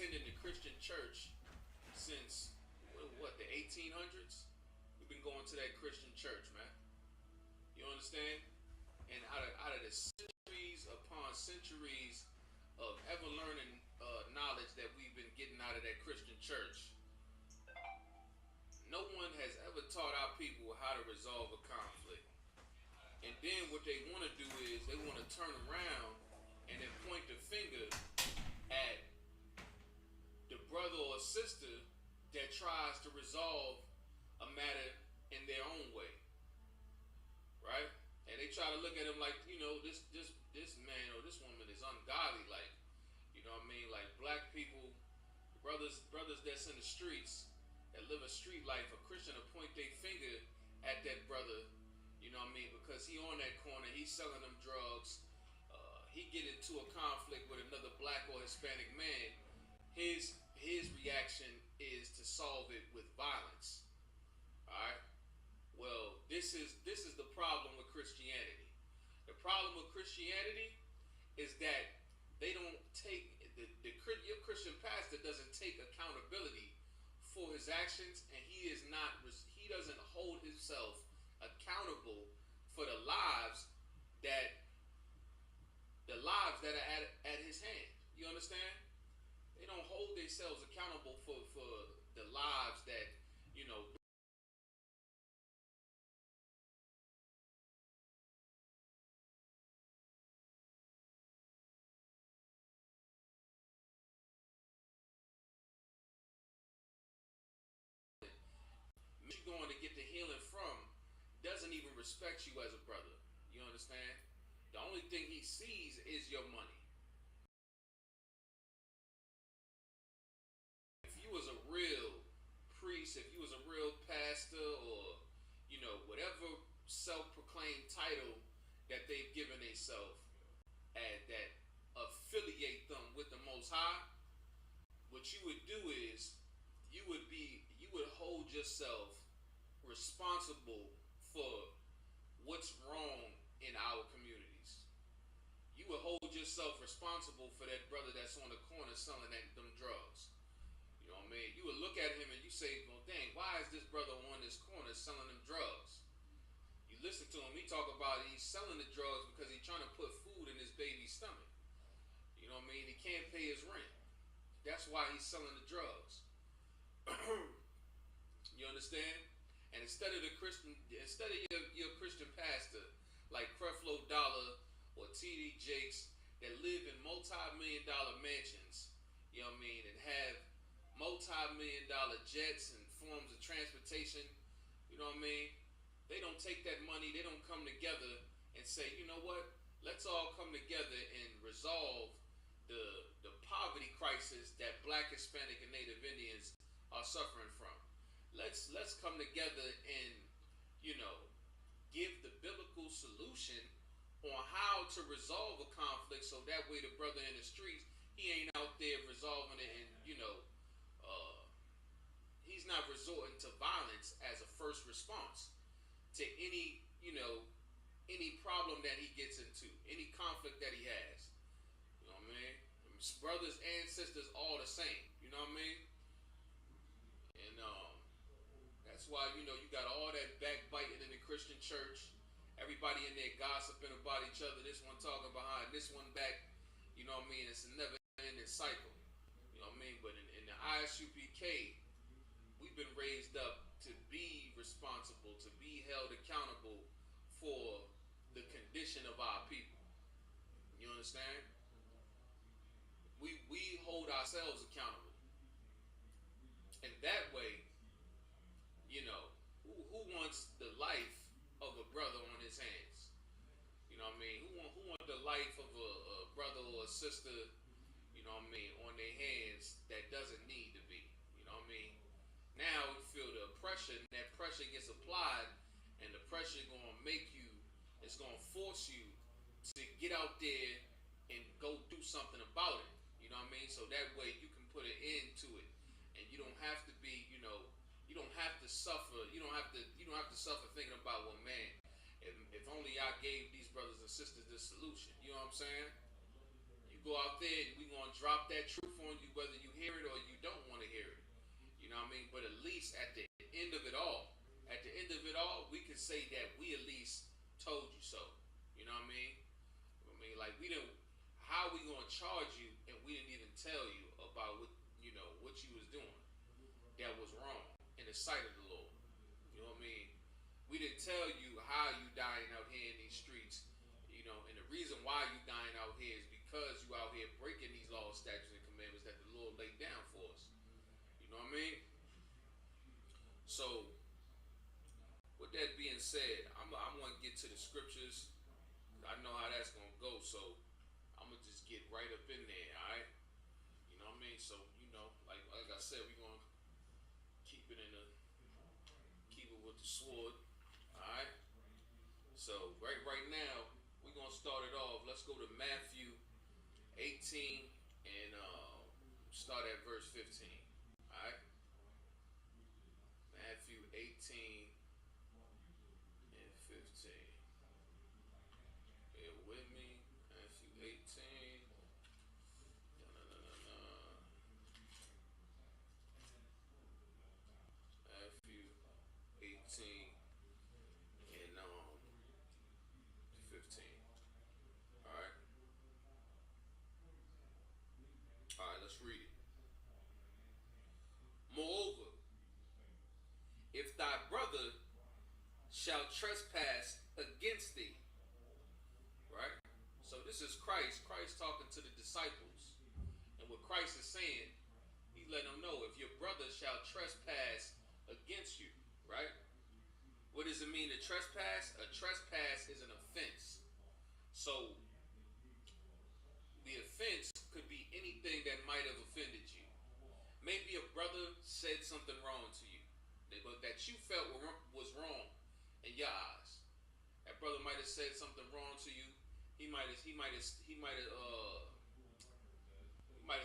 attending the Christian church since what the 1800s. We've been going to that Christian church, man. You understand? And out of the centuries upon centuries of ever learning knowledge that we've been getting out of that Christian church, no one has ever taught our people how to resolve a conflict. And then what they want to do is they want to turn around and then point the finger at the brother or sister that tries to resolve a matter in their own way, right? And they try to look at him like, this man or this woman is ungodly, like, you know what I mean? Like black people, brothers that's in the streets that live a street life, a Christian will point their finger at that brother, you know what I mean? Because he on that corner, he's selling them drugs. He get into a conflict with another black or Hispanic man. His reaction is to solve it with violence. All right. Well, this is the problem with Christianity. The problem with Christianity is that they don't take your Christian pastor doesn't take accountability for his actions, and he doesn't hold himself accountable for the lives that are at his hand. You understand? They don't hold themselves accountable for the lives that, you're going to get the healing from doesn't even respect you as a brother. You understand? The only thing he sees is your money. If you was a real priest, if you was a real pastor, or whatever self-proclaimed title that they've given themselves, and that affiliate them with the Most High, what you would do is you would hold yourself responsible for what's wrong in our communities. You would hold yourself responsible for that brother that's on the corner selling them drugs. You know what I mean? You would look at him and you say, well, dang, why is this brother on this corner selling them drugs? You listen to him, he talk about he's selling the drugs because he's trying to put food in his baby's stomach. You know what I mean? He can't pay his rent. That's why he's selling the drugs. You understand? And instead of your Christian pastor like Creflo Dollar or T.D. Jakes that live in multi-million-dollar mansions, you know what I mean, and have multi-million-dollar jets and forms of transportation, you know what I mean? They don't take that money, they don't come together and say, you know what? Let's all come together and resolve the poverty crisis that Black, Hispanic, and Native Indians are suffering from. Let's come together and, give the biblical solution on how to resolve a conflict, so that way the brother in the streets, he ain't out there resolving it, and he's not resorting to violence as a first response to any problem that he gets into, any conflict that he has. You know what I mean? Brothers and sisters all the same. You know what I mean? And that's why you got all that backbiting in the Christian church. Everybody in there gossiping about each other. This one talking behind this one back. You know what I mean? It's a never-ending cycle. You know what I mean? But in the ISUPK, we've been raised up to be responsible, to be held accountable for the condition of our people. You understand? We hold ourselves accountable. And that way, who wants the life of a brother on his hands? You know what I mean? Who want the life of a brother or a sister, you know what I mean, on their hands that doesn't need to be? You know what I mean? Now we feel the oppression, and that pressure gets applied, and the pressure it's gonna force you to get out there and go do something about it. You know what I mean? So that way you can put an end to it, and you don't have to be, you don't have to suffer. You don't have to suffer thinking about, well, man, if only I gave these brothers and sisters this solution. You know what I'm saying? You go out there and we gonna gonna drop that truth on you whether you hear it or you don't want to hear it. You know what I mean? But at least at the end of it all, we can say that we at least told you so. You know what I mean? I mean, like we didn't. How we gonna charge you and we didn't even tell you about what you was doing that was wrong in the sight of the Lord. You know what I mean? We didn't tell you how you dying out here in these streets. And the reason why you dying out here is because you out here breaking these laws, statutes, and commandments that the Lord laid down for us. You know what I mean? So, with that being said, I'm going to get to the scriptures. I know how that's going to go, so I'm going to just get right up in there, all right? You know what I mean? So, like I said, we're going to keep it with the sword, all right? So, right now, we're going to start it off. Let's go to Matthew 18 and start at verse 15, all right? Matthew 18 and 15. Bear with me. Matthew 18. Matthew 18 and 15. Alright. Alright, let's read it. Moreover, if thy brother shall trespass against thee, right? So this is Christ talking to the disciples. And what Christ is saying, he's letting them know if your brother shall trespass against you, right? What does it mean to trespass? A trespass is an offense. So the offense could be anything that might have offended you. Maybe a brother said something wrong to you, but that you felt was wrong in your eyes. That brother might have said something wrong to you. He might have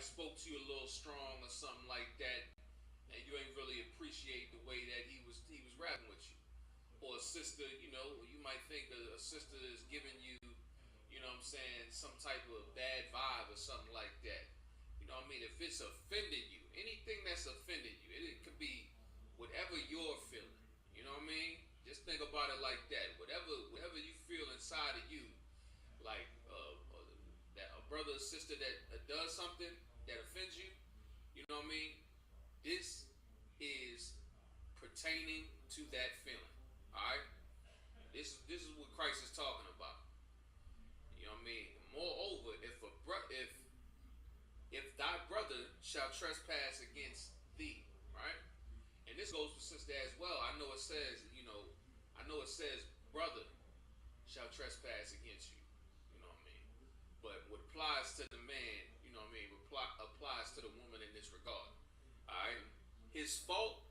spoke to you a little strong or something like that, and you ain't really appreciate the way that he was rapping with you. Or a sister, you might think a sister is giving you, some type of bad vibe or something like that. You know what I mean? If it's offended you, anything that's offended you, it could be whatever you're feeling. You know what I mean? Just think about it like that. Whatever you feel inside of you, like that a brother or sister that does something that offends you, you know what I mean? This is pertaining to that feeling. All right? This is what Christ is talking about. You know what I mean? Moreover, if thy brother shall trespass against thee, right? And this goes for sister as well. I know it says brother shall trespass against you. You know what I mean? But what applies to the man, you know what I mean, applies to the woman in this regard. Alright? His fault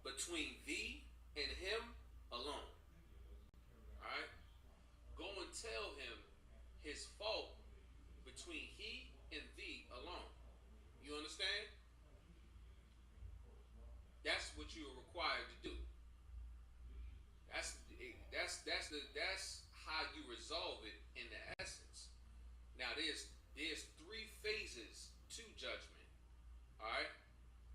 between thee and him alone. Alright? Go and tell him his fault between he and thee alone. You understand? That's what you are required to do. That's how you resolve it in the essence. Now there's three phases to judgment. All right?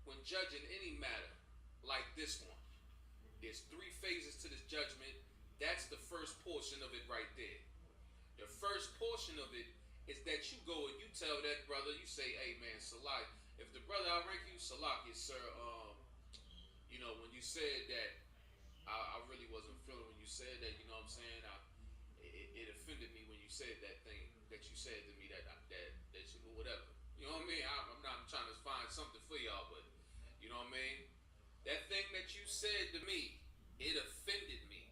When judging any matter like this one, there's three phases to this judgment. That's the first portion of it right there. The first portion of it is that you go and you tell that brother, you say, hey man, Salak, if the brother outrank you, Salak is sir, when you said that, I really wasn't feeling when you said that, you know what I'm saying? It offended me when you said that thing that you said to me that you know, whatever. You know what I mean? I'm not trying to find something for y'all, but you know what I mean? That thing that you said to me, it offended me.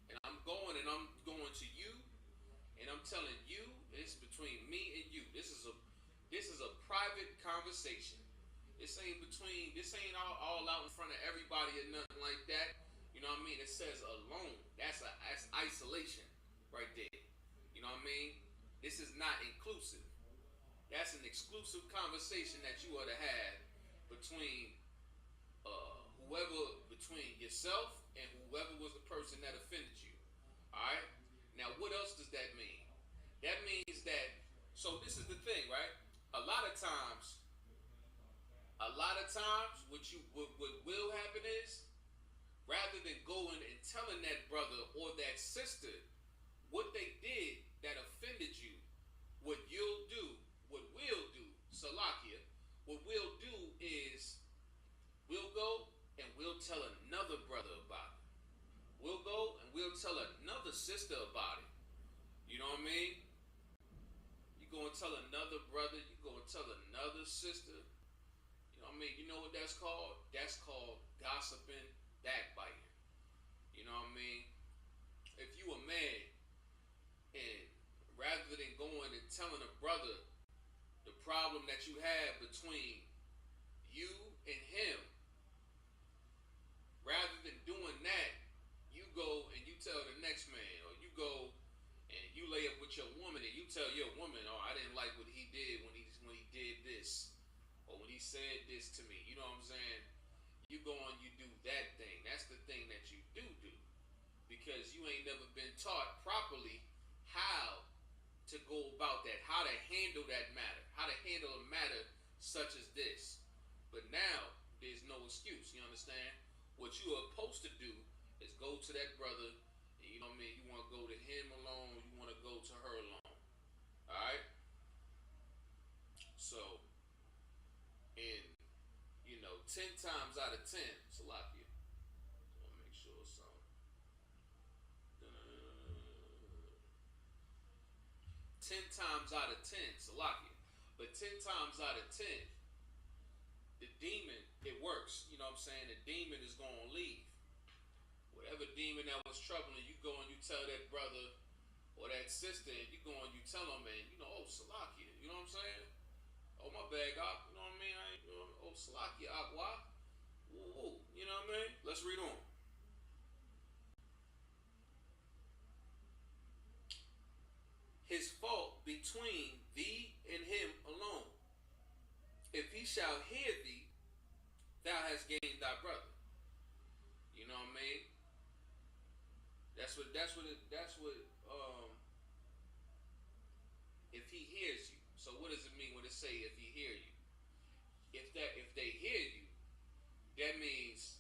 And I'm going to you, and I'm telling you, it's between me and you. This is a private conversation. This ain't all out in front of everybody or nothing like that. You know what I mean? It says alone. That's isolation right there. You know what I mean? This is not inclusive. That's an exclusive conversation that you ought to have between between yourself and whoever was the person that offended you. Alright? Now what else does that mean? That means that, so this is the thing, right? A lot of times, what will happen is, rather than going and telling that brother or that sister what they did that offended you, what you'll do, what we'll do, Salakia, what we'll do is we'll go and we'll tell another brother about it. We'll go and we'll tell another sister about it. You know what I mean? You go and tell another brother, you go and tell another sister. You know what I mean? You know what that's called? That's called gossiping, backbiting. You know what I mean? If you a man and rather than going and telling a brother the problem that you have between you and him, rather than doing that, you go and you tell the next man, or you go and you lay up with your woman and you tell your woman, oh, I didn't like what he did when he did this, or when he said this to me. You know what I'm saying? You go and you do that thing. That's the thing that you do, because you ain't never been taught properly how to go about that, how to handle that matter, how to handle a matter such as this. But now there's no excuse. You understand? What you are supposed to do is go to that brother. And you know what I mean? You want to go to him alone. You want to go to her alone. All right. So, and 10 times out of 10, Salakia. I want to make sure something. 10 times out of 10, Salakia. But 10 times out of 10, the demon, it works. You know what I'm saying? The demon is going to leave. Whatever demon that was troubling you, go and you tell that brother or that sister, and you go and you tell them, man, oh, Salakia. You know what I'm saying? Oh, my bad, God. You know what I mean? Oh, Salakia, Agua. Woo. You know what I mean? Let's read on. His fault between thee and him alone. If he shall hear thee, thou hast gained thy brother. You know what I mean? That's what if he hears you. So what does it mean when it say if he hear you? If they hear you, that means,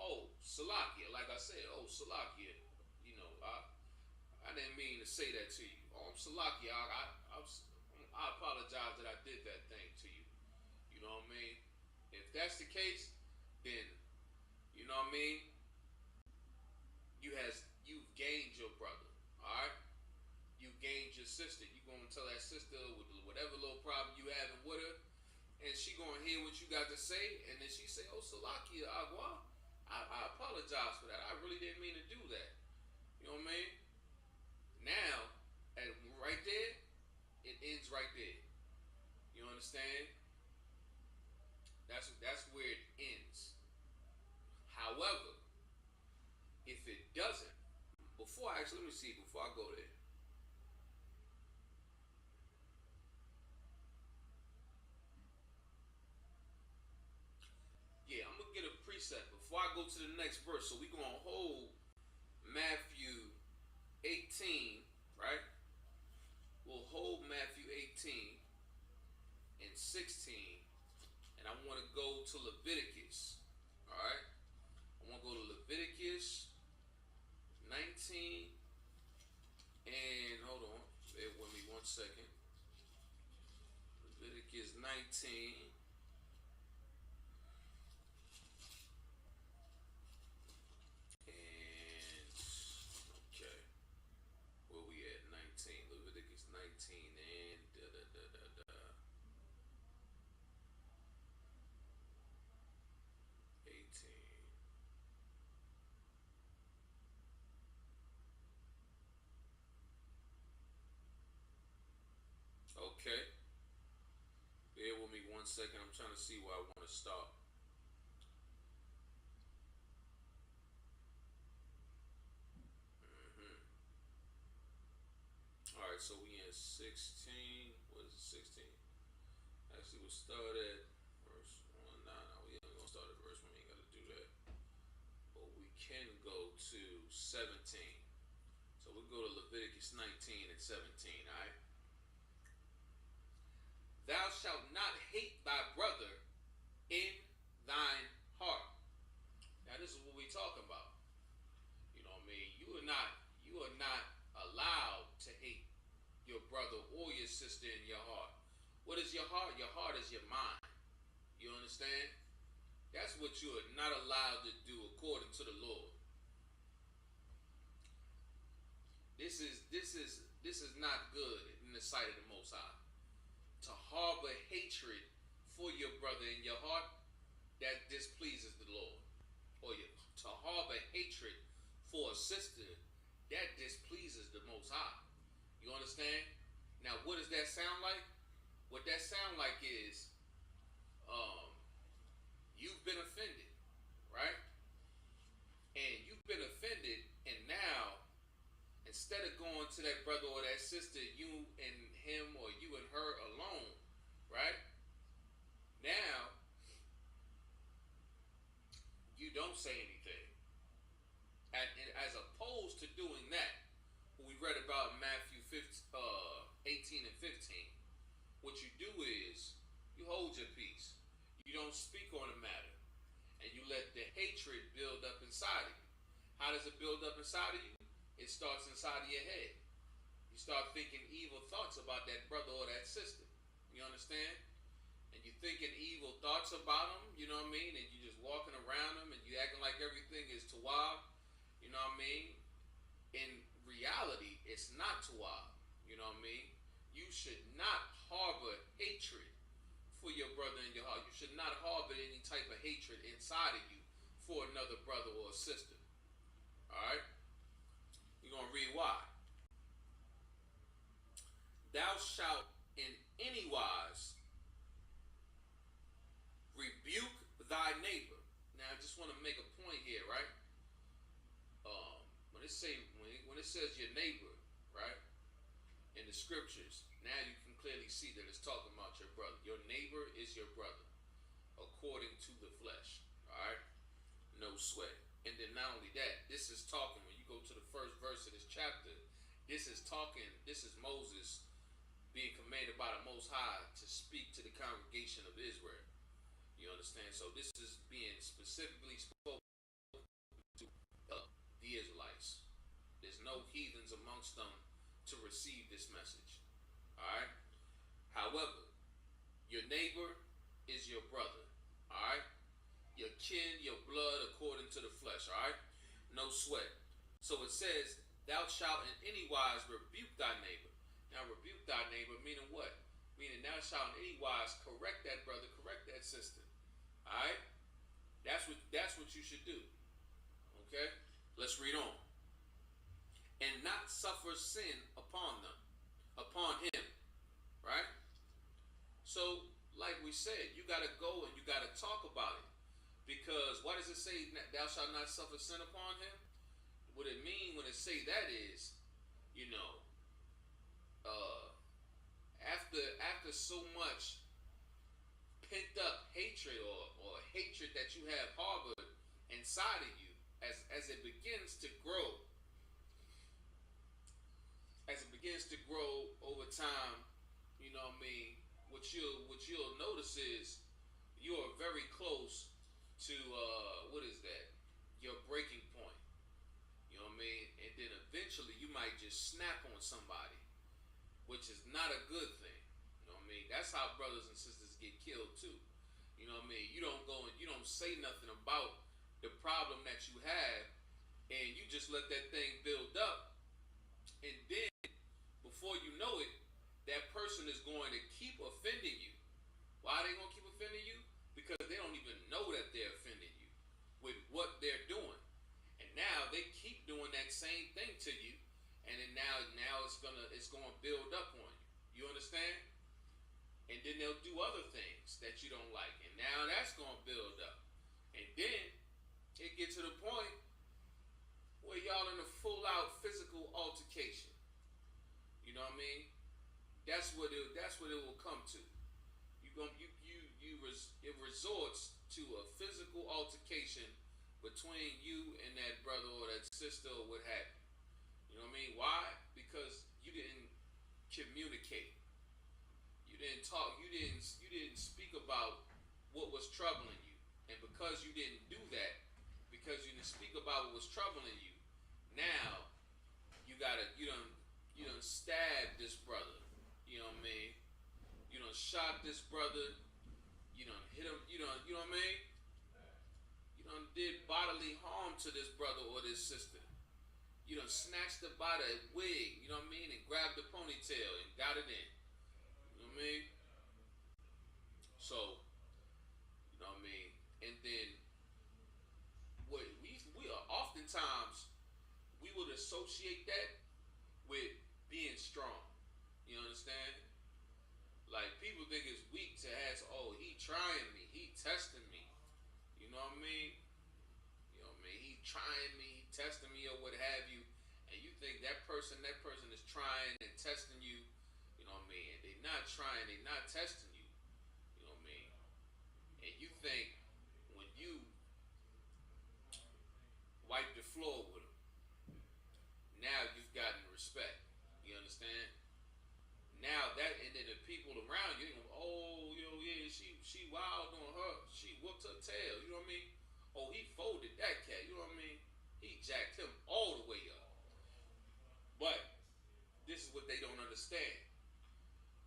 oh, Salakia, like I said, oh, Salakia, I didn't mean to say that to you. Oh, I'm Salakia, I apologize that I did that thing to you. You know what I mean? If that's the case, then, you know what I mean? You've gained your brother, all right? You've gained your sister. You gonna tell that sister with whatever little problem you having with her, and she gonna hear what you got to say, and then she say, "Oh, Salakia, Agua, I apologize for that. I really didn't mean to do that." You know what I mean? Now, right there, it ends right there. You understand? That's where it ends. However, if it doesn't, before I go there. Yeah, I'm gonna get a precept before I go to the next verse. So we're gonna hold Matthew 18, right? We'll hold Matthew 18 and 16, and I want to go to Leviticus. All right, I want to go to Leviticus 19, and hold on, bear with me 1 second. Leviticus 19. And okay, where we at? 19. Leviticus 19 and 18. Okay. Bear with me 1 second. I'm trying to see where I want to start. Alright, so we in 16. What is it, 16? Actually, we'll start at verse 1. Nah, we ain't gonna start at verse 1. We ain't gotta do that. But we can go to 17. So we'll go to Leviticus 19 and 17, alright? Thou shalt What is your heart? Your heart is your mind. You understand? That's what you are not allowed to do according to the Lord. This is not good in the sight of the Most High. To harbor hatred for your brother in your heart, that displeases the Lord. Or to harbor hatred for a sister, that displeases the Most High. You understand? Now, what does that sound like? What that sound like is, um, you've been offended, right? And you've been offended, and now instead of going to that brother or that sister, you and him or you and her alone, right? Now you don't say anything. And as opposed to doing that, what we read about in Matthew 18 and 15, what you do is you hold your peace. You don't speak on the matter. And you let the hatred build up inside of you. How does it build up inside of you? It starts inside of your head. You start thinking evil thoughts about that brother or that sister. You understand? And you're thinking evil thoughts about them, you know what I mean? And you're just walking around them and you acting like everything is tawab, you know what I mean? In reality, it's not tawab, you know what I mean? You should not harbor hatred for your brother in your heart. You should not harbor any type of hatred inside of you for another brother or sister. Alright? We're going to read why. Thou shalt in any wise rebuke thy neighbor. Now, I just want to make a point here, right? When it says your neighbor, right, in the scriptures, now you can clearly see that it's talking about your brother. Your neighbor is your brother, according to the flesh. All right, no sweat. And then not only that, this is talking. When you go to the first verse of this chapter, this is talking. This is Moses being commanded by the Most High to speak to the congregation of Israel. You understand? So this is being specifically spoken to the Israelites. There's no heathens amongst them to receive this message. Alright? However, your neighbor is your brother. Alright? Your kin, your blood according to the flesh. Alright? No sweat. So it says, thou shalt in any wise rebuke thy neighbor. Now rebuke thy neighbor meaning what? Meaning thou shalt in any wise correct that brother, correct that sister. Alright? That's what you should do. Okay? Let's read on. And not suffer sin upon them, upon him. Right? So, like we said, you gotta go and you gotta talk about it. Because why does it say thou shalt not suffer sin upon him? What it mean when it say that is, you know, after so much pent up hatred or hatred that you have harbored inside of you, as it begins to grow, over time, you know what I mean, what you'll notice is you are very close to what is that? Your breaking point. You know what I mean? And then eventually you might just snap on somebody, which is not a good thing. You know what I mean? That's how brothers and sisters get killed too. You know what I mean? You don't go and you don't say nothing about the problem that you have, and you just let that thing build up, and then before you know it, that person is going to keep offending you. Why are they going to keep offending you? Because they don't even know that they're offending you with what they're doing, and now they keep doing that same thing to you, and then now it's gonna build up on you. You understand? And then they'll do other things that you don't like, and now that's gonna build up, and then it gets to the point where y'all in a full out physical altercation. You know what I mean? That's what it will come to. It resorts to a physical altercation between you and that brother or that sister or what have you. You know what I mean? Why? Because you didn't communicate. You didn't talk. You didn't speak about what was troubling you. And because you didn't do that, because you didn't speak about what was troubling you, now you done stab this brother. You know what I mean? You done shot this brother. You done hit him. You know what I mean? You done did bodily harm to this brother or this sister. You done snatched her by the wig. You know what I mean? And grabbed the ponytail and got it in. You know what I mean? So, you know what I mean? And then what we are oftentimes we would associate that with being strong. You understand? Like people think it's weak to ask, "Oh, he trying me, he testing me." You know what I mean? You know what I mean? He trying me, he testing me, or what have you. And you think that person is trying and testing you. You know what I mean? And they're not trying, they're not testing you. You know what I mean? And you think when you wipe the floor with them, now you've gotten respect. You understand? Now that and then the people around you, oh, you know, yeah, she wild on her, she whooped her tail. You know what I mean? Oh, he folded that cat. You know what I mean? He jacked him all the way up. But this is what they don't understand.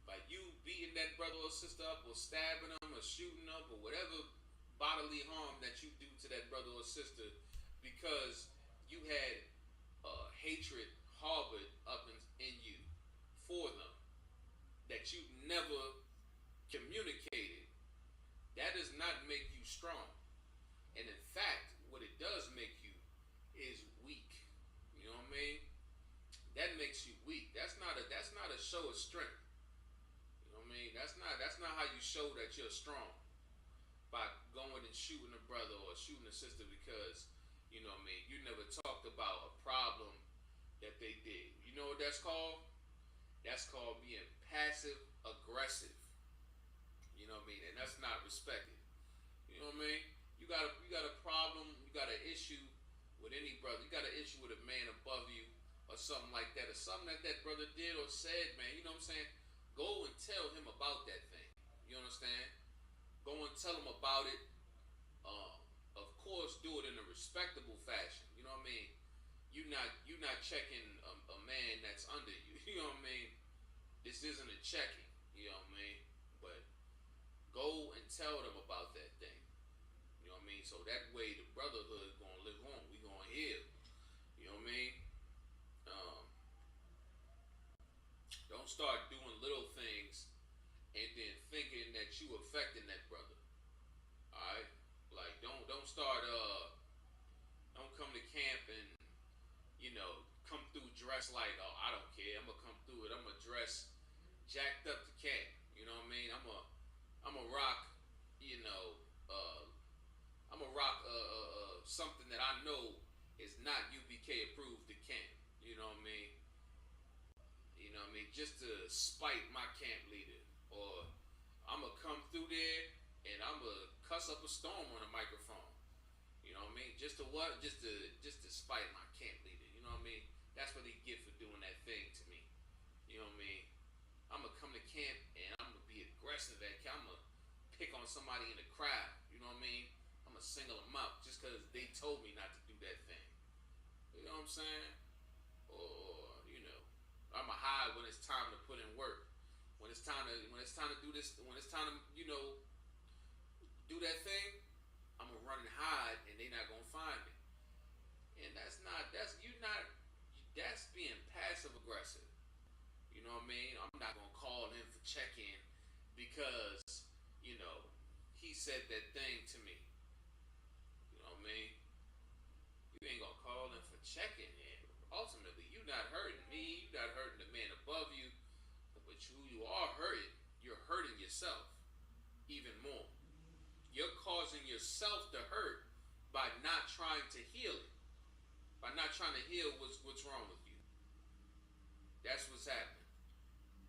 By you beating that brother or sister up, or stabbing them, or shooting up, or whatever bodily harm that you do to that brother or sister, because you had hatred harbored up in you for them that you never communicated, that does not make you strong. And in fact, what it does make you is weak. You know what I mean? That makes you weak. That's not a show of strength. You know what I mean? That's not how you show that you're strong. By going and shooting a brother or shooting a sister because, you know what I mean, you never talked about a problem that they did. You know what that's called? That's called being passive aggressive. You know what I mean? And that's not respected. You know what I mean? You got a problem, you got an issue with any brother. You got an issue with a man above you or something like that, or something that that brother did or said, man. You know what I'm saying? Go and tell him about that thing. You understand? Go and tell him about it. Um, of course, do it in a respectable fashion. You know what I mean? You not checking a man that's under you. You know what I mean? This isn't a checking. You know what I mean? But go and tell them about that thing. You know what I mean? So that way the brotherhood gonna live on. We gonna heal. You know what I mean? Um, don't start doing little things and then thinking that you affecting that brother. All right? Like don't start don't come to camp and come through dressed like, oh, I don't care. I'm gonna come through it. I'm gonna dress jacked up to camp. You know what I mean? I'm a rock. You know, I'm a rock something that I know is not UBK approved to camp. You know what I mean? You know what I mean? Just to spite my camp leader, or I'm gonna come through there and I'm gonna cuss up a storm on a microphone. You know what I mean? Just to what? Just to spite my camp leader. You know what I mean? That's what they get for doing that thing to me. You know what I mean? I'm gonna come to camp and I'm gonna be aggressive at camp. I'm gonna pick on somebody in the crowd. You know what I mean? I'm gonna single them out just because they told me not to do that thing. You know what I'm saying? Or I'm gonna hide when it's time to put in work. When it's time to do this. When it's time to do that thing. I'm gonna run and hide, and they not gonna find me. And that's being passive aggressive. You know what I mean? I'm not gonna call him for check-in because he said that thing to me. You know what I mean? You ain't gonna call him for check-in. And ultimately, you're not hurting me. You're not hurting the man above you. But who you are hurting, you're hurting yourself even more. You're causing yourself to hurt by not trying to heal it. By not trying to heal what's wrong with you. That's what's happening.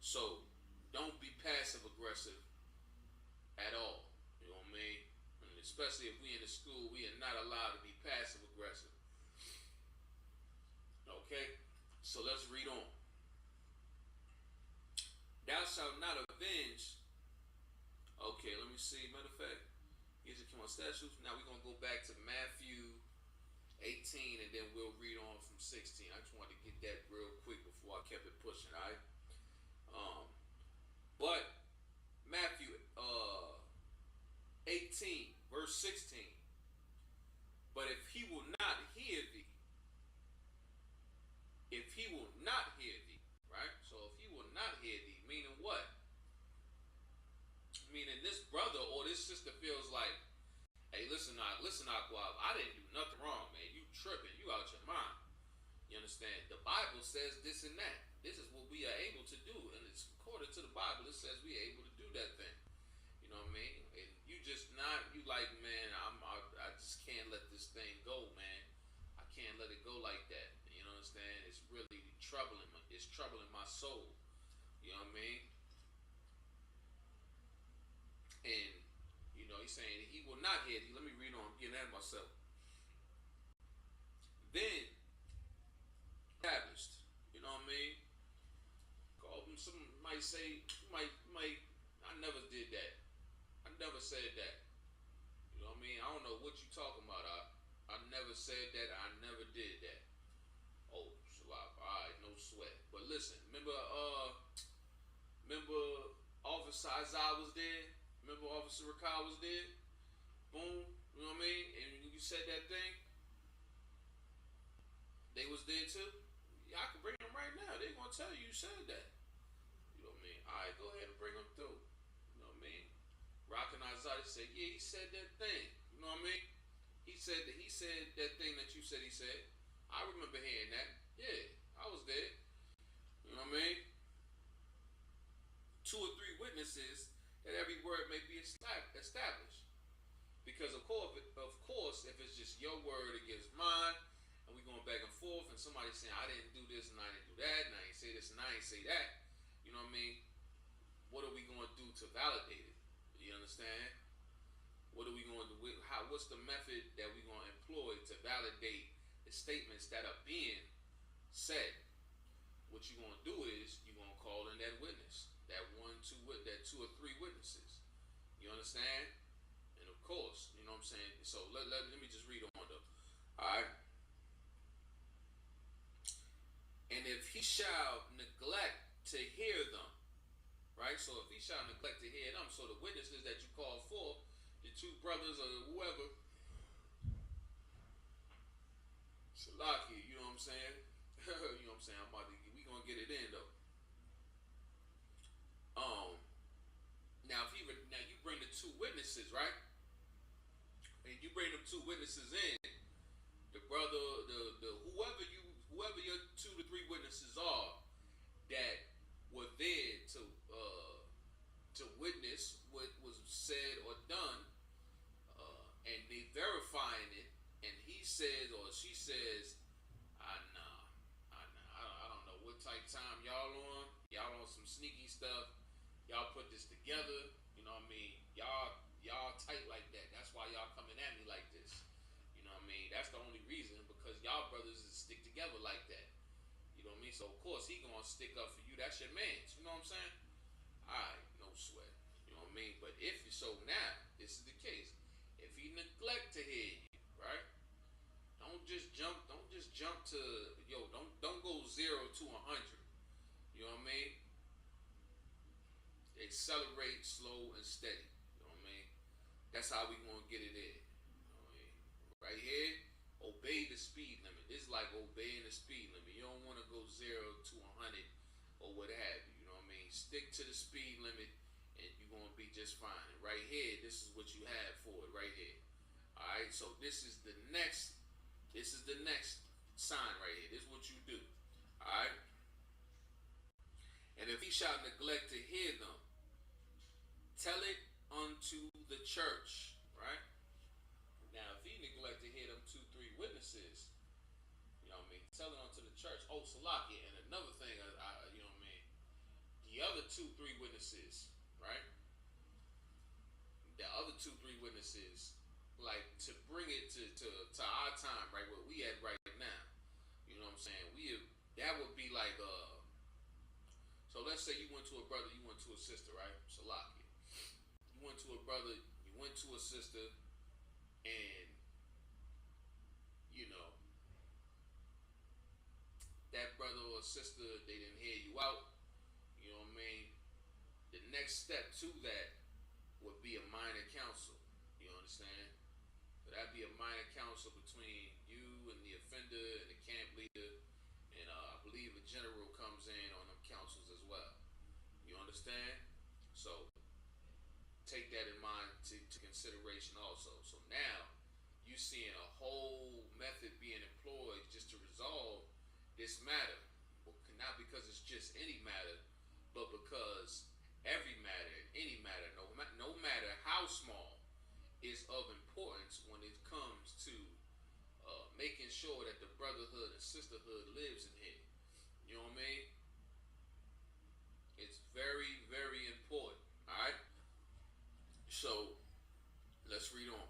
So don't be passive aggressive at all. You know what I mean? And especially if we in the school, we are not allowed to be passive aggressive. Okay? So let's read on. Thou shalt not avenge. Okay, let me see. Matter of fact, here's the come on statutes. Now we're gonna go back to Matthew 18, and then we'll read on from 16. I just wanted to get that real quick before I kept it pushing. All right. But Matthew 18, verse 16. But if he will not hear thee, if he will not hear thee, right? So if he will not hear thee, meaning what? Meaning this brother or this sister feels like, hey, listen, Aquab, I didn't do nothing wrong, man. You tripping, you out your mind. You understand? The Bible says this and that. This is what we are able to do, and it's according to the Bible. It says we are able to do that thing. You know what I mean? And you just not, you like, man, I just can't let this thing go, man. I can't let it go like that. You know what I'm saying? It's really troubling. It's troubling my soul. You know what I mean? And you know, he's saying he will not hear thee. Let me read on. I'm getting at myself. Then established. You know what I mean? Call them. Some might say, might. I never did that. I never said that. You know what I mean? I don't know what you talking about. I never said that. I never did that. Oh, Shalab. All right, no sweat. But listen, remember, Officer Isaiah was there. Remember, Officer Rakai was there. Boom. You know what I mean? And you said that thing. They was there too. Yeah, I can bring them right now. They gonna tell you said that. You know what I mean? All right, go ahead and bring them through. You know what I mean? Rock and Isaiah said, yeah, he said that thing. You know what I mean? He said that thing that you said he said. I remember hearing that. Yeah, I was there. You know what I mean? 2 or 3 witnesses that every word may be established. Because of course, if it's just your word against mine, and we going back and forth, and somebody saying I didn't do this and I didn't do that, and I ain't say this and I ain't say that, you know what I mean? What are we going to do to validate it? You understand? What are we going to do? What's the method that we're going to employ to validate the statements that are being said? What you're going to do is you're going to call in that witness, that 2 or 3 witnesses. You understand? And of course, you know what I'm saying? So let me just read on though. Alright. And if he shall neglect to hear them, right? So if he shall neglect to hear them, so the witnesses that you call for, the 2 brothers or whoever, Shalaki, you know what I'm saying? You know what I'm saying? We gonna get it in though. Now you bring the 2 witnesses, right? And you bring them 2 witnesses in, the brother, the whoever your 2 to 3 witnesses are that were there to witness what was said or done, and they verifying it, and he says or she says, I don't know what type time y'all on. Y'all on some sneaky stuff. Y'all put this together. You know what I mean? Y'all tight like that. That's why y'all coming at me like this. You know what I mean? That's the only reason, because y'all brothers stick together like that. You know what I mean? So of course he gonna stick up for you. That's your man's. You know what I'm saying? Alright, no sweat. You know what I mean? But if so now, this is the case. If he neglect to hear you, right? Don't just jump to don't go 0 to 100. You know what I mean? Accelerate slow and steady. You know what I mean? That's how we gonna get it in. You know what I mean? Right here, obey the speed limit. This is like obeying the speed limit. You don't want to go 0 to 100 or what have you. You know what I mean? Stick to the speed limit, and you're gonna be just fine. And right here, this is what you have for it. Right here. All right. So this is the next. This is the next sign right here. This is what you do. All right. And if he shall neglect to hear them, tell it unto the church. Right. Now, if he neglect to hear them 2, 3 witnesses, you know what I mean? Tell it unto the church. Oh, Salaki. And another thing, you know what I mean? The other 2, 3 witnesses, right? The other 2, 3 witnesses, like to bring it to our time, right? Where we at right now. You know what I'm saying? That would be like so let's say you went to a brother, you went to a sister, right? Salaki. You went to a brother, you went to a sister, and you know that brother or sister, they didn't hear you out. You know what I mean? The next step to that would be a minor council. You understand? So that'd be a minor council between you and the offender and the camp leader, and I believe a general comes in on them councils as well. You understand? So take that in mind to consideration also. So now you seeing a whole method being employed just to resolve this matter. Well, not because it's just any matter, but because every matter, any matter, no matter how small, is of importance when it comes to making sure that the brotherhood and sisterhood lives in here. You know what I mean? It's very, very important. All right. So let's read on.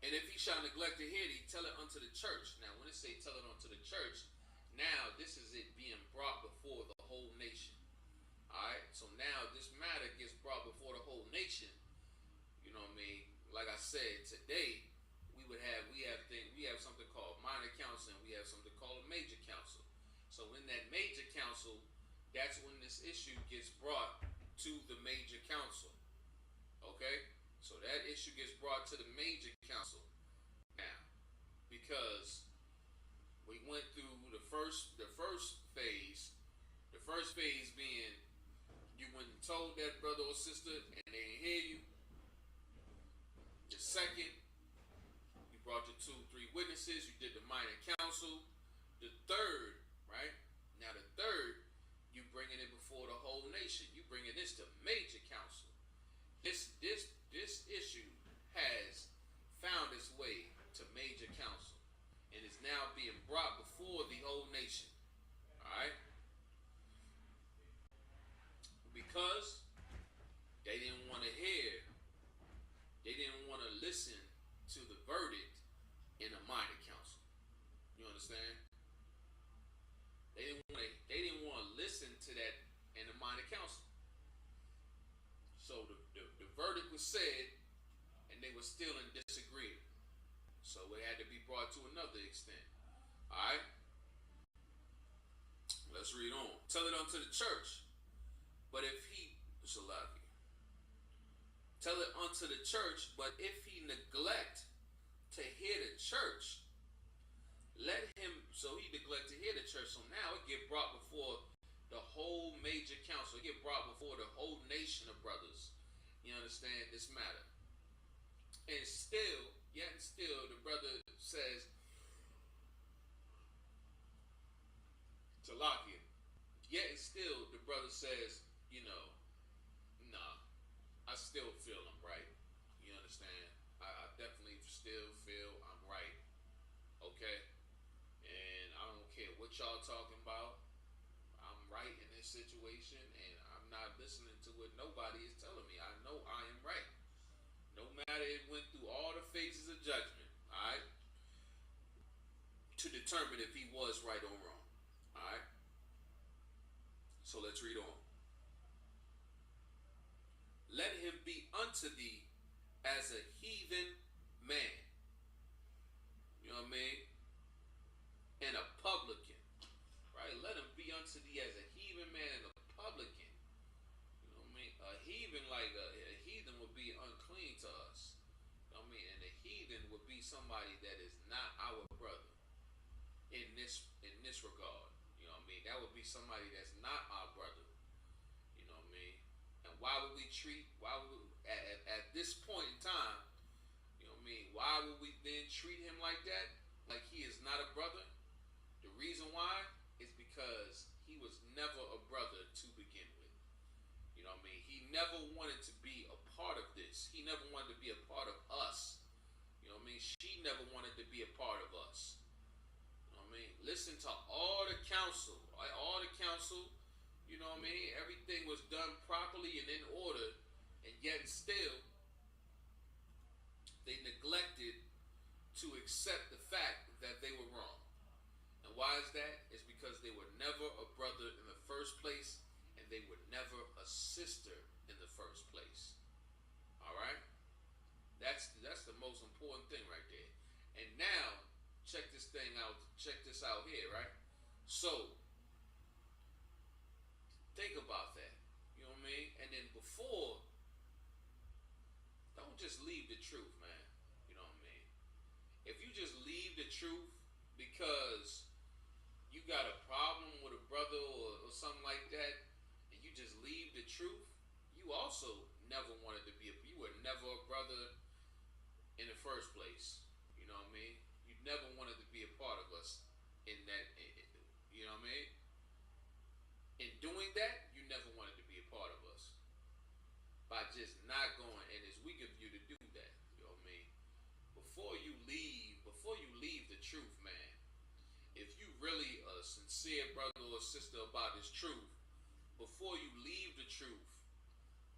And if he shall neglect to hear thee, tell it unto the church. Now, when it say tell it unto the church, now this is it being brought before the whole nation. All right. So now this matter gets brought before the whole nation. You know what I mean? Like I said, today we have something called minor council and we have something called a major council. So in that major council, that's when this issue gets brought to the major council. Okay? So that issue gets brought to the major council. Now, because we went through the first phase, the first phase being you went and told that brother or sister and they didn't hear you. The second, you brought the 2-3 witnesses, you did the minor council. The third, right? Now the third, you bringing it before the whole nation. You bringing this to major council. This issue has found its way to major council and is now being brought before the whole nation. All right? Because they didn't want to hear, they didn't want to listen to the verdict in a minor council. You understand? They didn't want to listen to that in a minor council. So the verdict was said, and they were still in disagreement. So it had to be brought to another extent. All right. Let's read on. Tell it unto the church. But if he, it's a lot of you. Tell it unto the church, but if he neglect to hear the church, let him, so he neglect to hear the church. So now it get brought before the whole major council. It get brought before the whole nation of brothers. You understand this matter? And still, yet and still, the brother says to Lockheed, yet and still, the brother says, you know, nah, I still feel I'm right. You understand? I definitely still feel I'm right. Okay? And I don't care what y'all talking about. I'm right in this situation, and I'm not listening to what nobody is telling me. I know I am right. No matter it went through all the phases of judgment, all right, to determine if he was right or wrong. All right? So let's read on. Let him be unto thee as a heathen man. You know what I mean? And a publican. Right? Let him be unto thee as a heathen man and a publican. You know what I mean? A heathen, like a heathen would be unclean to us. You know what I mean? And a heathen would be somebody that is not our brother in this regard. You know what I mean? That would be somebody that's not our brother. You know what I mean? And why would we at this point in time, you know what I mean, why would we then treat him like that? Like he is not a brother? The reason why is because he was never a brother to begin with. You know what I mean? He never wanted to be a part of this. He never wanted to be a part of us. You know what I mean? She never wanted to be a part of us. You know what I mean? Listen to all the counsel. You know what I mean? Everything was done properly and in order, and yet still they neglected to accept the fact that they were wrong. And why is that? It's because they were never a brother in the first place, and they were never a sister in the first place. All right? That's the most important thing right there. And now, check this thing out. Check this out here, right? So, think about that. You know what I mean? And then before truth, man. You know what I mean? If you just leave the truth because you got a problem with a brother or something like that, and you just leave the truth, you also never wanted to be you were never a brother in the first place. You know what I mean? You never wanted to be a part of us in that. You know what I mean? In doing that, you never wanted to be a part of us by just not going. And it's weak of you to do that. You know what I mean? Before you leave the truth, man. If you really a sincere brother or sister about this truth, before you leave the truth,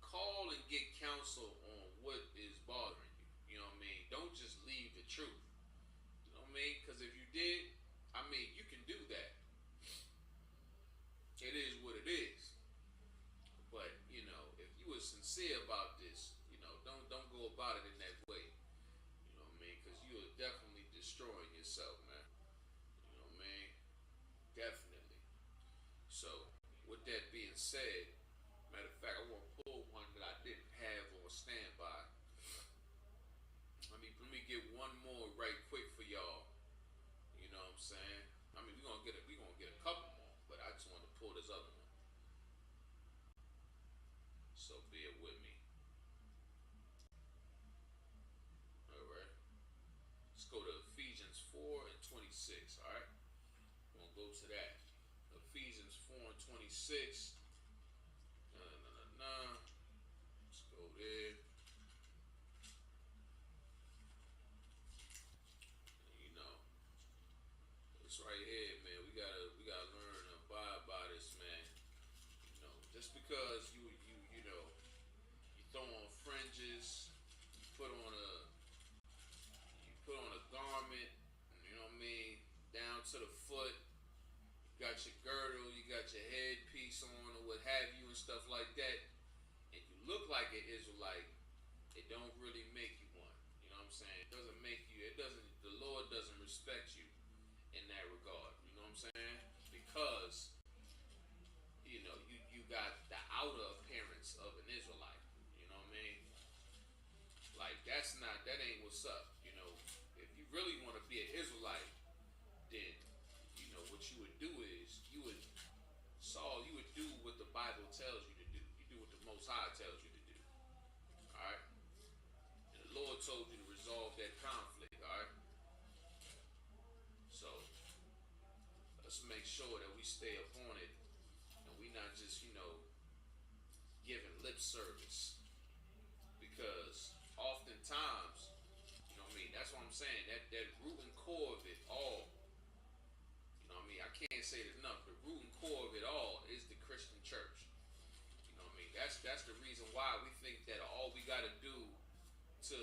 call and get counsel on what is bothering you. You know what I mean? Don't just leave the truth. You know what I mean? Because if you did, I mean, you can do that. It is what it is. But you know, if you were sincere about this, you know, don't go about it in that way. You know what I mean? Because you are definitely destroying yourself, man. You know what I mean? Definitely. So, with that being said, matter of fact, I want to pull one that I didn't have on standby. Let me get one more right quick for y'all. You know what I'm saying? I mean, we gonna get a couple more, but I just want to pull this other one. So bear with me. All right. Let's go to Ephesians 4:26. All right. We're gonna go to that. Ephesians 4:26. Nah, nah, nah, nah. Let's go there. You know, it's right here, man. We gotta learn to abide by this, man. You know, just because you throw on fringes, you put on a you put on a garment, you know what I mean, down to the foot. You got your girdle, you got your headpiece on, or what have you, and stuff like that, and you look like an Israelite. It don't really make you one. You know what I'm saying? It doesn't make you. It doesn't. The Lord doesn't respect you in that regard. You know what I'm saying? Because you got the outer appearance of an Israelite. You know what I mean? Like that ain't what's up. You know, if you really want to be an Israelite, then what you would do is you would do what the Bible tells you to do. You do what the Most High tells you to do. All right. And the Lord told you to resolve that conflict. All right. So let's make sure that we stay upon it and we not just giving lip service, because oftentimes, you know what I mean, that's what I'm saying, that root and core of it all, you know what I mean, I can't say it enough, the root and core of it all is the Christian church. You know what I mean? That's the reason why we think that all we got to do to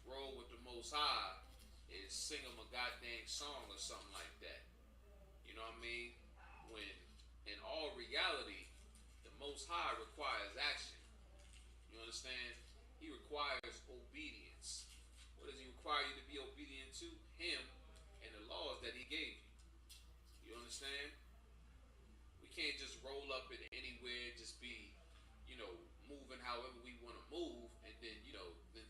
roll with the Most High is sing them a goddamn song or something like that. You know what I mean? When in all reality, the Most High requires action. You understand? He requires obedience. What does he require you to be obedient to? Him and the laws that he gave you. You understand? We can't just roll up in anywhere, just be, moving however we want to move, and then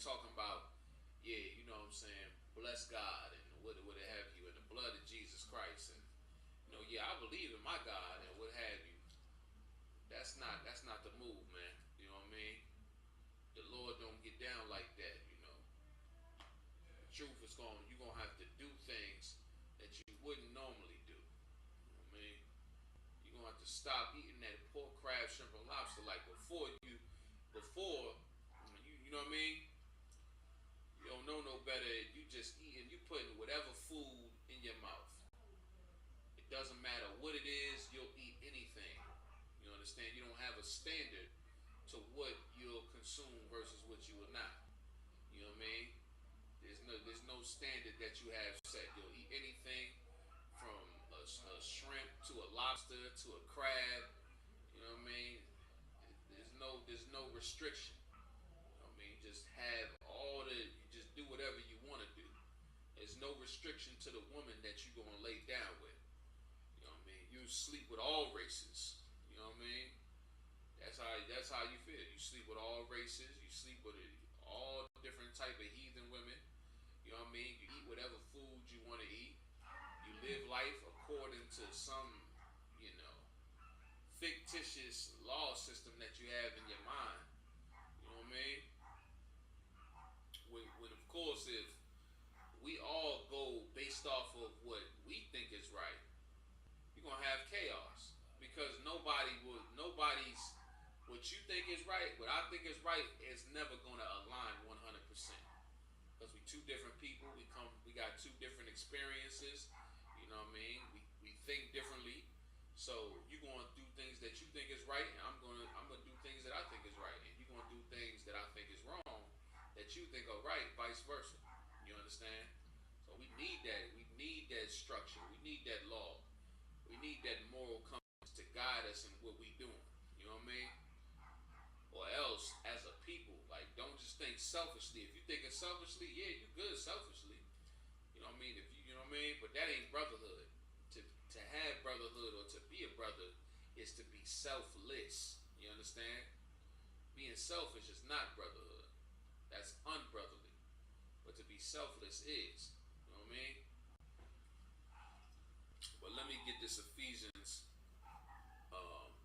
talking about, yeah, you know what I'm saying, bless God and what have you, and the blood of Jesus Christ, and yeah, I believe in my God and what have you. That's not the move, man. You know what I mean? The Lord don't get down like that. The truth is you're gonna have to do things that you wouldn't normally do. You know what I mean? You're gonna have to stop eating that pork, crab, shrimp, and lobster like before you know what I mean? You don't know no better. You just eating, you putting whatever food in your mouth. It doesn't matter what it is, you'll eat anything. You understand? You don't have a standard to what you'll consume versus what you will not. You know what I mean? There's no standard that you have set. You'll eat anything from a shrimp to a lobster to a crab. You know what I mean? There's no restriction. You know what I mean? Just have you just do whatever you want to do. There's no restriction to the woman that you're gonna lay down with. You know what I mean? You sleep with all races. You know what I mean? That's how you feel. You sleep with all races. You sleep with all different type of heathen women. You know what I mean? You eat whatever food you want to eat. You live life according to some, you know, fictitious law system that you have in your mind. You know what I mean? When of course, if we all go based off of what we think is right, you're gonna have chaos because nobody's what you think is right, what I think is right, is never gonna align 100%. Because we two different people, we got two different experiences. You know what I mean? We think differently. So you're gonna do things that you think is right, and I'm gonna do things that I think is right, and you're gonna do things that I think is wrong, that you think are right, vice versa. You understand? So we need that. We need that structure. We need that law. We need that moral compass to guide us in what we doing. You know what I mean? Or else, as a people, like, don't just think selfishly. If you think it selfishly, yeah, you good selfishly. You know what I mean? If you know what I mean? But that ain't brotherhood. To have brotherhood or to be a brother is to be selfless. You understand? Being selfish is not brotherhood. That's unbrotherly. But to be selfless is. You know what I mean? But let me get this Ephesians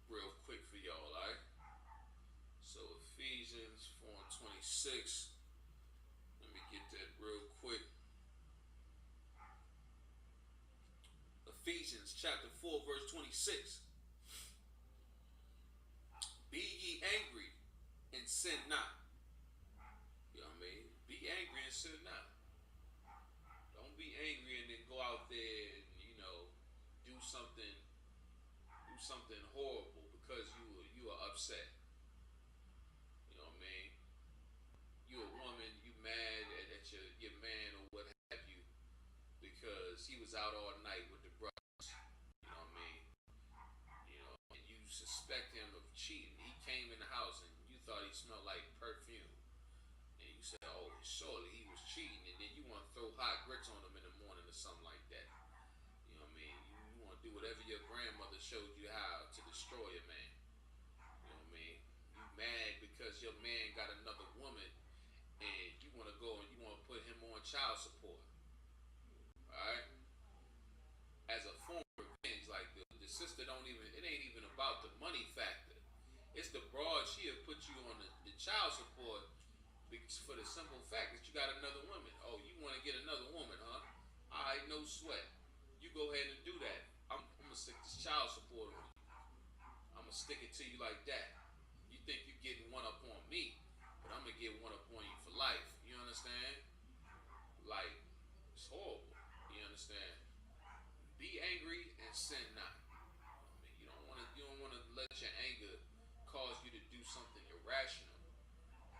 real quick for y'all, alright? So Ephesians 4 and 26. Let me get that real quick. Ephesians chapter 4, verse 26. Be ye angry and sin not. You know what I mean? Be angry and sin not. Don't be angry and then go out there and, do something horrible because you are upset. You know what I mean? You a woman, you mad at your man or what have you because he was out all night with the brothers. You know what I mean? And you suspect him of cheating. He came in the house and you thought he smelled like perfume. And you said, oh, surely he was cheating. And then you want to throw hot grits on him in the morning or something like that. You know what I mean? You want to do whatever your grandmother showed you how to destroy a man. You know what I mean? You mad because your man got another woman and you want to go and you want to put him on child support. Alright? As a form of revenge, like the sister it ain't even about the money factor. It's the broad, she'll put you on the child support for the simple fact that you got another woman. Oh, you want to get another woman, huh? Alright, no sweat. You go ahead and do that. I'm going to stick this child support on you. I'm going to stick it to you like that. You think you're getting one up on me, but I'm going to get one up on you for life. You understand? Like, it's horrible. You understand? Be angry and sin not. I mean, you don't want to let your anger cause you to do something irrational.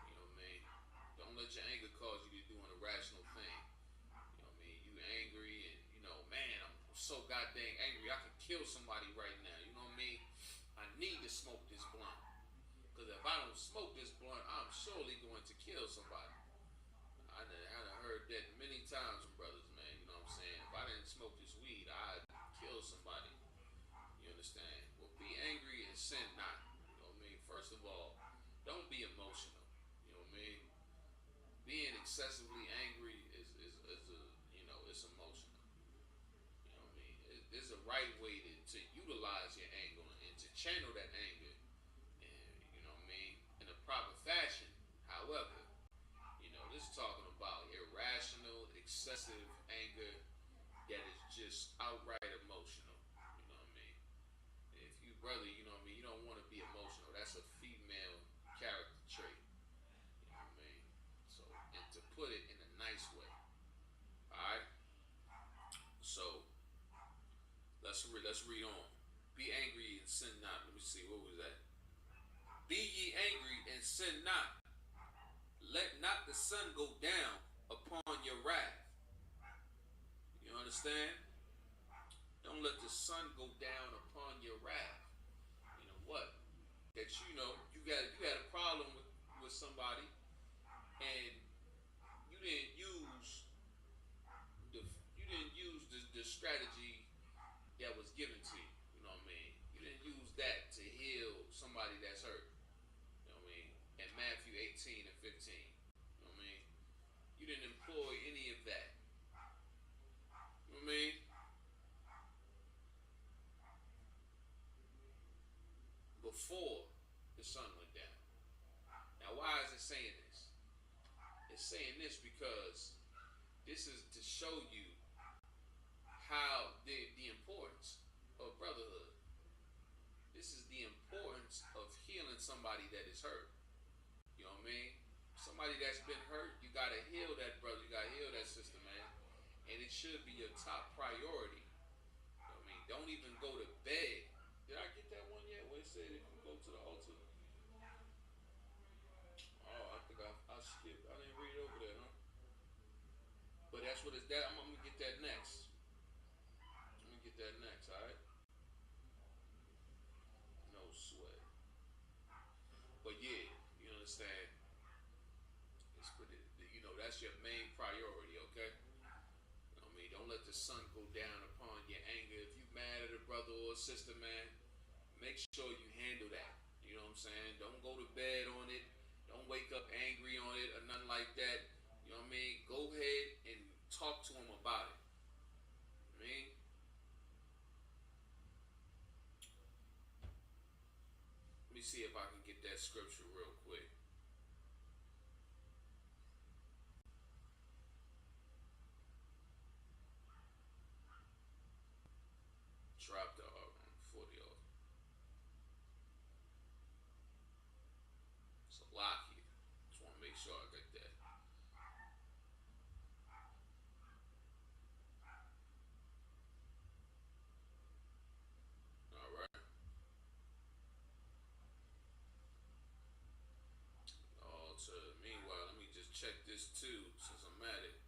You know what I mean? Don't let your anger cause you to do an irrational thing. You know what I mean? You angry and man, I'm so goddamn angry. I could kill somebody right now. You know what I mean? I need to smoke this blunt. Because if I don't smoke this blunt, I'm surely going to kill somebody. I done heard that many times from brothers, man. You know what I'm saying? If I didn't smoke this weed, I'd kill somebody. You understand? Well, be angry and sin not. You know what I mean? First of all, don't be emotional. You know what I mean? Being excessively angry is a it's emotional. You know what I mean? There's a right way to utilize your anger and to channel that anger, and you know what I mean, in a proper fashion. However, this is talking about irrational, excessive anger that is just outright emotional. You know what I mean? If you brother, you know what I mean, you don't want to be emotional. That's a female character trait. You know what I mean? So, and to put it in a nice way. Alright? So let's read on. Be angry and sin not. Let me see, what was that? Be ye angry and sin not. Let not the sun go down upon your wrath. You understand? Don't let the sun go down upon your wrath. You know what? That you had a problem with somebody and you didn't use the strategy that was given to you. You know what I mean? You didn't use that to heal somebody that's hurt. You know what I mean? In Matthew 18 and 15. You know what I mean? You didn't employ any of that. You know what I mean? Before the sun went down. Now, why is it saying this? It's saying this because this is to show you how the importance of brotherhood. This is the importance of healing somebody that is hurt. You know what I mean? Somebody that's been hurt, you gotta heal that brother, you gotta heal that sister, man. And it should be your top priority. You know what I mean? Don't even go to bed. Did I get that one yet? Where it said if you go to the altar? Oh, I think I skipped. I didn't read over there, huh? But that's what it's that. I'm gonna get that next. I'm gonna get that next, alright? No sweat. But yeah, you understand? It's put it, you know, that's your main priority, okay? You know what I mean? Don't let the sun go down upon your anger. If you mad at a brother or a sister, man, make sure you handle that. You know what I'm saying? Don't go to bed on it. Don't wake up angry on it or nothing like that. You know what I mean? Go ahead and talk to him about it. I mean, let me see if I can get that scripture real quick. Drop the 40 off. It's a lot here. Just want to make sure I get that. All right. Meanwhile, let me just check this too since I'm at it.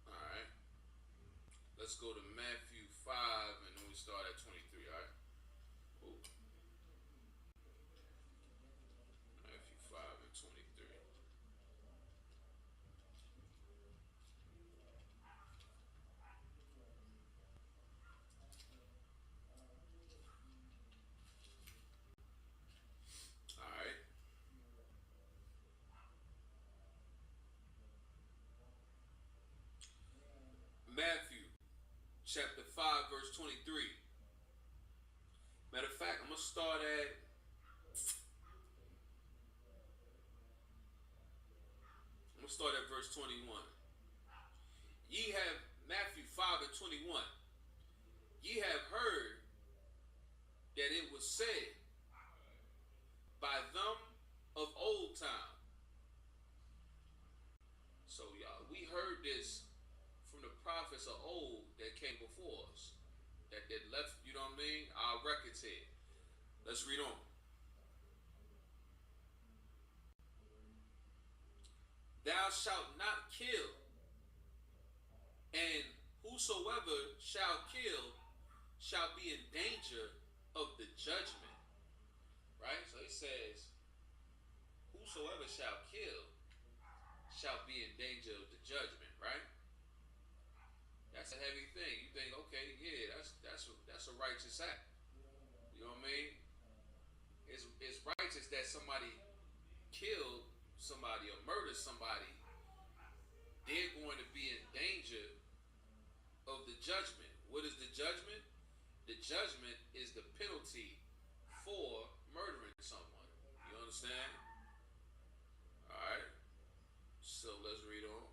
All right. Let's go to Matthew 5 and then we start at 23. All right. Ooh. Matthew 5 and 23. All right. Matthew chapter 5 verse 23. Matter of fact, I'm gonna start at verse 21. Ye have Matthew 5 and 21. Ye have heard that it was said by them of old time. So y'all, we heard this from the prophets of old that came before us. That left, you know what I mean? Our records here. Let's read on. Thou shalt not kill, and whosoever shall kill shall be in danger of the judgment. Right? So it says, whosoever shall kill shall be in danger of the judgment, right? That's a heavy thing. You think, okay, yeah, that's a righteous act. You know what I mean? It's righteous that somebody killed somebody or murdered somebody. They're going to be in danger of the judgment. What is the judgment? The judgment is the penalty for murdering someone. You understand? All right. So let's read on.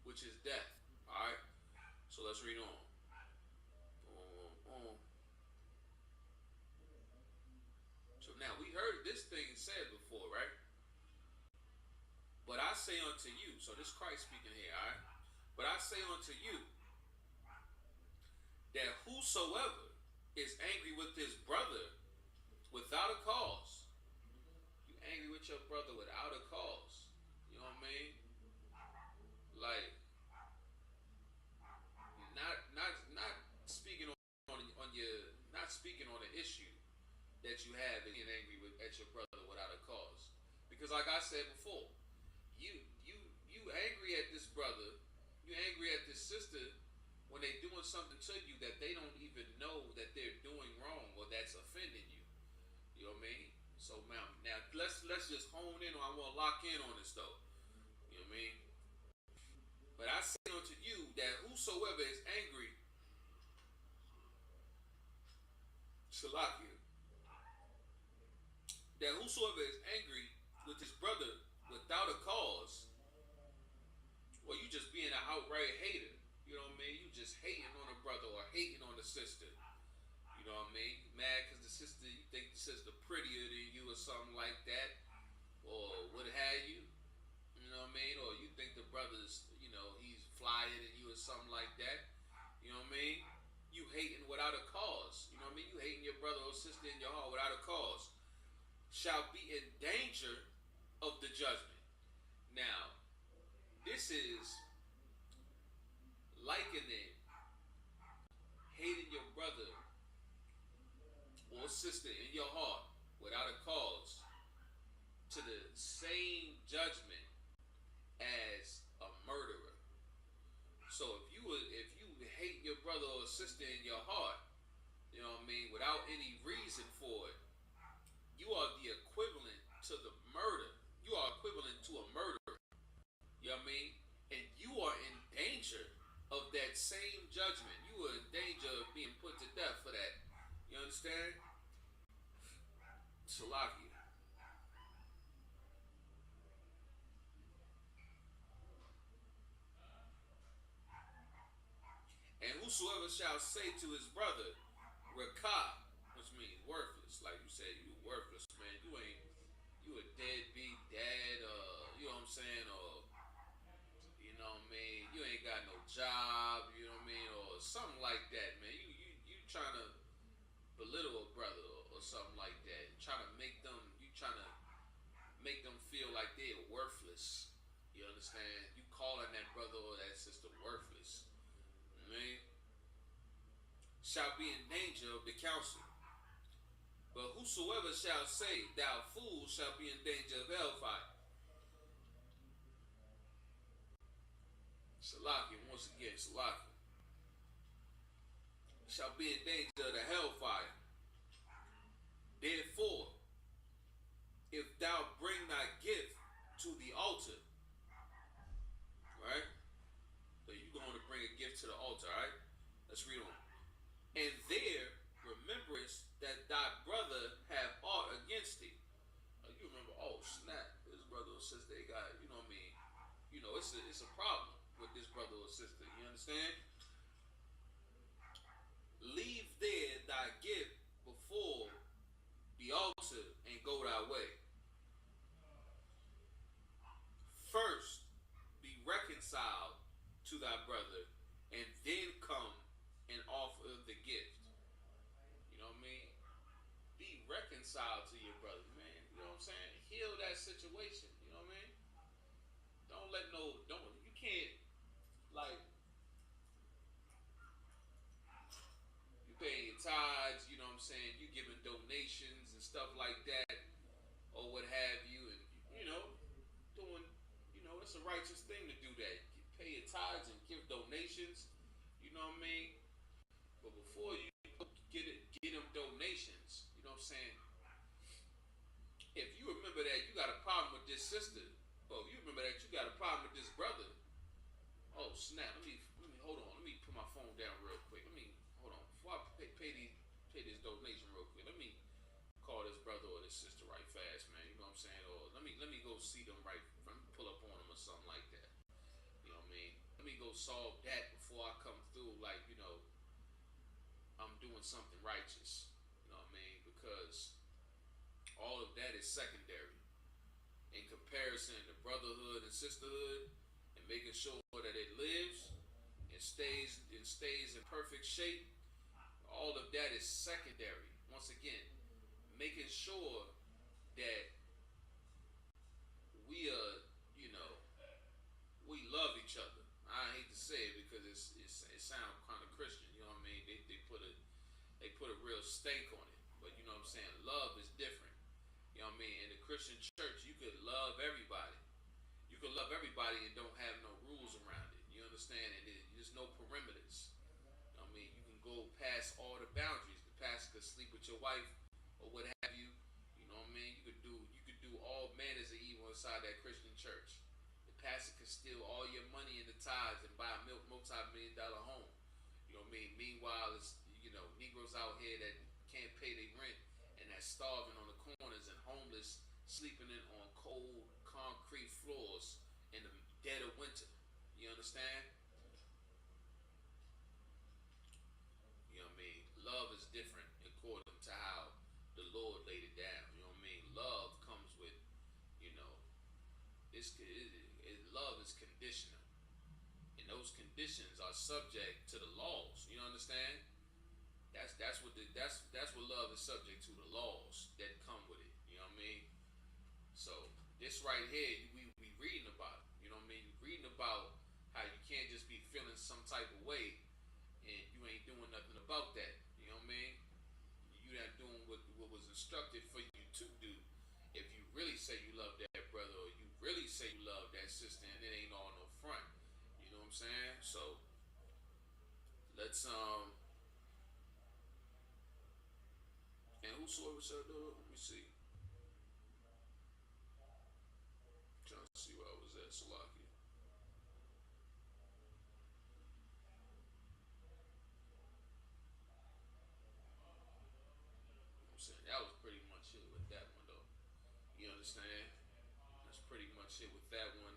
Which is death. All right. So let's read on. So now we heard this thing said before, right? But I say unto you, so this Christ speaking here, all right? But I say unto you that whosoever is angry with his brother without a cause, you angry with your brother without a cause, you know what I mean? Like, not speaking on your, not speaking on the issue that you have and getting angry with at your brother without a cause, because like I said before, you angry at this brother, you something to you that they don't even know that they're doing wrong or that's offending you. You know what I mean? So now let's just hone in on. I want to lock in on this though. You know what I mean? But I say unto you that whosoever is angry, Shalakia, that whosoever is angry with his brother without a cause, well, you just being an outright hater. You know what I mean? You just hating on a brother or hating on the sister. You know what I mean? Mad because the sister, you think the sister prettier than you or something like that, or what have you. You know what I mean? Or you think the brother's, he's flyer than you or something like that. You know what I mean? You hating without a cause. You know what I mean? You hating your brother or sister in your heart without a cause. Shall be in danger of the judgment. Now, this is likening hating your brother or sister in your heart without a cause to the same judgment as a murderer. So if you hate your brother or sister in your heart, you know what I mean, without any reason for it, you are the equivalent to the murder. You are equivalent to a murderer. You know what I mean? And you are in danger of that same judgment. You are in danger of being put to death for that. You understand? Salaki. And whosoever shall say to his brother, Rakah, which means worthless, like you said, you worthless, man. You a deadbeat dad, you know what I'm saying, or you know what I mean, you ain't got no job, you know what I mean, or something like that, man. You trying to belittle a brother or something like that, trying to make them feel like they're worthless. You understand? You calling that brother or that sister worthless. You know what I mean? Shall be in danger of the council. But whosoever shall say, thou fool, shall be in danger of hellfire. Salaki, once again, Salaki. Shall be in danger of the hellfire. Therefore, if thou bring thy gift to the altar, right? So you're going to bring a gift to the altar, right? Let's read on. And there rememberest that thy brother have aught against thee. You remember, oh snap, this brother or sister, they got, you know what I mean? It's a problem with this brother or sister. You understand? Leave there thy gift before the altar and go thy way. First, be reconciled to thy brother, and then come and offer the gift. You know what I mean? Be reconciled to your brother, man. You know what I'm saying? Heal that situation. You know what I mean? You can't, like, you paying your tithes, you know what I'm saying? You giving donations and stuff like that, or what have you, and, doing, it's a righteous thing to do that. You pay your tithes and give donations, you know what I mean? But before you get them donations, you know what I'm saying? If you remember that you got a problem with this sister, or you remember that you got a problem with this brother, oh snap! Let me hold on. Let me put my phone down real quick. Let me hold on before I pay this donation real quick. Let me call this brother or this sister right fast, man. You know what I'm saying? Or let me go see them right. Let me pull up on them or something like that. You know what I mean? Let me go solve that before I come through. Like, I'm doing something righteous. You know what I mean? Because all of that is secondary in comparison to brotherhood and sisterhood, and making sure that it lives and stays in perfect shape. All of that is secondary. Once again, making sure that we we love each other. I hate to say it because it sounds kind of Christian. You know what I mean? They put a real stank on it. But you know what I'm saying? Love is different. You know what I mean? In the Christian church, you could love everybody. You could love everybody and don't have no rules around it. You understand? And there's no perimeters. You know what I go past all the boundaries. The pastor could sleep with your wife or what have you. You know what I mean? You could do all manners of evil inside that Christian church. The pastor could steal all your money in the tithes and buy a multi-million-dollar home. You know what I mean? Meanwhile, it's Negroes out here that can't pay their rent and that's starving on the corners and homeless, sleeping in on cold concrete floors in the dead of winter. You understand? You know what I mean? Love is different according to how the Lord laid it down. You know what I mean? Love comes with, you know, love is conditional, and those conditions are subject to the laws. You understand? That's what love is subject to, the laws that come with it. You know what I mean? So this right here, we reading about it. You know what I mean? Reading about how you can't just be feeling some type of way and you ain't doing nothing about that. You know what I mean? You not doing what was instructed for you to do. If you really say you love that brother, or you really say you love that sister, and it ain't all no front. You know what I'm saying? So let's and whosoever shall do it, let me see. Trying to see where I was at, Salaki. I'm saying that was pretty much it with that one though. You understand? That's pretty much it with that one.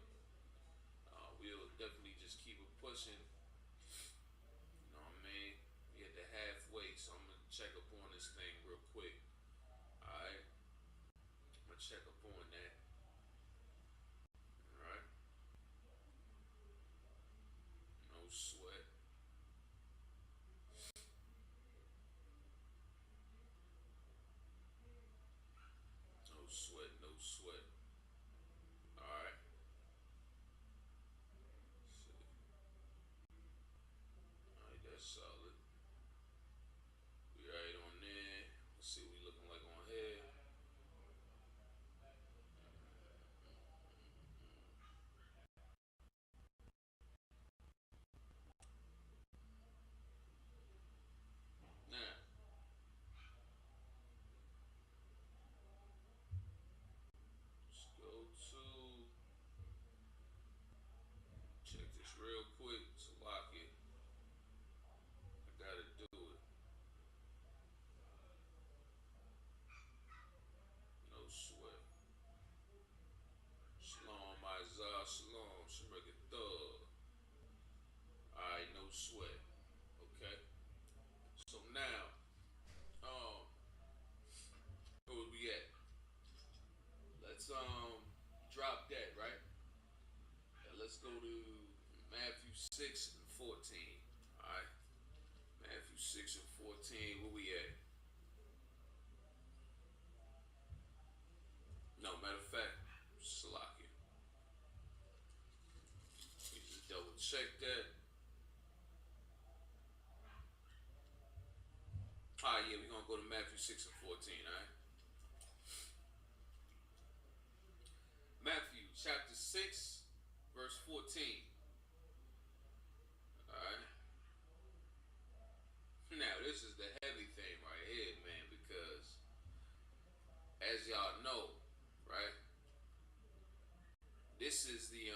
We'll definitely just keep it pushing. You know what I mean? We at the halfway, so I'm gonna check up on this thing real quick. Alright? I'm gonna check up on that. Alright? No sweat. No sweat, no sweat. Alright? Alright, that's solid. We right on there. Let's see what we looking like on here. Now, let's go to check this real quick. Salaki. I gotta do it. No sweat. Shalom, Isaiah. Shalom. Shemeka Thug. Alright, no sweat. Okay. So now, where would we at? Let's drop that, right? Now let's go to Matthew 6 and 14. Alright. Matthew 6 and 14. Where we at? No, matter of fact, Salakia. You just double check that. Alright, yeah, we're gonna go to Matthew 6 and 14, alright? Matthew chapter 6, verse 14. Alright. Now this is the heavy thing right here, man, because as y'all know, right? This is the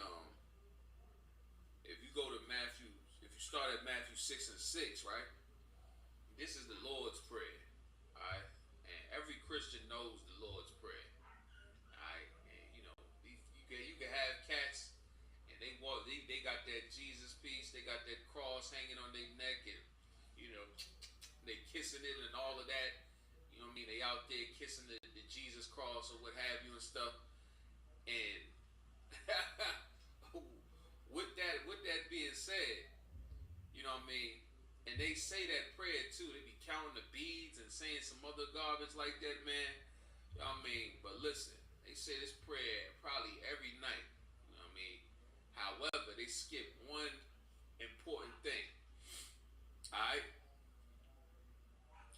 if you go to Matthew, if you start at Matthew 6 and 6, right? This is the Lord's Prayer. Alright? And every Christian knows the Lord's Prayer. Alright? And you can have cats and they got that Jesus piece, they got that cross hanging on their neck, and you know, they kissing it and all of that. You know what I mean? They out there kissing the Jesus cross or what have you and stuff. And with that being said, you know what I mean? And they say that prayer too. They be counting the beads and saying some other garbage like that, man. You know what I mean? But listen, they say this prayer probably every night. You know what I mean? However, they skip one important thing. Alright?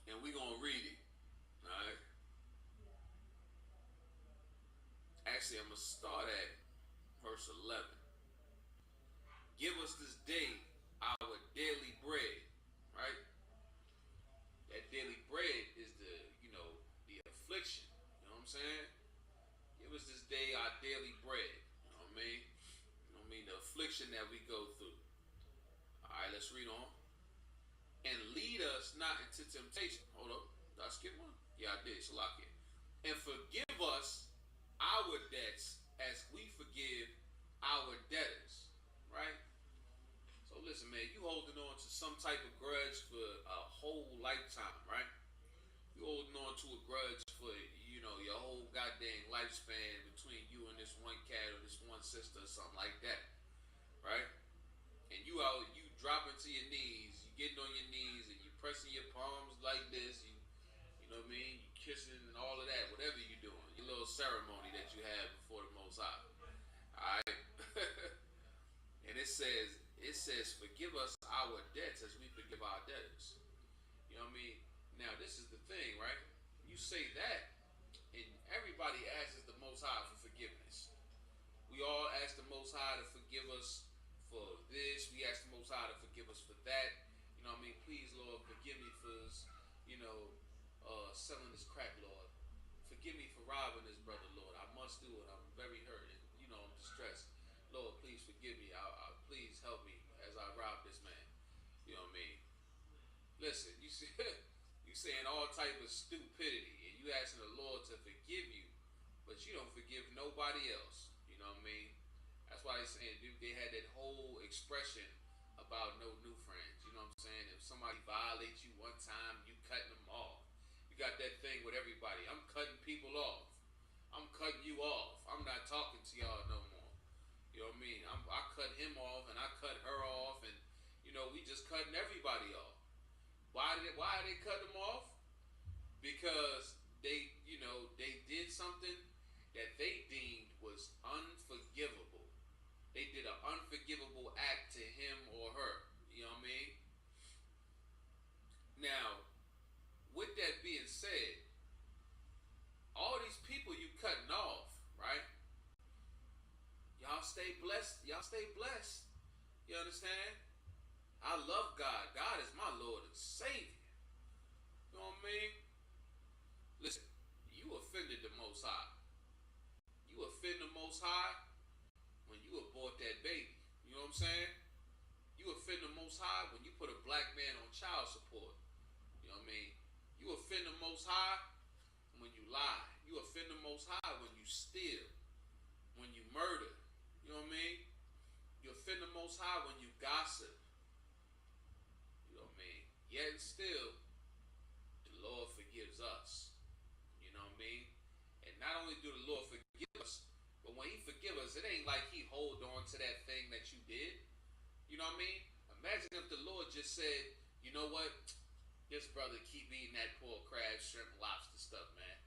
And we gonna read it. Alright? Actually, I'm gonna start at verse 11. Give us this day our daily bread. Right? That daily bread is the, the affliction. You know what I'm saying? Give us this day our daily bread. You know what I mean? You know what I mean? The affliction that we go through. All right, let's read on. And lead us not into temptation. Hold up. Did I skip one? Yeah, I did. Shalakia. And forgive us our debts as we forgive our debtors. Right? So listen, man, you holding on to some type of grudge for a whole lifetime, right? You holding on to a grudge for, your whole goddamn lifespan between you and this one cat or this one sister or something like that, right? And you dropping to your knees, you getting on your knees and you pressing your palms like this, you know what I mean? You kissing and all of that, whatever you doing, your little ceremony that you have before the Most High. All right. And it says, forgive us our debts as we forgive our debtors. You know what I mean? Now this is the thing, right? You say that, and everybody asks the Most High for forgiveness. We all ask the Most High to forgive us for this. We ask the Most High to forgive us for that. You know what I mean? Please, Lord, forgive me for, selling this crack, Lord. Forgive me for robbing this brother, Lord. I must do it. I'm very hurt and, I'm distressed. Lord, please forgive me. Please help me as I rob this man. You know what I mean? Listen, you see, you saying all type of stupidity, and you asking the Lord to forgive you, but you don't forgive nobody else. You know what I mean? That's why they saying, dude, they had that whole expression about no new friends. You know what I'm saying? If somebody violates you one time, you cutting them off. You got that thing with everybody. I'm cutting people off. I'm cutting you off. I'm not talking to y'all no more. You know what I mean? I cut him off and I cut her off, and we just cutting everybody off. Why are they cutting them off? Because they did something that they deemed was unforgivable. They did an unforgivable act to him or her. You know what I mean? Now, with that being said, all these people you cutting off, right? Y'all stay blessed. Y'all stay blessed. You understand? I love God. God is my Lord and Savior. You know what I mean? Listen, you offended the Most High. You offend the Most High when you abort that baby. You know what I'm saying? You offend the Most High when you put a black man on child support. You know what I mean? You offend the Most High when you lie. You offend the Most High when you steal, when you murder. You know what I mean? You offend the Most High when you gossip. You know what I mean? Yet and still, the Lord forgives us. You know what I mean? And not only do the Lord forgive us, but when He forgives us, it ain't like He hold on to that thing that you did. You know what I mean? Imagine if the Lord just said, you know what? This brother keep eating that pork, crab, shrimp, lobster stuff, man.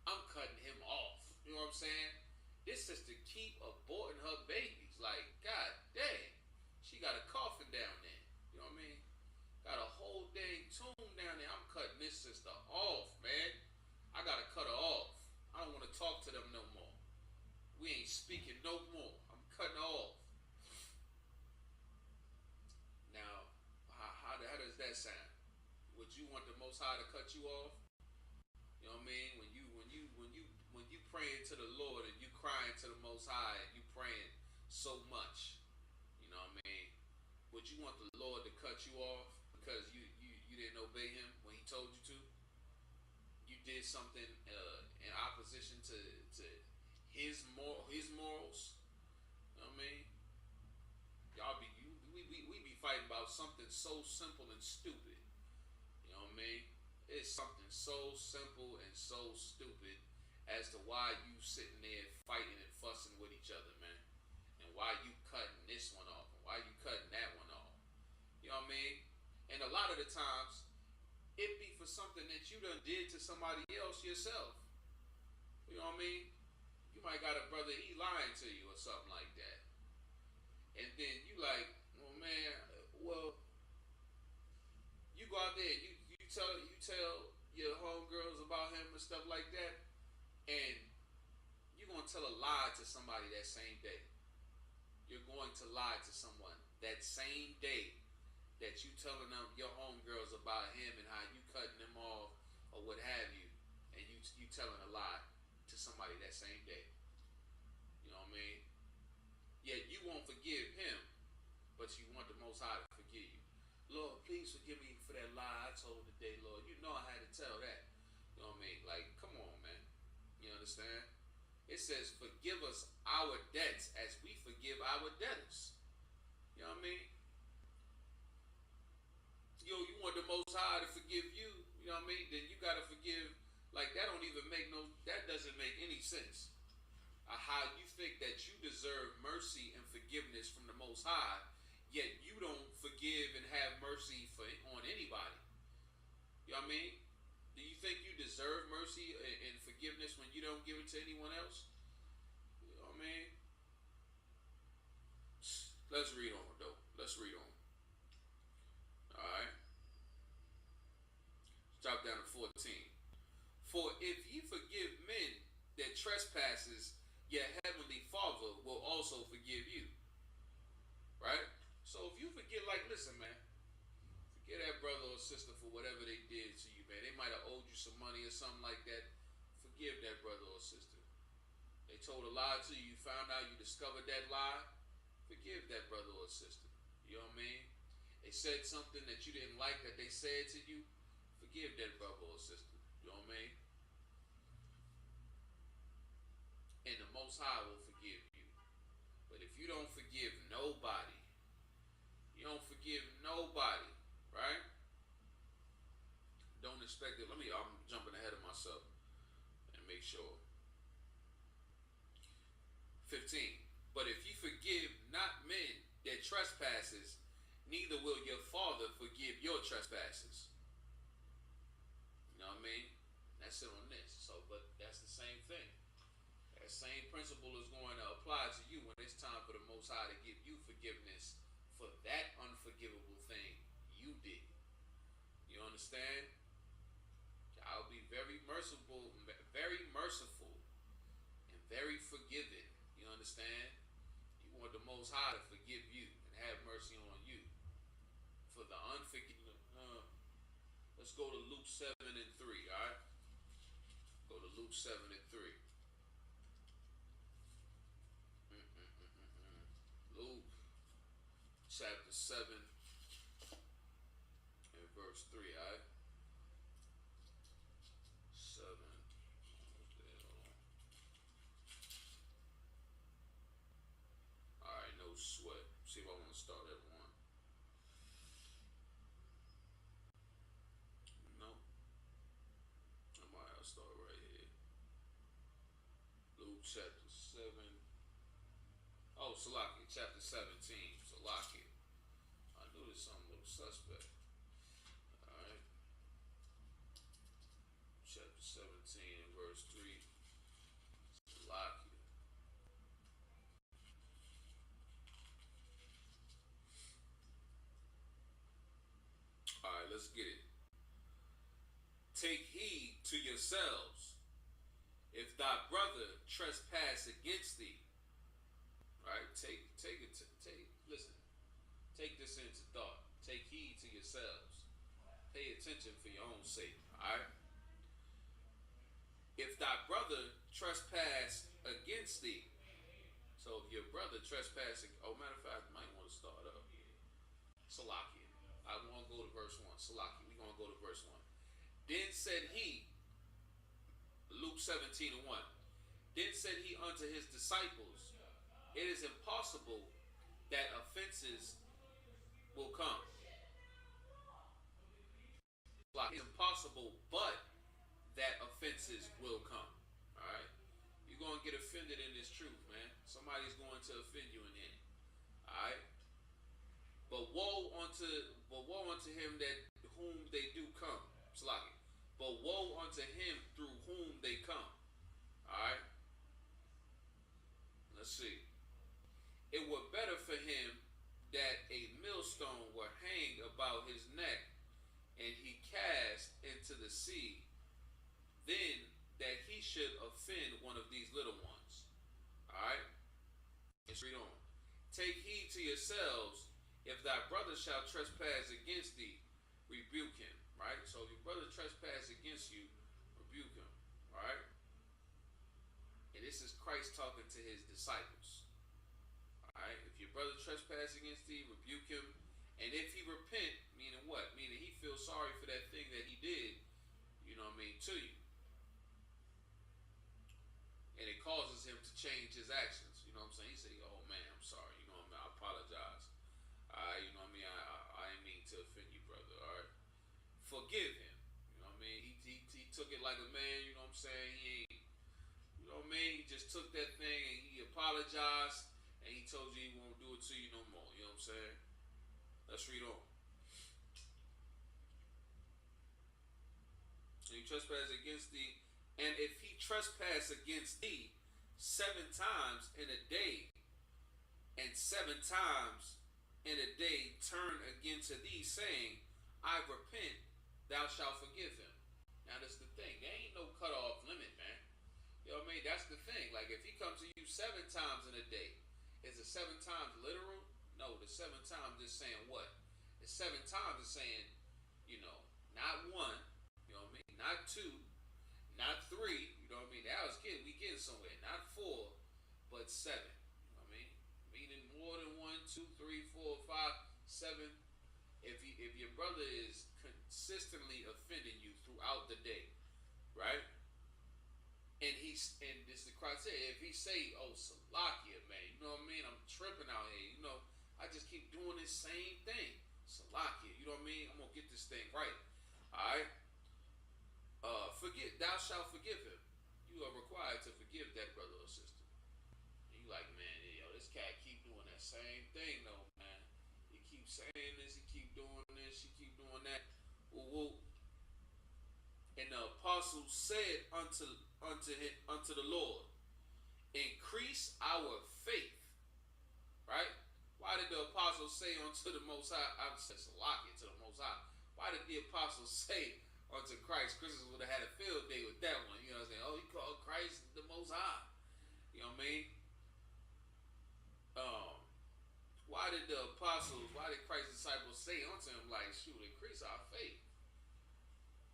I'm cutting him off. You know what I'm saying? This sister keep aborting her babies. Like, God dang. She got a coffin down there. You know what I mean? Got a whole dang tomb down there. I'm cutting this sister off, man. I gotta cut her off. I don't want to talk to them no more. We ain't speaking no more. I'm cutting her off. Now, how does that sound? Would you want the Most High to cut you off? You know what I mean? When you praying to the Lord and you crying to the Most High and you praying so much, you know what I mean? Would you want the Lord to cut you off because you didn't obey Him when He told you to? You did something in opposition to His morals. You know what I mean? We be fighting about something so simple and stupid. You know what I mean? It's something so simple and so stupid as to why you sitting there fighting and fussing with each other, man. And why you cutting this one off and why you cutting that one off. You know what I mean? And a lot of the times, it be for something that you done did to somebody else yourself. You know what I mean? You might got a brother, he lying to you or something like that. And then you like, well, man, well, you go out there, you tell your homegirls about him and stuff like that, and you're gonna tell a lie to somebody that same day. You're going to lie to someone that same day, that you telling them your homegirls about him and how you cutting them off or what have you, and you telling a lie to somebody that same day. You know what I mean? Yet you won't forgive him, but you want the Most High to forgive you. Lord, please forgive me for that lie I told today, Lord. You know I had to tell that. You know what I mean? Like, come on, man. You understand? It says, forgive us our debts as we forgive our debtors. You know what I mean? Yo, you want the Most High to forgive you, you know what I mean? Then you gotta forgive. Like, that don't even make no, that doesn't make any sense. How you think that you deserve mercy and forgiveness from the Most High, yet you don't forgive and have mercy on anybody. You know what I mean? Do you think you deserve mercy and forgiveness when you don't give it to anyone else? You know what I mean? Let's read on, though. Let's read on. Alright. Drop down to 14. For if ye forgive men their trespasses, your heavenly Father will also forgive you. Right? So if you forget, like, listen, man, forget that brother or sister for whatever they did to you, man. They might have owed you some money or something like that. Forgive that brother or sister. They told a lie to you, you found out, you discovered that lie. Forgive that brother or sister. You know what I mean? They said something that you didn't like that they said to you. Forgive that brother or sister. You know what I mean? And the Most High will forgive you. But if you don't forgive nobody, right? Don't expect it. I'm jumping ahead of myself and make sure. 15. But if you forgive not men their trespasses, neither will your Father forgive your trespasses. You know what I mean? That's it on this. So, but that's the same thing. That same principle is going to apply to you when it's time for the Most High to give you forgiveness for that unforgivable thing you did. You understand? I'll be very merciful, and very forgiving. You understand? You want the Most High to forgive you and have mercy on you for the unforgiving. Let's go to Luke 7 and 3. All right, go to Luke 7 and 3. Luke chapter 7 and verse 3, alright? 7. Alright, no sweat. See if I want to start at 1. No. I might have to start right here. Luke chapter 7. Oh, Salaki, chapter 17. Salaki. I knew there's something a little suspect. Alright. Chapter 17 and verse 3. Salaki. Alright, let's get it. Take heed to yourselves. If thy brother trespass against thee, right? Listen. Take this into thought. Take heed to yourselves. Pay attention for your own sake. Alright? If thy brother trespass against thee. So if your brother trespassing, matter of fact, I might want to start up. Salakia. I want to go to verse 1. Salakia. We're going to go to verse 1. Then said he, Luke 17 and 1. Then said he unto his disciples, it is impossible that offenses will come. Like, it's impossible, but that offenses will come. Alright? You're going to get offended in this truth, man. Somebody's going to offend you in the end. Alright? But woe unto him that whom they do come. Slaki. But woe unto him through whom they come. Alright? Let's see. It were better for him that a millstone were hanged about his neck and he cast into the sea, than that he should offend one of these little ones. Alright? Let's read on. Take heed to yourselves, If thy brother shall trespass against thee, rebuke him. Right? So if your brother trespass against you, rebuke him. Right? And this is Christ talking to his disciples. Alright? If your brother trespass against thee, rebuke him. And if he repent, meaning what? Meaning he feels sorry for that thing that he did, you know what I mean, to you. And it causes him to change his actions. You know what I'm saying? He say, oh man, I'm sorry. You know what I mean? I apologize. You know what I mean? I didn't mean to offend you, brother. Alright? Forgive him. You know what I mean? He took it like a man, you know what I'm saying? He ain't, you know what I mean? He just took that thing and he apologized and he told you he won't do it to you no more. You know what I'm saying? Let's read on. And he trespass against thee, and if he trespass against thee 7 times in a day, and 7 times in a day turn again to thee, saying, I repent, thou shalt forgive him. Now that's the thing. There ain't no cutoff limit, man. You know what I mean? That's the thing. Like if he comes to you 7 times in a day, is it 7 times literal? No, the 7 times is saying what? The 7 times is saying, you know, not one, you know what I mean? Not two, not three, you know what I mean? That was getting, we getting somewhere. Not four, but 7. You know what I mean? Meaning more than 1, 2, 3, 4, 5, 7. If your brother is consistently offending you throughout the day, right? And this is the criteria. If he say, "Oh, Salakia, man, you know what I mean? I'm tripping out here. You know, I just keep doing this same thing. Salakia, you know what I mean? I'm gonna get this thing right. All right. Forget. Thou shalt forgive him. You are required to forgive that brother or sister. And you like, man, yo, this cat keep doing that same thing, though, man. He keep saying this. He keep doing this. He keep doing that. Woo woo. And the apostle said unto the Lord, increase our faith. Right? Why did the apostle say unto the Most High? I said Salakia to the Most High. Why did the apostle say unto Christ? Christians would have had a field day with that one. You know what I'm saying? Oh, he called Christ the Most High. You know what I mean? Why did Christ's disciples say unto him, like, shoot, increase our faith?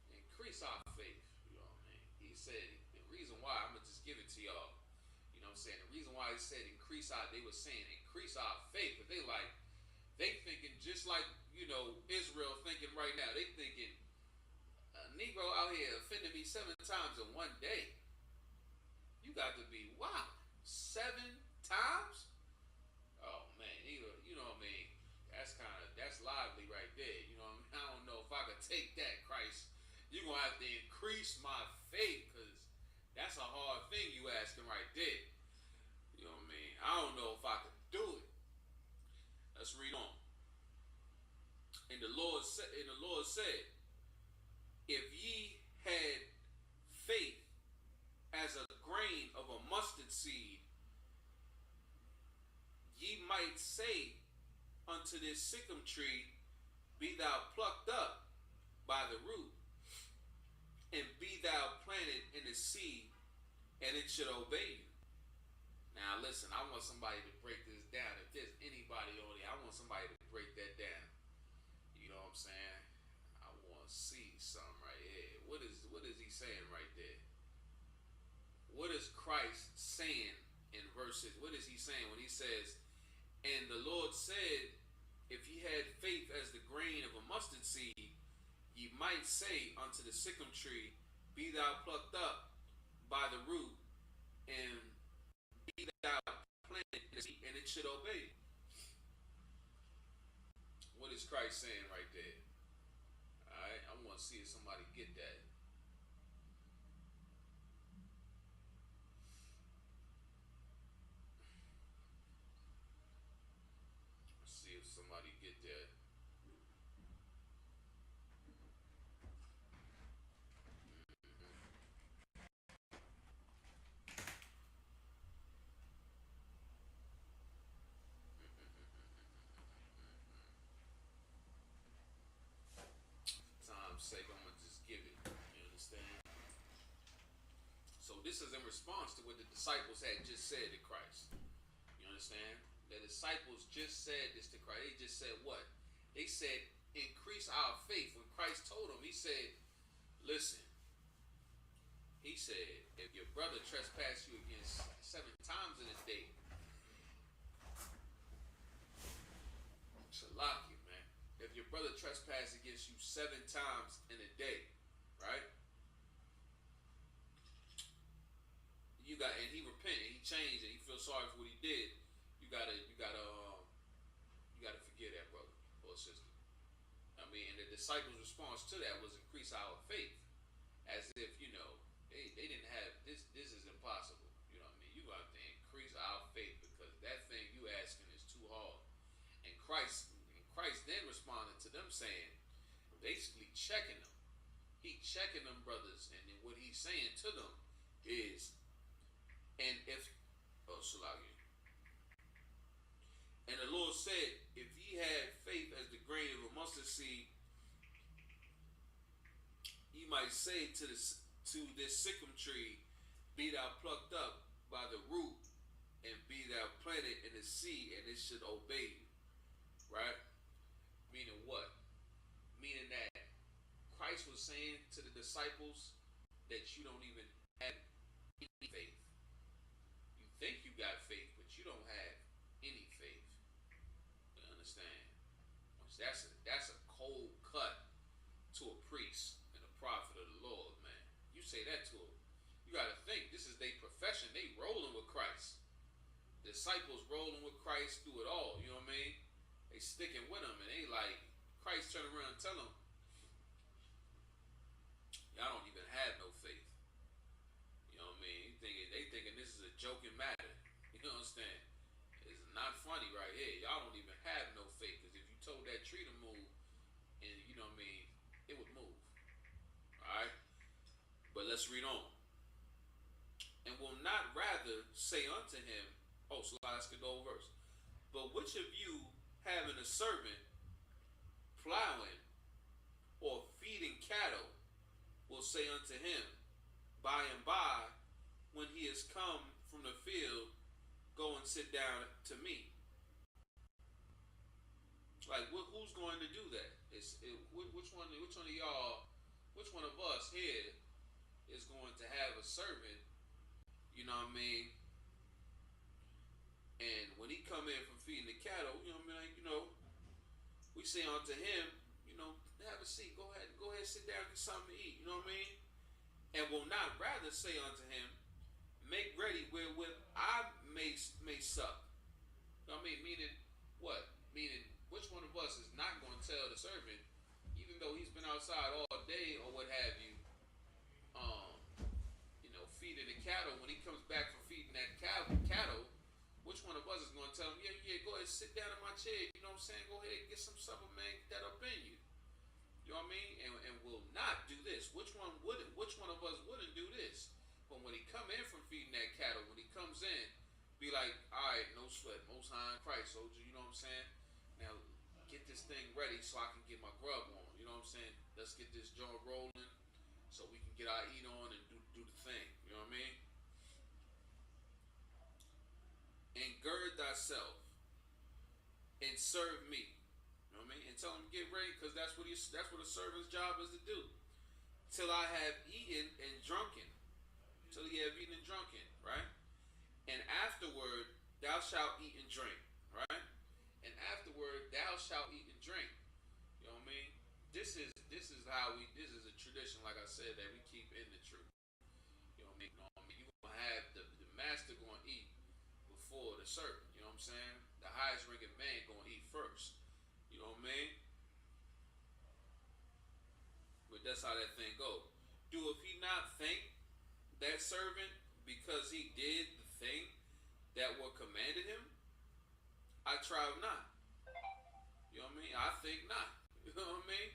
Increase our faith. You know what I mean? He said, the reason why, I'm going to just give it to y'all. You know what I'm saying? The reason why he said they were saying increase our faith, but they thinking just like, you know, Israel thinking right now. They thinking, a Negro out here offended me 7 times in one day. You got to be, wow, 7 times? Oh man, you know what I mean? That's lively right there. You know what I mean? I don't know if I could take that, Christ. You're going to have to increase my faith, because that's a hard thing you asking right there. You know what I mean? I don't know if I could do it. Let's read on. And the Lord said, if ye had faith as a grain of a mustard seed, ye might say unto this sycamore tree, be thou plucked up by the root, and be thou planted in the sea, and it should obey you. Now listen, I want somebody to break this down. If there's anybody on here, I want somebody to break that down. You know what I'm saying? I want to see something right here. What is he saying right there? What is Christ saying in verses? What is he saying when he says, and the Lord said, if ye had faith as the grain of a mustard seed, ye might say unto the sycamore tree, be thou plucked up by the root, and be thou planted in the sea, and it should obey. What is Christ saying right there? Alright, I want to see if somebody get that. Let's see if somebody get that. Time's sake, I'm gonna just give it. You understand? So this is in response to what the disciples had just said to Christ. You understand? Let it disciples just said this to Christ. They just said what? They said, increase our faith. When Christ told them, he said, listen, he said, if your brother trespass you against 7 times in a day, Shalaki, man. If your brother trespass against you 7 times in a day, right? And he repent, and he changed, and he feels sorry for what he did. You gotta forgive that brother or sister. I mean, and the disciples' response to that was increase our faith, as if they didn't have this. This is impossible. You know what I mean? You got to increase our faith because that thing you asking is too hard. And Christ then responded to them saying, basically checking them. He checking them brothers, and then what he's saying to them is, and if Salagi. And the Lord said, if ye had faith as the grain of a mustard seed, ye might say to this sycamore tree, be thou plucked up by the root, and be thou planted in the sea, and it should obey you. Right? Meaning what? Meaning that Christ was saying to the disciples that you don't even have any faith. You think you got faith, but you don't have any faith. You understand? That's a cold cut to a priest and a prophet of the Lord, man. You say that to them. You got to think, this is their profession. They rolling with Christ. Disciples rolling with Christ through it all. You know what I mean? They sticking with him, and they like, Christ turn around and tell them, y'all don't even have no faith. You know what I mean? They thinking this is a joking matter. You know what I'm saying? It's not funny right here. Y'all don't even have no faith, because if you told that tree to move, and you know what I mean, it would move. Alright? But let's read on. And will not rather say unto him, so let's get the whole verse. But which of you having a servant plowing or feeding cattle will say unto him, by and by, when he is come from the field, go and sit down to me? Like, who's going to do that? Which one of y'all, which one of us here is going to have a servant, you know what I mean? And when he come in from feeding the cattle, you know what I mean, we say unto him, have a seat, go ahead, sit down, get something to eat, you know what I mean? And will not rather say unto him, make ready wherewith I may suck. You know what I mean? Meaning what? Meaning, which one of us is not going to tell the servant, even though he's been outside all day or what have you, feeding the cattle, when he comes back from feeding that cattle, which one of us is going to tell him, yeah, go ahead, sit down in my chair, you know what I'm saying? Go ahead, get some supper, man, get that up in you. You know what I mean? And will not do this. Which one of us wouldn't do this? But when he come in from feeding that cattle, when he comes in, be like, all right, no sweat, most high in Christ, soldier, you know what I'm saying? Now, get this thing ready so I can get my grub on, you know what I'm saying? Let's get this joint rolling so we can get our eat on and do the thing, you know what I mean? And gird thyself and serve me. You know what I mean? And tell him to get ready, because that's what a servant's job is to do. Till I have eaten and drunken. Till he have eaten and drunken, right? And afterward thou shalt eat and drink, right? And afterward thou shalt eat and drink. You know what I mean? This is a tradition, like I said, that we keep in the truth. You know what I mean? You're gonna have the master gonna eat before the servant. You know what I'm saying? The highest ranking man gonna eat first. You know what I mean? But that's how that thing goes. Doeth he not thank that servant because he did the thing that were commanded him? I trow not. You know what I mean? I think not. You know what I mean?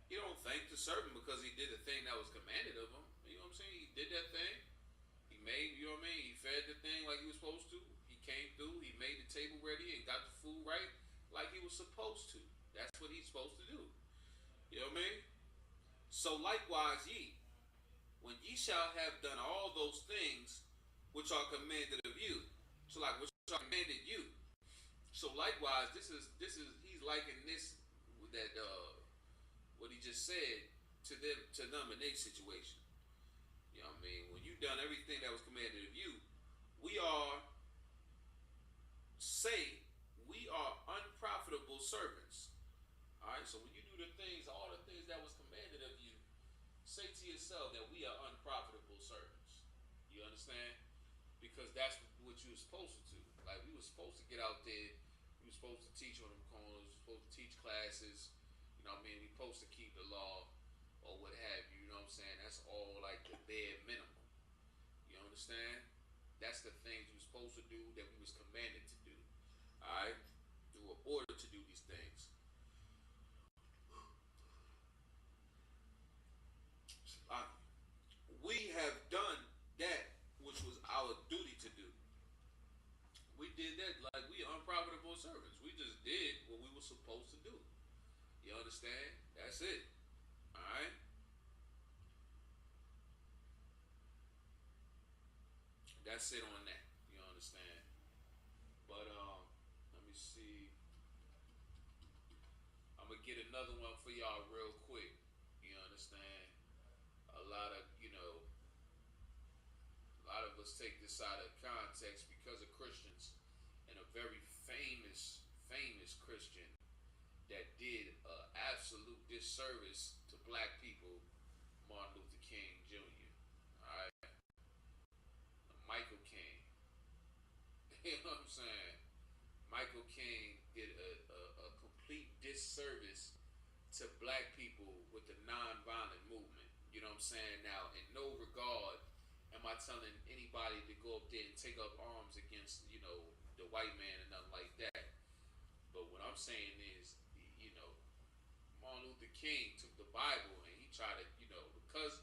You don't thank the servant because he did the thing that was commanded of him. You know what I'm saying? He did that thing. He made, you know what I mean? He fed the thing like he was supposed to. He came through. He made the table ready and got the food right like he was supposed to. That's what he's supposed to do. You know what I mean? So likewise ye, when ye shall have done all those things which are commanded of you. So like which are commanded you. this is he's liking this that what he just said to them in their situation. You know what I mean? When you done everything that was commanded of you, we are say we are unprofitable servants. All right. So when you do the things, all the things that was commanded of you, say to yourself that we are unprofitable servants. You understand? Because that's what you were supposed to do. Like we were supposed to get out there. We were supposed to teach on them corners. We were supposed to teach classes. You know what I mean? We were supposed to keep the law or what have you. You know what I'm saying? That's all like the bare minimum. You understand? That's the things we were supposed to do that we was commanded to do. All right? We were ordered to do these things. We have done that which was our duty to do. We did that like we unprofitable servants. We just did what we were supposed to do. You understand? That's it. All right. That's it on that. You understand? But let me see. I'm gonna get another one for y'all real quick. You understand? A lot of us take this out of context because of Christians, and a very famous Christian that did an absolute disservice to black people, Martin Luther King Jr. All right, Michael King. You know what I'm saying? Michael King did a complete disservice to black people with the nonviolent movement. You know what I'm saying? Now, in no regard am I telling anybody to go up there and take up arms against, the white man and nothing like that. But what I'm saying is, Martin Luther King took the Bible and he tried to, because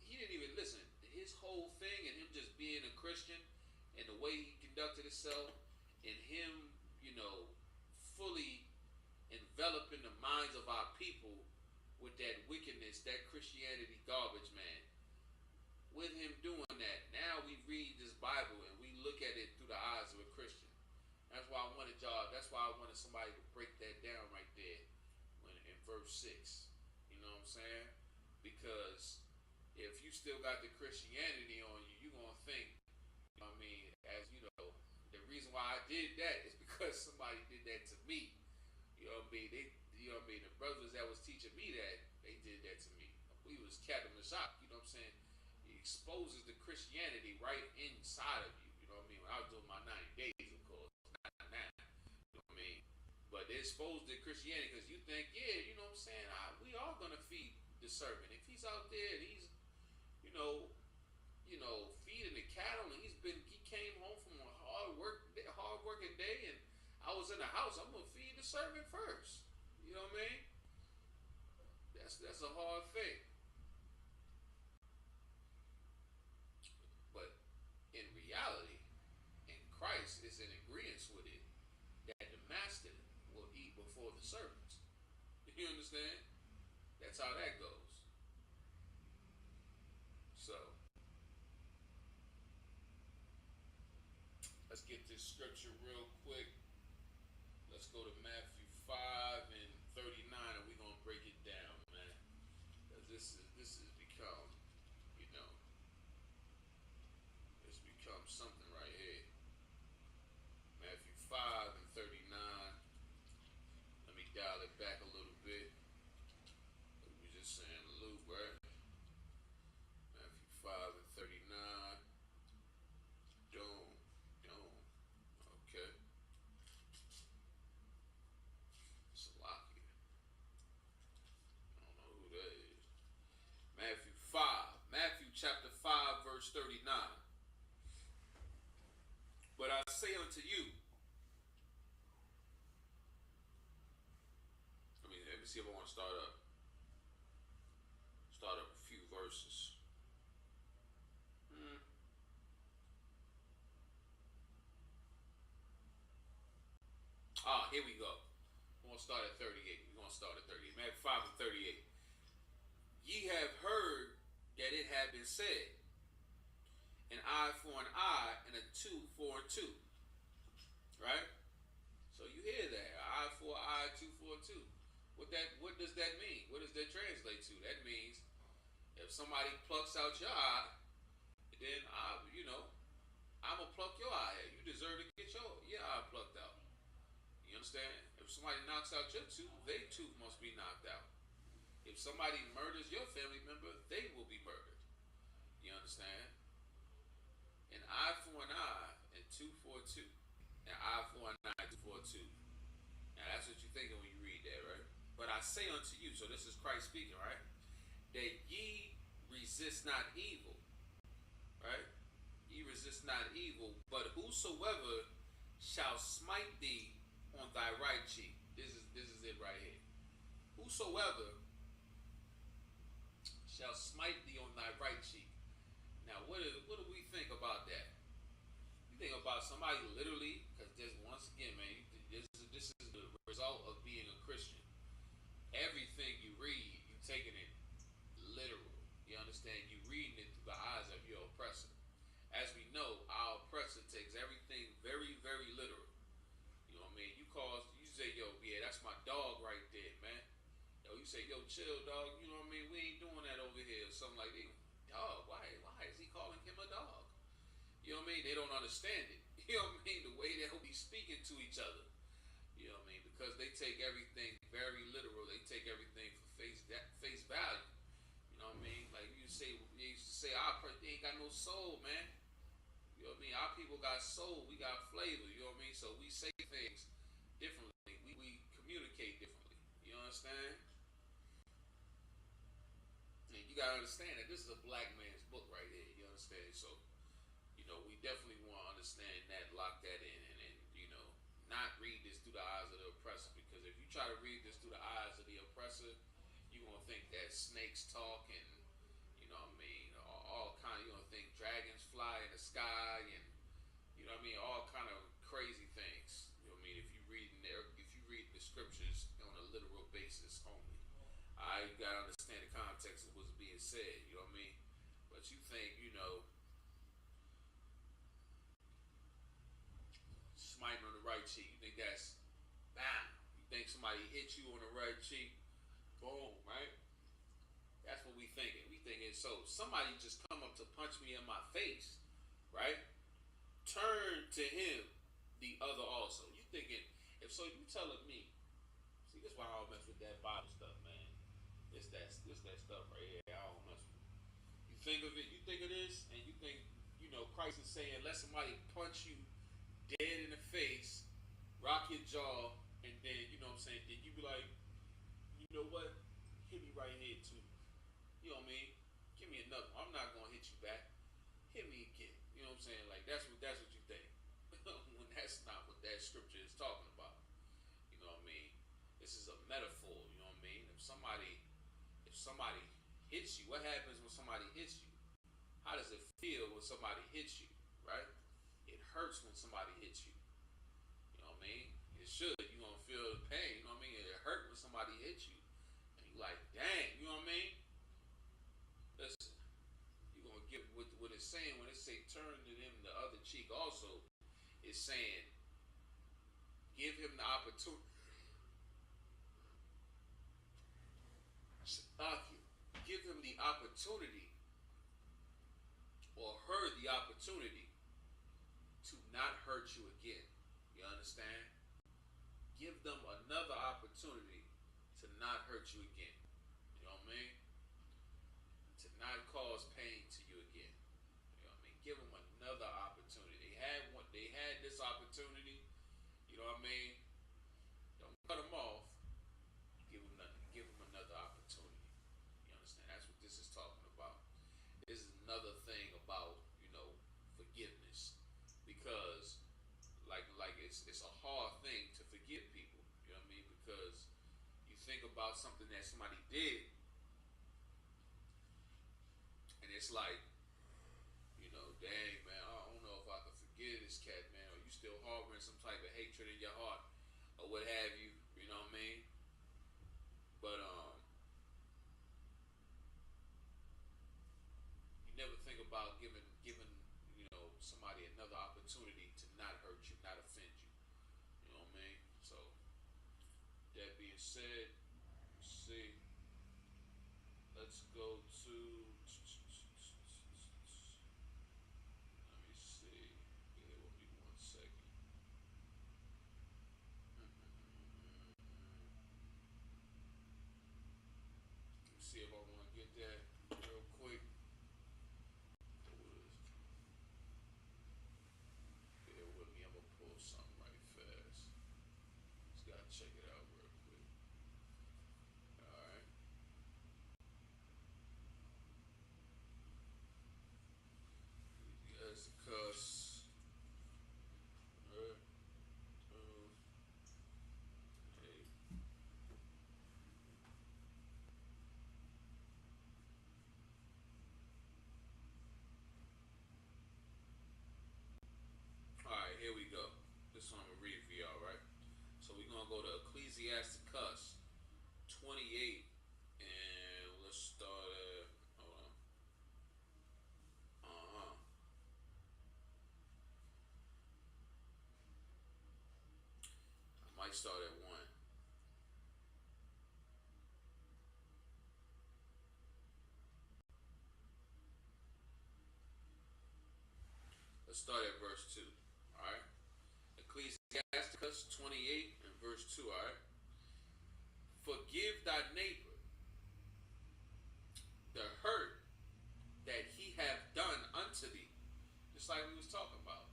he didn't even listen. His whole thing and him just being a Christian and the way he conducted himself and him, fully enveloping the minds of our people with that wickedness, that Christianity garbage, man. With him doing that, now we read this Bible and we look at it through the eyes of a Christian. That's why I wanted somebody to break that down right there in verse 6. You know what I'm saying? Because if you still got the Christianity on you, you're going to think, the reason why I did that is because somebody did that to me. You know what I mean? The brothers that was teaching me that, they did that to me. We was Captain Mashak, you know what I'm saying? It exposes the Christianity right inside of you. You know what I mean? When I was doing my 90 days, of course, not now. You know what I mean? But they exposed the Christianity because you think, yeah, you know what I'm saying? We are gonna feed the servant. If he's out there and he's, feeding the cattle and he came home from a hard working day, and I was in the house, I'm gonna feed the servant first. You know what I mean? That's a hard thing. But in reality, in Christ is in agreement with it that the master will eat before the servants. You understand? That's how that goes. So let's get this scripture real quick. Let's go to Matthew 5 and 39, and we're gonna break it down, man. Because this has become, you know, it's become something right here. Matthew 5 and 39. Let me dial it back a little bit. We were just saying Luke, right? Matthew 5 and 39. Doom. Okay. Salaki. I don't know who that is. Matthew 5. Matthew chapter 5, verse 39. But I say unto you, let me see if I want to start up. Start up a few verses. Here we go. We're going to start at 38. We're going to start at 38. Matthew 5 and 38. Ye have heard that it had been said, an eye for an eye and a tooth for a tooth. Right? What does that mean? What does that translate to? That means if somebody plucks out your eye, then I'm gonna pluck your eye out. You deserve to get your eye plucked out. You understand? If somebody knocks out your tooth, their tooth must be knocked out. If somebody murders your family member, they will be murdered. You understand? An eye for an eye and tooth for a tooth. An eye for an eye, tooth for a tooth. Now that's what you're thinking when you read that, right? But I say unto you, so this is Christ speaking, right? That ye resist not evil, right? Ye resist not evil, but whosoever shall smite thee on thy right cheek. This is it right here. Whosoever shall smite thee on thy right cheek. Now, what do we think about that? You think about somebody literally, because this once again, man, this is the result of being a Christian. Everything you read, you taking it literal. You understand? You reading it through the eyes of your oppressor. As we know, our oppressor takes everything very, very literal. You know what I mean? You say, yo, yeah, that's my dog right there, man. Yo, you say, yo, chill, dog. You know what I mean? We ain't doing that over here, or something like that. Dog, why is he calling him a dog? You know what I mean? They don't understand it. You know what I mean? The way they'll be speaking to each other. You know what I mean? Because they take everything very literal. They take everything for face value. You know what I mean? Like they used to say, our person ain't got no soul, man. You know what I mean? Our people got soul. We got flavor. You know what I mean? So we say things differently. We communicate differently. You understand? And you gotta understand that this is a black man's book right here. You understand? So we definitely want to understand that, lock that in, and not read this through the eyes of the oppressor. Because if you try to read this through the eyes of the oppressor, you're gonna think that snakes talk and you know what I mean, all kind. You're gonna think dragons fly in the sky and you know what I mean, all kind of crazy things. You know what I mean, if you read the scriptures on a literal basis only. I gotta understand the context of what's being said. You know what I mean, but you think smiting on the right cheek. You think that's bam. You think somebody hit you on the right cheek, boom, right? That's what we thinking. We thinking so somebody just come up to punch me in my face, right? Turn to him the other also. You thinking if so you telling me, see this is why I don't mess with that Bible stuff, man. This that stuff right here. I don't mess with. You think of it, you think of this, and you think, Christ is saying, let somebody punch you dead in the face, rock your jaw, and then, you know what I'm saying, then you be like, you know what? Hit me right here too. You know what I mean? Give me another one. I'm not gonna hit you back. Hit me again. You know what I'm saying? Like that's what you think. When that's not what that scripture is talking about. You know what I mean? This is a metaphor, you know what I mean? If somebody hits you, what happens when somebody hits you? How does it feel when somebody hits you? Right? It hurts when somebody hits you. You know what I mean? It should. You're gonna feel the pain, you know what I mean? It hurt when somebody hits you. And you like, dang, you know what I mean? Listen, you're gonna get what it's saying when it say turn to them the other cheek also, it's saying give him the opportunity. Give him the opportunity or her the opportunity to not hurt you again. You understand? Give them another opportunity to not hurt you again. You know what I mean? To not cause pain to you again. You know what I mean? Give them another opportunity. They had this opportunity. You know what I mean? Don't cut them off. Give them another opportunity. You understand? That's what this is talking about. This is another thing about forgiveness, because like it's a hard thing to forgive people. You know what I mean? Because you think about something that somebody did, and it's like, dang man, I don't know if I can forgive this cat, man. Or you still harboring some type of hatred in your heart, or what have you. You know what I mean? But you never think about giving somebody another opportunity to not hurt you, not offend you. You know what I mean? So that being said, see. Let's go to. Let me see. Bear with me 1 second. Let me see if I want to get that real quick. Bear with me. I'm gonna pull something right fast. Just gotta check it out real quick. All right. Yes, cuss. Two, eight. All right, here we go. This one I'm gonna read for y'all, right? So we're gonna go to Ecclesiasticus 28, and let's start at. Hold on. Uh huh. I might start at one. Let's start at verse two. All right. Ecclesiasticus 28 and verse 2. All right. Forgive thy neighbor the hurt that he have done unto thee. Just like we was talking about.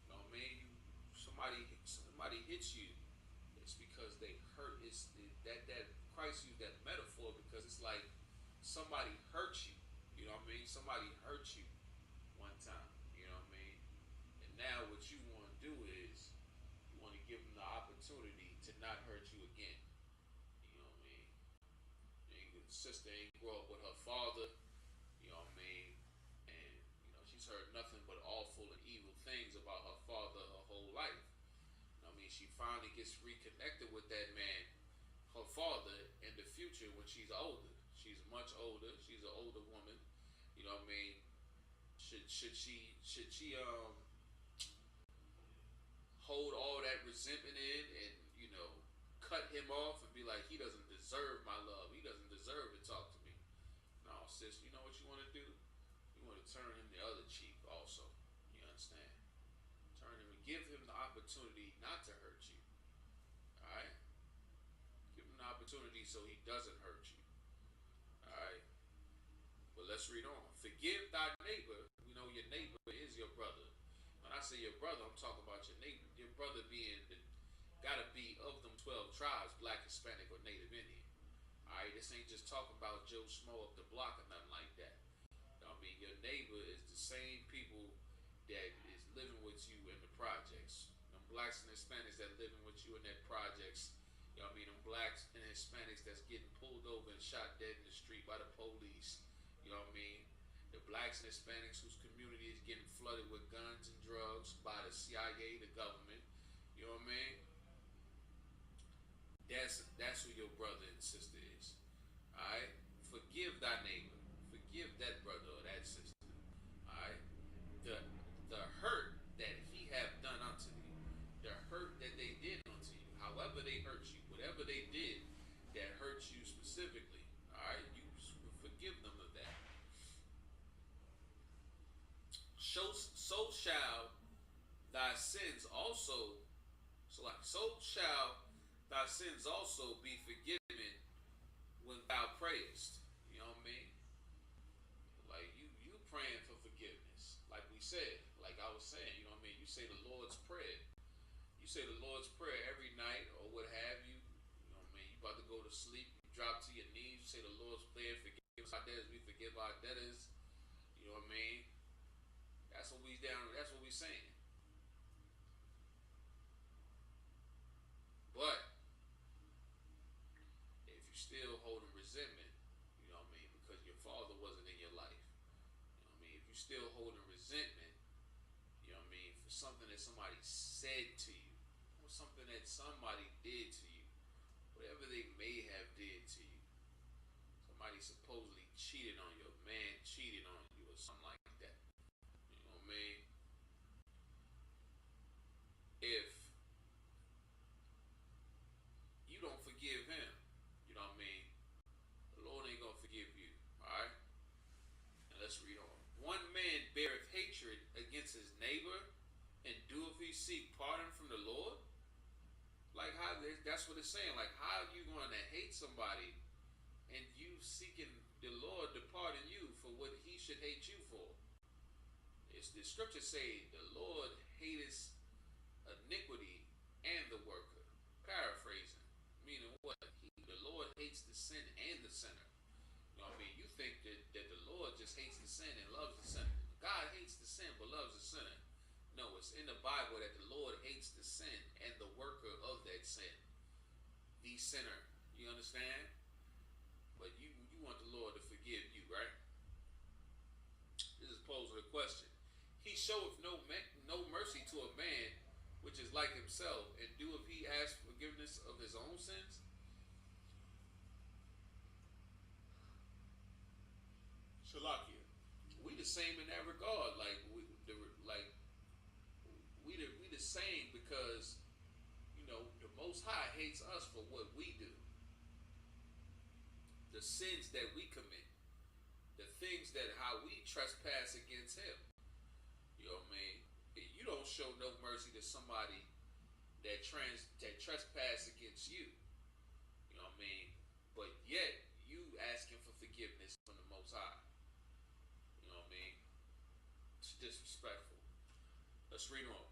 You know what I mean? Somebody hits you. It's because they hurt. That Christ used that metaphor because it's like somebody hurt you. You know what I mean? Somebody hurt you one time. You know what I mean? And now what you want to do is you want to give them the opportunity to not hurt you again. You know what I mean? And the sister ain't grow up with her father. You know what I mean? And she's heard nothing but awful and evil things about her father her whole life. You know what I mean? She finally gets reconnected with that man, her father, in the future when she's older. She's much older. She's an older woman. You know what I mean? Should she hold all that resentment in and cut him off and be like he doesn't deserve my love. He doesn't deserve to talk to me. No, sis, you know what you want to do? You want to turn him the other cheek also. You understand? Turn him and give him the opportunity not to hurt you. All right? Give him the opportunity so he doesn't hurt you. All right? But let's read on. Forgive thy neighbor. We know your neighbor is your brother. When I say your brother, I'm talking about your neighbor. Your brother being gotta be of them 12 tribes, black, Hispanic, or Native Indian. Alright, this ain't just talking about Joe Schmo up the block or nothing like that. I mean, your neighbor is the same people that is living with you in the projects. Them blacks and Hispanics that living with you in that projects. You know what I mean? Them blacks and Hispanics that's getting pulled over and shot dead in the street by the police. You know what I mean? The blacks and Hispanics whose community is getting flooded with guns and drugs by the CIA, the government. You know what I mean? That's who your brother and sister is. Alright? Forgive thy neighbor. Forgive that brother or that sister. Alright? The the hurt that he have done unto thee. The hurt that they did unto you. However they hurt you. Whatever they did that hurt you specifically. Alright? You forgive them of that. So shall thy sins also so shall thy sins also be forgiven when thou prayest. You know what I mean? Like you praying for forgiveness. Like we said, like I was saying, you know what I mean? You say the Lord's Prayer. You say the Lord's Prayer every night or what have you. You know what I mean? You about to go to sleep, you drop to your knees, you say the Lord's Prayer, forgive us our debtors, we forgive our debtors. You know what I mean? That's what we saying. But if you still holding resentment, you know what I mean, because your father wasn't in your life. You know what I mean? If you still holding resentment, you know what I mean, for something that somebody said to you, or something that somebody did to you, whatever they may have did to you. Somebody supposedly cheated on you, a man cheated on you, or something like that. You know what I mean? If you don't forgive him, you know what I mean? seek pardon from the Lord? Like how that's what it's saying. Like how are you going to hate somebody and you seeking the Lord to pardon you for what He should hate you for? It's the scriptures say the Lord hateth iniquity and the worker. Paraphrasing, meaning what? The Lord hates the sin and the sinner. You know what I mean? You think that the Lord just hates the sin and loves the sinner. God hates the sin but loves the sinner. No, it's in the Bible that the Lord hates the sin and the worker of that sin. The sinner. You understand? But you want the Lord to forgive you, right? This is posing a question. He showeth no mercy to a man which is like himself, and doeth he ask forgiveness of his own sins? Shalakia. We the same in that regard. We the same because the Most High hates us for what we do, the sins that we commit, the things that how we trespass against Him. You know what I mean? You don't show no mercy to somebody that trespass against you. You know what I mean? But yet you asking for forgiveness from the Most High. You know what I mean? It's disrespectful. Let's read on.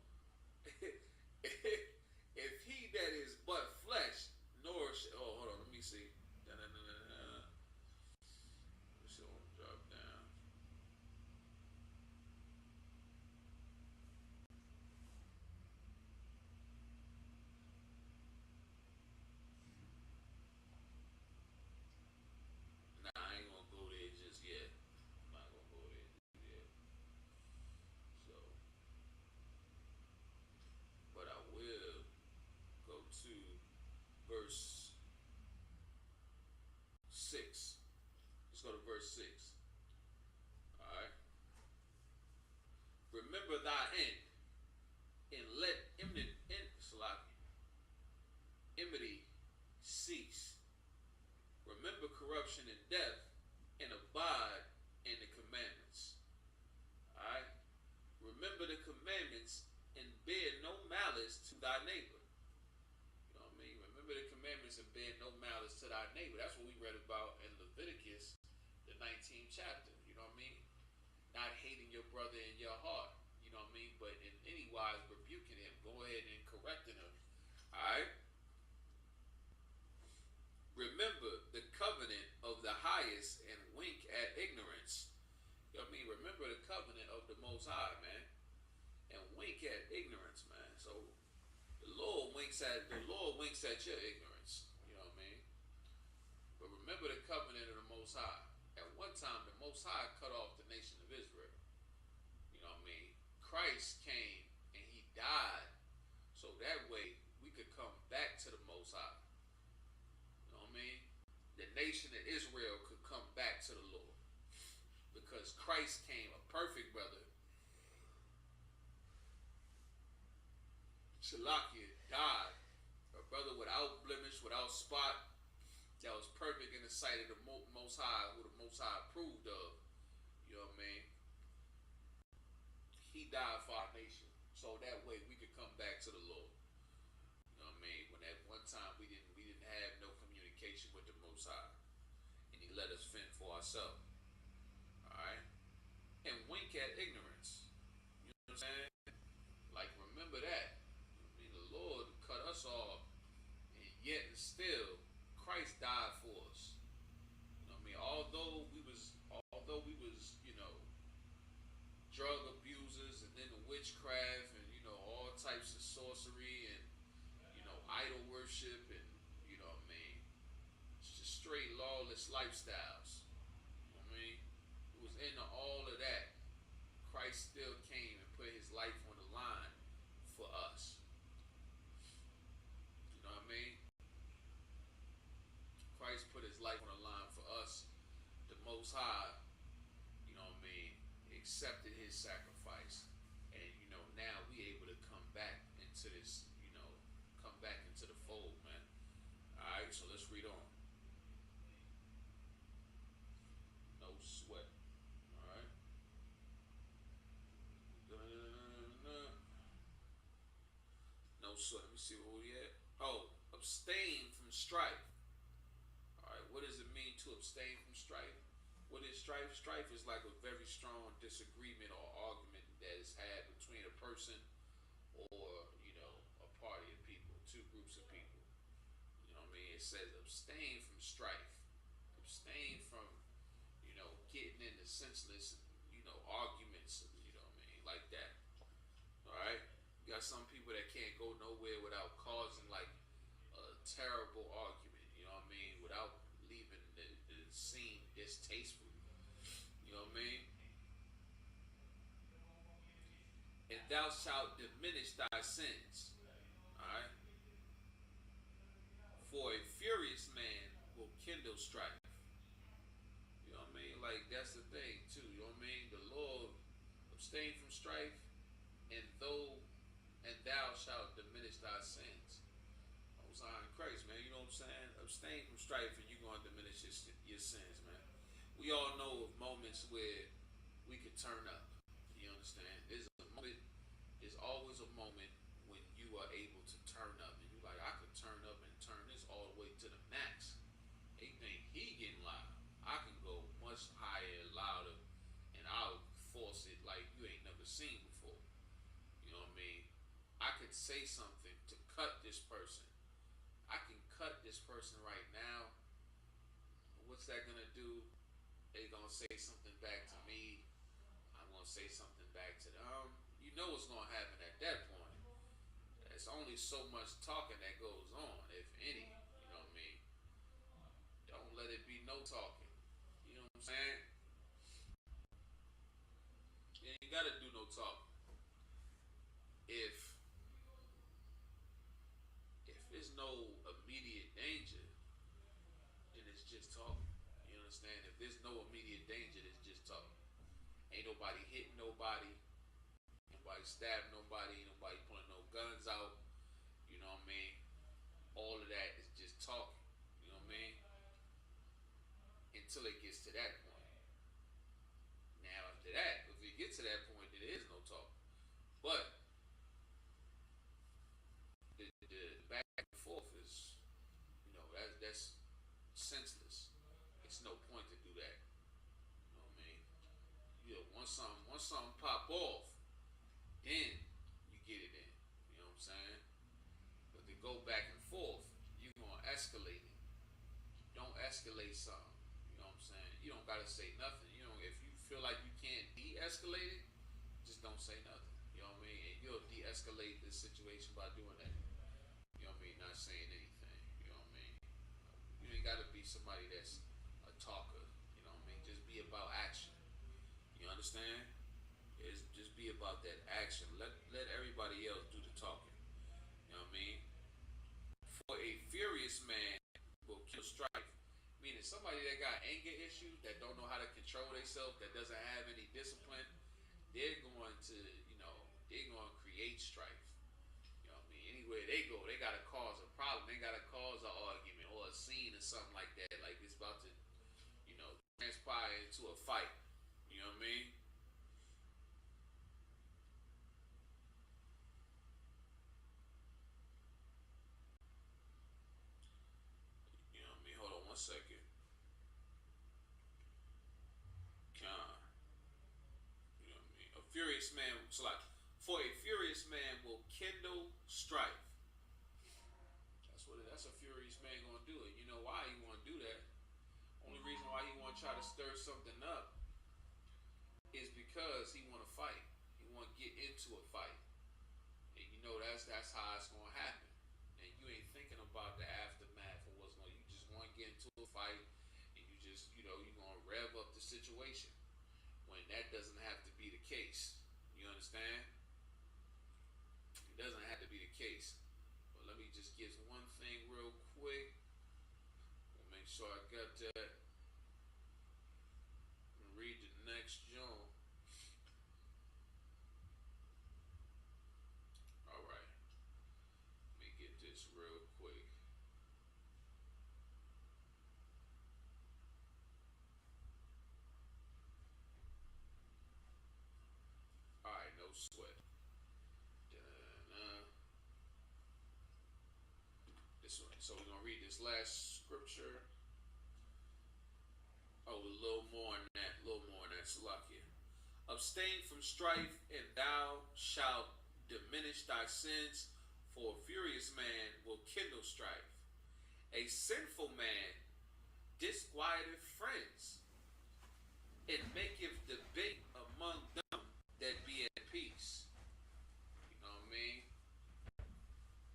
If he that is but flesh nourish, oh hold on, let me see. So drop down. Nah, I ain't gonna go there just yet. I'm not gonna go there just yet. So, but I will go to verse 6. Let's go to verse 6. Alright. Remember thy end, and let enmity cease. Remember corruption and death, and abide in the commandments. Alright? Remember the commandments, and bear no malice to thy neighbor. You know what I mean? Remember the commandments and bear no malice to thy neighbor. That's what we read about in Leviticus, the 19th chapter. You know what I mean? Not hating your brother in your heart. You know what I mean? But in any wise rebuking him. Go ahead and correcting him. Alright? Remember the covenant of the highest and wink at ignorance. You know what I mean? Remember the covenant of the Most High, man. And wink at ignorance, man. So the Lord winks at your ignorance. You know what I mean? But remember the covenant of the Most High. At one time, the Most High cut off the nation of Israel. You know what I mean? Christ came and He died, so that way we could come back to the Most High. You know what I mean? The nation of Israel could come back to the Lord because Christ came, a perfect brother. Shalakia died, a brother without blemish, without spot, that was perfect in the sight of the Most High, who the Most High approved of. You know what I mean? He died for our nation, so that way we could come back to the Lord. You know what I mean? When at one time we didn't have no communication with the Most High, and He let us fend for ourselves. All right, and wink at ignorance. You know what I'm saying? Like remember that. I mean, the Lord cut us off, and yet and still Christ died for us. You know what I mean? Although we was, drug abusers and then the witchcraft and all types of sorcery and idol worship and you know what I mean, it's just straight lawless lifestyles. You know what I mean? It was into all of that. Christ still came and put His life on the line for us. You know what I mean? Christ put His life on the line for us. The Most High, you know what I mean, accepted His sacrifice. And, now we able to come back into this, come back into the fold, man. Alright, so let's read on. No sweat. Alright. sweat. Let me see where we at. Oh, abstain from strife. All right, what does it mean to abstain from strife? What is strife? Strife is like a very strong disagreement or argument that is had between a person or a party of people, two groups of people. You know what I mean? It says abstain from strife, abstain from getting into senseless arguments. You know what I mean? Like that. All right. You got some people that can't go nowhere without causing like a terrible argument. You know what I mean? Without leaving the scene distasteful. You know what I mean? And thou shalt diminish thy sins. Alright? For a furious man will kindle strife. You know what I mean? Like that's the thing too. You know what I mean? The Lord abstain from strife, and thou shalt diminish thy sins. Most High in Christ, man. You know what I'm saying? Abstain from strife, and you're gonna diminish your sins, man. We all know of moments where we could turn up. You understand? There's always a moment when you are able to turn up, and you're like, I could turn up and turn this all the way to the max. They think he getting loud. I can go much higher and louder, and I'll force it like you ain't never seen before. You know what I mean? I could say something to cut this person. I can cut this person right now. What's that gonna do? They gonna say something back to me. I'm gonna say something back to them. You know what's gonna happen at that point. It's only so much talking that goes on, if any. You know what I mean? Don't let it be no talking. You know what I'm saying? You ain't gotta do no talking. If there's no immediate danger, then it's just talking. You understand? If there's no immediate danger, it's just talking. Ain't nobody hitting nobody. Nobody stabbing nobody. Nobody pulling no guns out. You know what I mean? All of that is just talking. You know what I mean? Until it gets to that point. Now after that, if it gets to that point, then there is no talk. But the back and forth is, that's senseless. It's no point to do that. You know what I mean? Once something pop off, then you get it in. You know what I'm saying? But to go back and forth, you're gonna escalate it. Don't escalate something. You know what I'm saying? You don't gotta say nothing. If you feel like you can't de-escalate it, just don't say nothing. You know what I mean? And you'll de-escalate the situation by doing that. You know what I mean? Not saying anything. You know what I mean? You ain't gotta be somebody that's a talker. You know what I mean? Just be about action. You understand? Just be about that action. Let everybody else do the talking. You know what I mean? For a furious man will kill strife. Meaning somebody that got anger issues, that don't know how to control themselves, that doesn't have any discipline, they're going to, they're going to create strife. You know what I mean? Anywhere they go, they got to cause a problem. They got to cause an argument or a scene or something like that. Like it's about to, transpire into a fight. You know what I mean? You know what I mean? Hold on one second. Con. You know what I mean? A furious man, so like, for a furious man will kindle strife. That's a furious man gonna do it. You know why he wanna do that? Only reason why he wanna try to stir something up is because he wanna fight. He wanna get into a fight. And that's how it's gonna happen. And you ain't thinking about the aftermath or what's going. You just want to get into a fight, and you're gonna rev up the situation when that doesn't have to be the case. You understand? It doesn't have to be the case. But let me just get one thing real quick. We'll make sure I got that. I'm gonna read the next joint. All right. Let me get this real quick. All right, no sweat. Da-na. this last scripture. Oh, a little more than that. A little more than that. Salakia. Abstain from strife, and thou shalt diminish thy sins, for a furious man will kindle strife. A sinful man disquieteth friends, and maketh debate among them that be at peace. You know what I mean?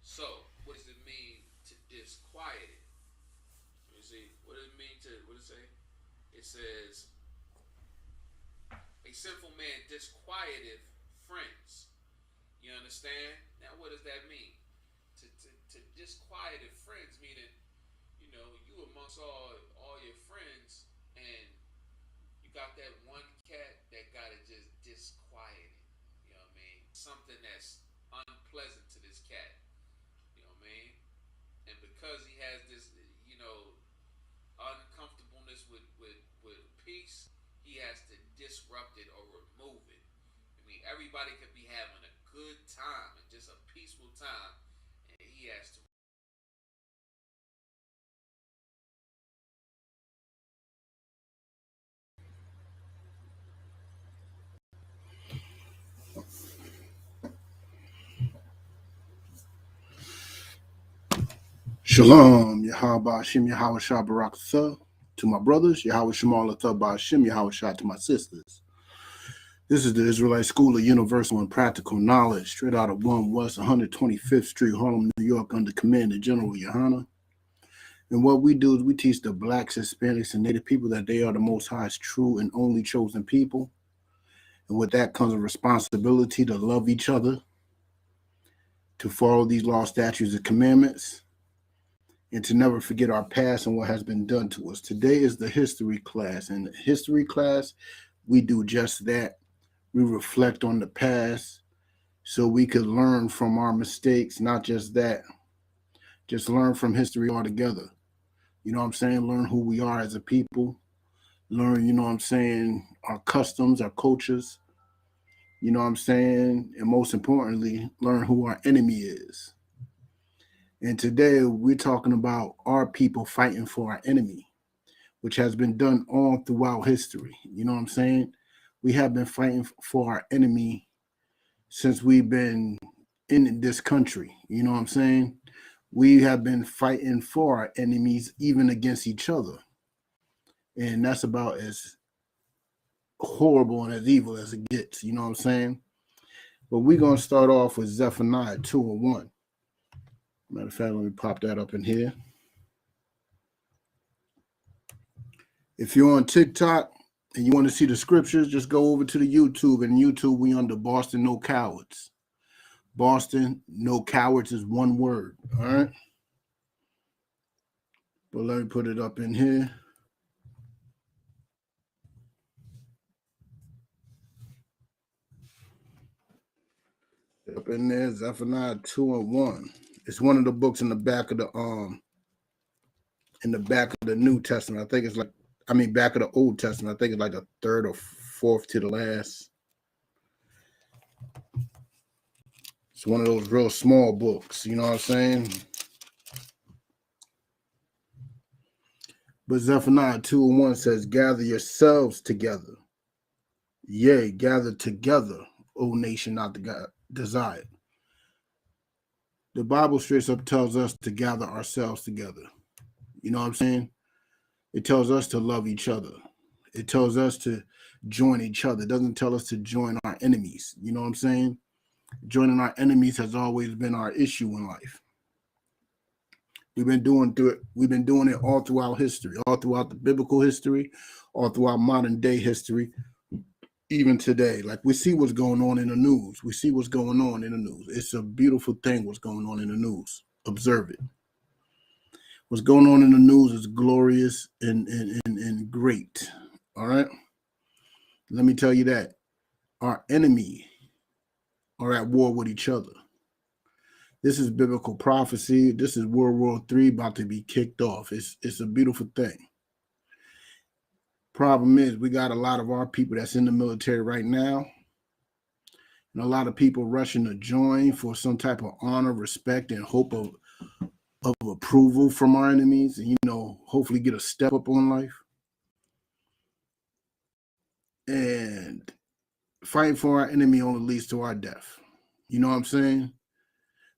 So, what does it mean to disquiet it? You see, what does it mean to, what does it say? It says, a sinful man disquieteth friends. You understand? Now, what does that mean? To disquieteth friends, meaning, you know, you amongst all your friends, and you got that one cat that gotta just disquiet it. You know what I mean? Something that's unpleasant to this cat. You know what I mean? And because he has this, you know, uncomfortableness with peace, he has to disrupt it or remove it. I mean, everybody could be having a good time and just a peaceful time, and he has to. Shalom, Yahweh Hashem, Yahweh Shah Barak Atha, to my brothers, Yahweh Shemal Atha Hashem, Yahweh Shah to my sisters. This is the Israelite School of Universal and Practical Knowledge, straight out of 1 West 125th Street, Harlem, New York, under command of General Yohana. And what we do is we teach the blacks, Hispanics, and Native people that they are the Most High's true and only chosen people. And with that comes a responsibility to love each other, to follow these laws, statutes, and commandments, and to never forget our past and what has been done to us. Today is the history class. And the history class, we do just that. We reflect on the past so we could learn from our mistakes, not just that. Just learn from history altogether. You know what I'm saying? Learn who we are as a people. Learn, you know what I'm saying, our customs, our cultures. You know what I'm saying? And most importantly, learn who our enemy is. And today we're talking about our people fighting for our enemy, which has been done all throughout history. You know what I'm saying? We have been fighting for our enemy since we've been in this country. You know what I'm saying? We have been fighting for our enemies, even against each other. And that's about as horrible and as evil as it gets. You know what I'm saying? But we're going to start off with Zephaniah 2:1. Matter of fact, let me pop that up in here. If you're on TikTok and you want to see the scriptures, just go over to the YouTube. And YouTube, we under Boston No Cowards. Boston No Cowards is one word. All right. But let me put it up in here. Up in there, Zephaniah 2:1. It's one of the books in the back of the New Testament. I think it's back of the Old Testament. I think it's like the third or fourth to the last. It's one of those real small books, you know what I'm saying? But Zephaniah 2:1 says, gather yourselves together. Yea, gather together, O nation not desired. The Bible straight up tells us to gather ourselves together. You know what I'm saying? It tells us to love each other. It tells us to join each other. It doesn't tell us to join our enemies. You know what I'm saying? Joining our enemies has always been our issue in life. We've been doing it all throughout history, all throughout the biblical history, all throughout modern day history, even today. Like, we see what's going on in the news. It's a beautiful thing what's going on in the news. Observe it. What's going on in the news is glorious and great. All right? Let me tell you that. Our enemy are at war with each other. This is biblical prophecy. This is World War III about to be kicked off. It's a beautiful thing. Problem is, we got a lot of our people that's in the military right now, and a lot of people rushing to join for some type of honor, respect, and hope of of approval from our enemies and, hopefully get a step up on life. And fighting for our enemy only leads to our death. You know what I'm saying?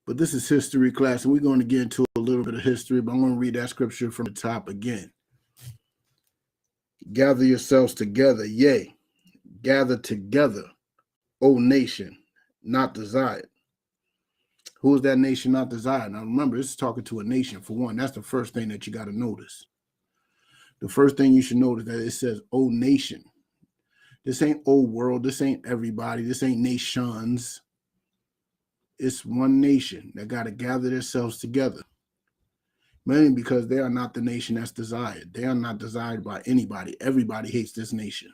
But this is history class, and we're going to get into a little bit of history, but I'm going to read that scripture from the top again. Gather yourselves together, yea, gather together, O nation, not desired. Who is that nation not desired? Now remember, this is talking to a nation for one. That's the first thing that you got to notice. The first thing you should notice that it says, O nation. This ain't old world. This ain't everybody. This ain't nations. It's one nation that got to gather themselves together. Mainly because they are not the nation that's desired. They are not desired by anybody. Everybody hates this nation.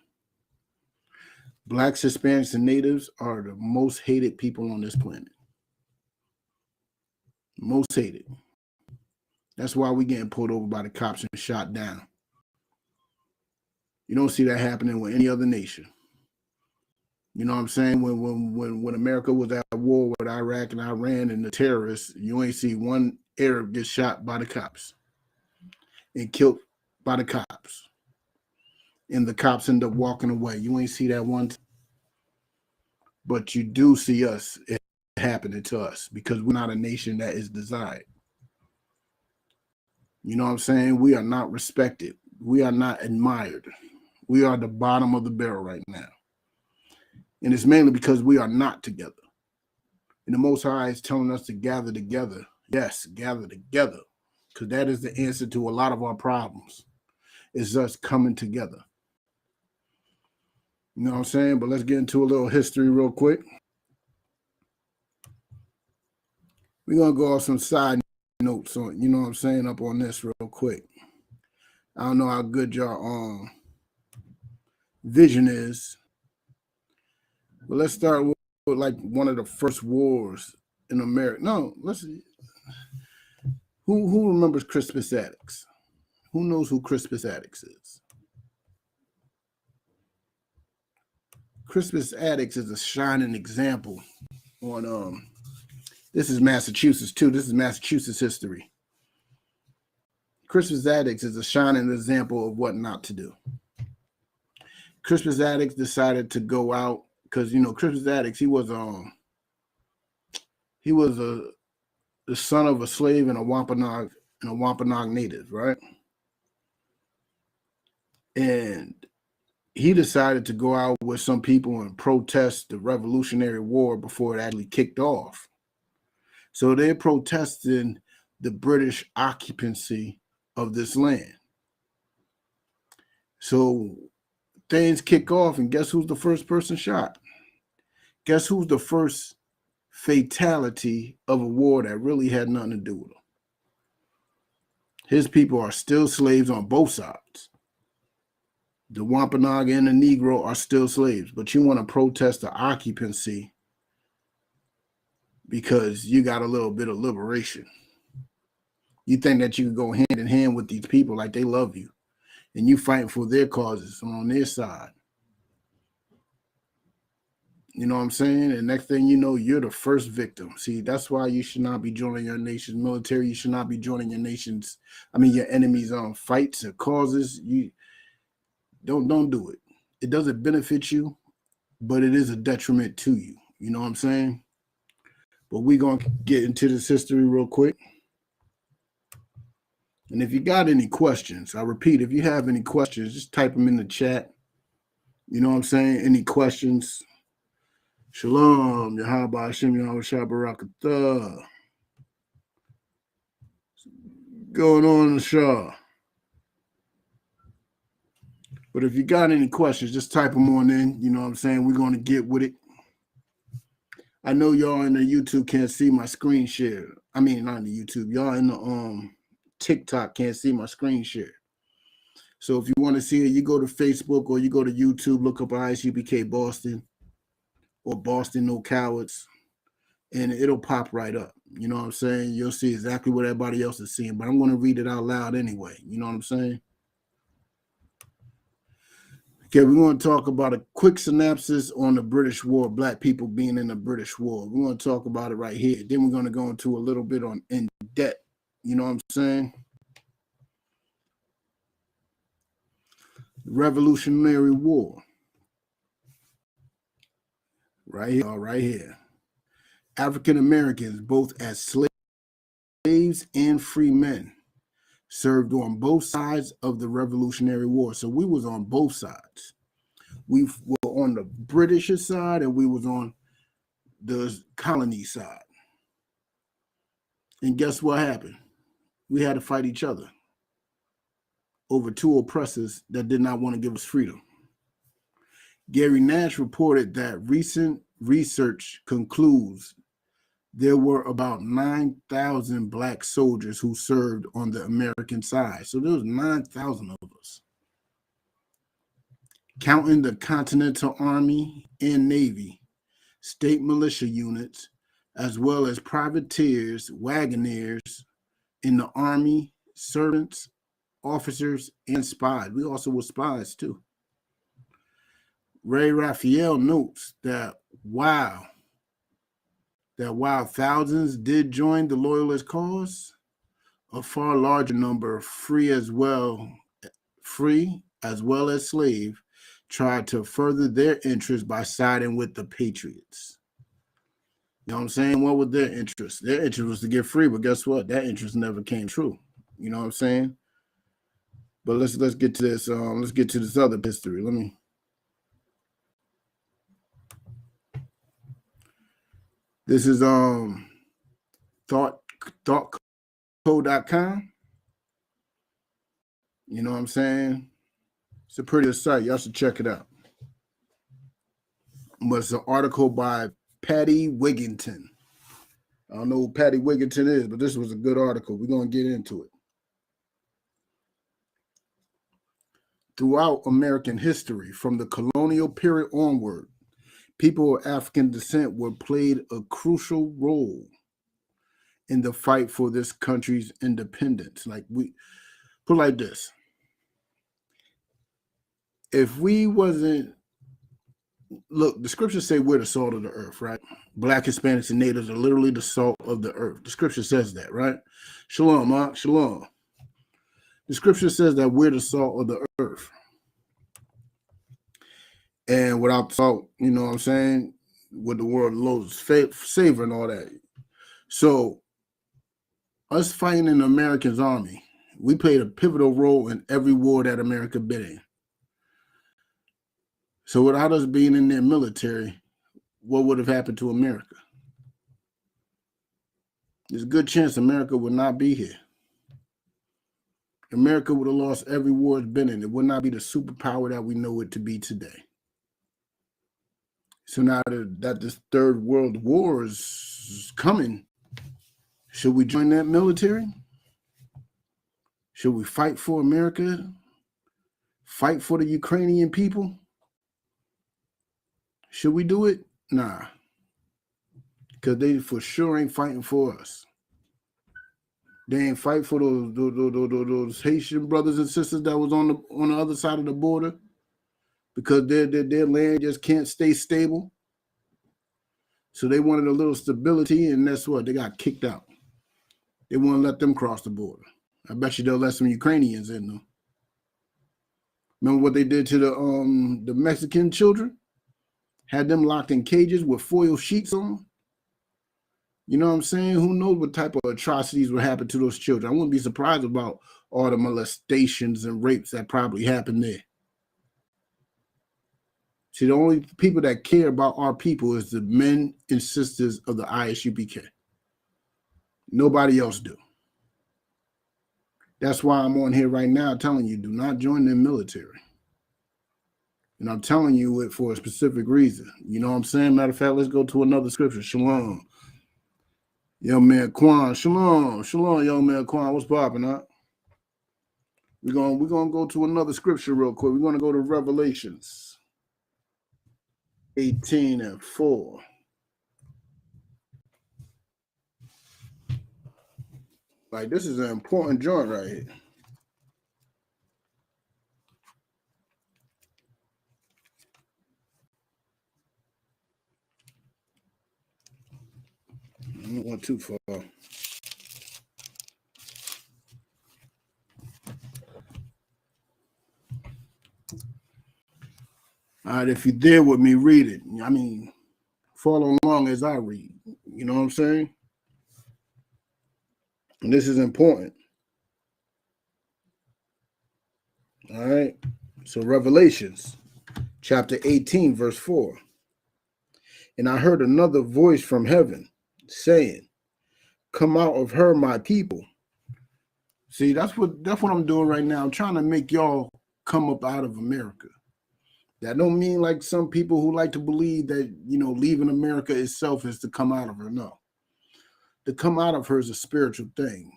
Blacks, Hispanics, and Natives are the most hated people on this planet. Most hated. That's why we're getting pulled over by the cops and shot down. You don't see that happening with any other nation. You know what I'm saying? When America was at war with Iraq and Iran and the terrorists, you ain't see one Arab get shot by the cops and killed by the cops. And the cops end up walking away. You ain't see that one. But you do see us, it happening to us because we're not a nation that is desired. You know what I'm saying? We are not respected. We are not admired. We are the bottom of the barrel right now. And it's mainly because we are not together. And the Most High is telling us to gather together. Yes, gather together. Because that is the answer to a lot of our problems. It's us coming together. You know what I'm saying? But let's get into a little history real quick. We're going to go off some side notes on, you know what I'm saying, up on this real quick. I don't know how good your vision is. But let's start with like one of the first wars in America. No, let's see. Who remembers Crispus Attucks? Who knows who Crispus Attucks is? Crispus Attucks is a shining example on this is Massachusetts too. This is Massachusetts history. Crispus Attucks is a shining example of what not to do. Crispus Attucks decided to go out because Crispus Attucks, he was the son of a slave and a Wampanoag native, right? And he decided to go out with some people and protest the Revolutionary War before it actually kicked off. So they're protesting the British occupancy of this land. So things kick off, and guess who's the first person shot? Guess who's the first fatality of a war that really had nothing to do with him? His people are still slaves on both sides. The Wampanoag and the Negro are still slaves, but you want to protest the occupancy because you got a little bit of liberation. You think that you can go hand in hand with these people like they love you, and you fighting for their causes on their side. You know what I'm saying? And next thing you know, you're the first victim. See, that's why you should not be joining your nation's military. You should not be joining your enemy's fights or causes. You don't do it. It doesn't benefit you, but it is a detriment to you. You know what I'm saying? But we're going to get into this history real quick. And if you got any questions, I repeat, if you have any questions, just type them in the chat. You know what I'm saying? Any questions? Shalom, Yahweh Hashem, Yahweh Shabarakatah. Going on in the Shah. But if you got any questions, just type them on in. You know what I'm saying? We're going to get with it. I know y'all in the YouTube can't see my screen share. I mean, not in the YouTube. Y'all in the TikTok can't see my screen share. So if you want to see it, you go to Facebook or you go to YouTube, look up Isupk Boston or Boston No Cowards, and it'll pop right up. You know what I'm saying? You'll see exactly what everybody else is seeing, but I'm going to read it out loud anyway. You know what I'm saying? Okay, we're going to talk about a quick synopsis on the British War, Black people being in the British War. We're going to talk about it right here. Then we're going to go into a little bit on in debt You know what I'm saying? Revolutionary War. Right here. African Americans, both as slaves and free men, served on both sides of the Revolutionary War. So we was on both sides. We were on the British side and we was on the colony side. And guess what happened? We had to fight each other over two oppressors that did not want to give us freedom. Gary Nash reported that recent research concludes there were about 9,000 Black soldiers who served on the American side. So there was 9,000 of us. Counting the Continental Army and Navy, state militia units, as well as privateers, wagoners in the Army, servants, officers, and spies. We also were spies too. Ray Raphael notes that while thousands did join the Loyalist cause, a far larger number, free as well as slave, tried to further their interests by siding with the Patriots. You know what I'm saying? What was their interest? Their interest was to get free, but guess what? That interest never came true. You know what I'm saying? But let's get to this. Let's get to this other history. This is thoughtco.com. You know what I'm saying? It's a pretty site. Y'all should check it out. But it's an article by Patty Wigington. I don't know who Patty Wigington is, but this was a good article. We're going to get into it. Throughout American history, from the colonial period onward, people of African descent were played a crucial role in the fight for this country's independence. Like, we put it like this. If we wasn't, look, the scriptures say we're the salt of the earth, right? Black, Hispanics, and natives are literally the salt of the earth. The scripture says that, right? Shalom, Mark. Shalom. The scripture says that we're the salt of the earth. And without salt, you know what I'm saying? With the world loads savor and all that. So us fighting in the American's army, we played a pivotal role in every war that America been in. So without us being in their military, what would have happened to America? There's a good chance America would not be here. America would have lost every war it's been in. It would not be the superpower that we know it to be today. So now that this third world war is coming, should we join that military? Should we fight for America? Fight for the Ukrainian people? Should we do it? Nah. Because they for sure ain't fighting for us. They ain't fight for those Haitian brothers and sisters that was on the other side of the border because their land just can't stay stable. So they wanted a little stability, and that's what they got kicked out. They won't let them cross the border. I bet you they'll let some Ukrainians in though. Remember what they did to the Mexican children? Had them locked in cages with foil sheets on. You know what I'm saying? Who knows what type of atrocities would happen to those children? I wouldn't be surprised about all the molestations and rapes that probably happened there. See, the only people that care about our people is the men and sisters of the ISUPK. Nobody else do. That's why I'm on here right now telling you, do not join the military. And I'm telling you it for a specific reason. You know what I'm saying? Matter of fact, let's go to another scripture. Shalom. Young man Quan. Shalom. Shalom, young man Quan. What's popping, huh? We're gonna go to another scripture real quick. We're gonna go to Revelations 18:4. Like, this is an important joint right here. I don't want too far. All right, if you're there with me, read it. I mean, follow along as I read. You know what I'm saying? And this is important. All right. So Revelations chapter 18, verse 4. And I heard another voice from heaven saying, come out of her, my people. See, that's what I'm doing right now. I'm trying to make y'all come up out of America. That don't mean like some people who like to believe that, leaving America itself is to come out of her. No. To come out of her is a spiritual thing.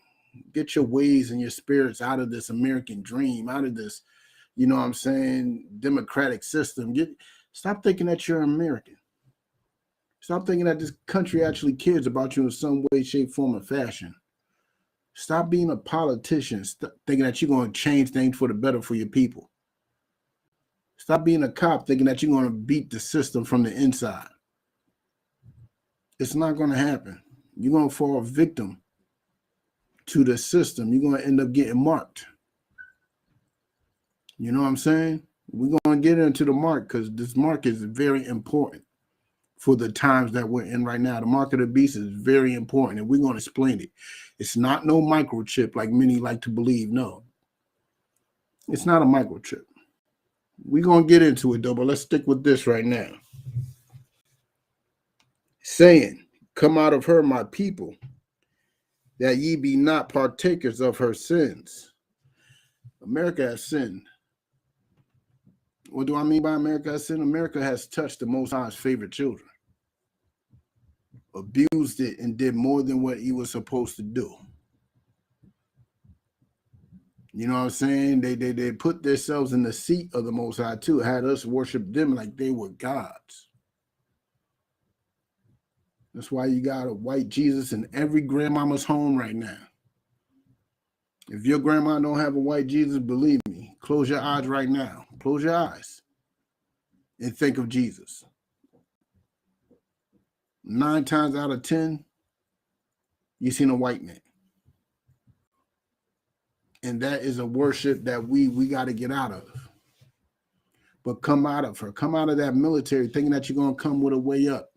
Get your ways and your spirits out of this American dream, out of this, democratic system. Stop thinking that you're American. Stop thinking that this country actually cares about you in some way, shape, form, or fashion. Stop being a politician, thinking that you're going to change things for the better for your people. Stop being a cop, thinking that you're going to beat the system from the inside. It's not going to happen. You're going to fall victim to the system. You're going to end up getting marked. You know what I'm saying? We're going to get into the mark because this mark is very important for the times that we're in right now. The mark of the beast is very important, and we're going to explain it. It's not no microchip like many like to believe. No, it's not a microchip. We're going to get into it, though, but let's stick with this right now. Saying, come out of her, my people, that ye be not partakers of her sins. America has sinned. What do I mean by America has sinned? America has touched the Most High's favorite children, abused it, and did more than what he was supposed to do. You know what I'm saying? They put themselves in the seat of the Most High too, had us worship them like they were gods. That's why you got a white Jesus in every grandmama's home right now. If your grandma don't have a white Jesus, believe me, close your eyes right now. Close your eyes and think of Jesus. 9 times out of 10, you seen a white man. And that is a worship that we got to get out of. But come out of her. Come out of that military thinking that you're going to come with a way up.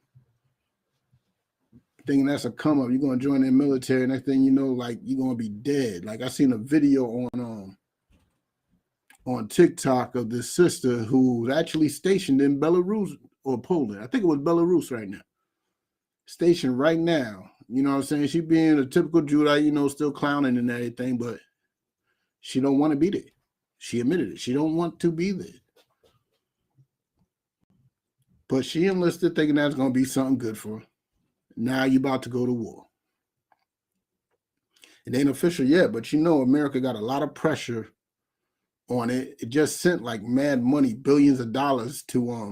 Thinking that's a come up. You're going to join the military. Next thing you know, like, you're going to be dead. Like, I seen a video on TikTok of this sister who's actually stationed in Belarus or Poland. I think it was Belarus right now. Stationed right now. You know what I'm saying? She being a typical Judite, still clowning and everything, but she don't want to be there. She admitted it. She don't want to be there. But she enlisted thinking that's going to be something good for her. Now you're about to go to war. It ain't official yet, but America got a lot of pressure on it. It just sent like mad money, billions of dollars to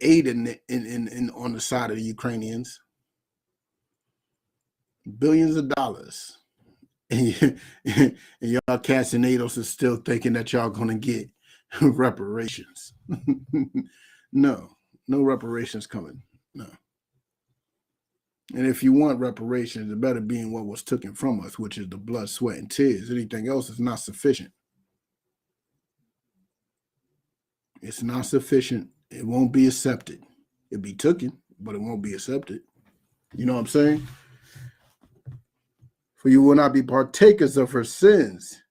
aid in on the side of the Ukrainians. Billions of dollars. And y'all cats and ADOS is still thinking that y'all gonna get reparations. No reparations coming. No. And if you want reparations, it better be in what was taken from us, which is the blood, sweat, and tears. Anything else is not sufficient. It's not sufficient. It won't be accepted. It'll be taken, but it won't be accepted. You know what I'm saying? For you will not be partakers of her sins,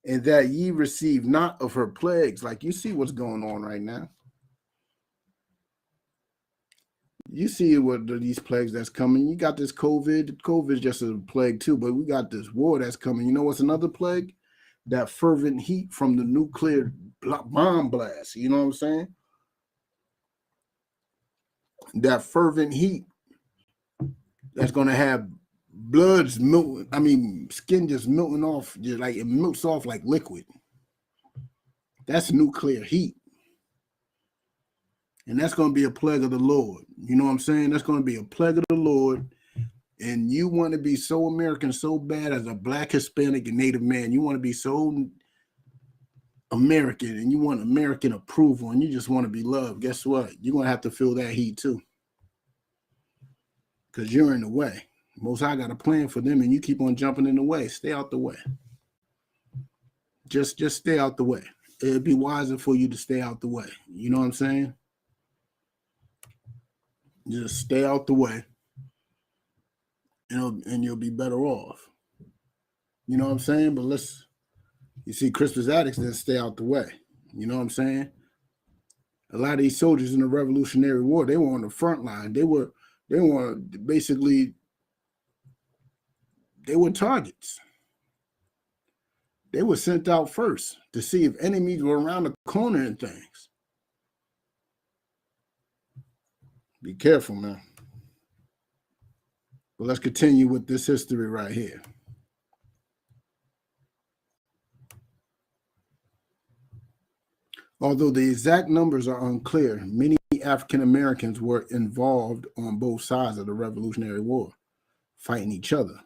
and that ye receive not of her plagues. Like, you see what's going on right now. You see what these plagues that's coming. You got this COVID. COVID is just a plague too, but we got this war that's coming. You know what's another plague? That fervent heat from the nuclear bomb blast. You know what I'm saying? That fervent heat that's going to have blood's melting. Skin just melting off. Just like it melts off like liquid. That's nuclear heat. And that's going to be a plague of the Lord. You know what I'm saying? That's going to be a plague of the Lord. And you want to be so American, so bad as a Black, Hispanic, and Native man. You want to be so American, and you want American approval, and you just want to be loved. Guess what? You're going to have to feel that heat too. Because you're in the way. Most High got a plan for them, and you keep on jumping in the way. Stay out the way. Just stay out the way. it'd be wiser for you to stay out the way. You know what I'm saying? Just stay out the way, and you'll be better off. You know what I'm saying? But you see, Crispus Attucks didn't stay out the way. You know what I'm saying? A lot of these soldiers in the Revolutionary War, they were on the front line. They were basically, they were targets. They were sent out first to see if enemies were around the corner and things. Be careful, man. But let's continue with this history right here. Although the exact numbers are unclear, many African Americans were involved on both sides of the Revolutionary War, fighting each other.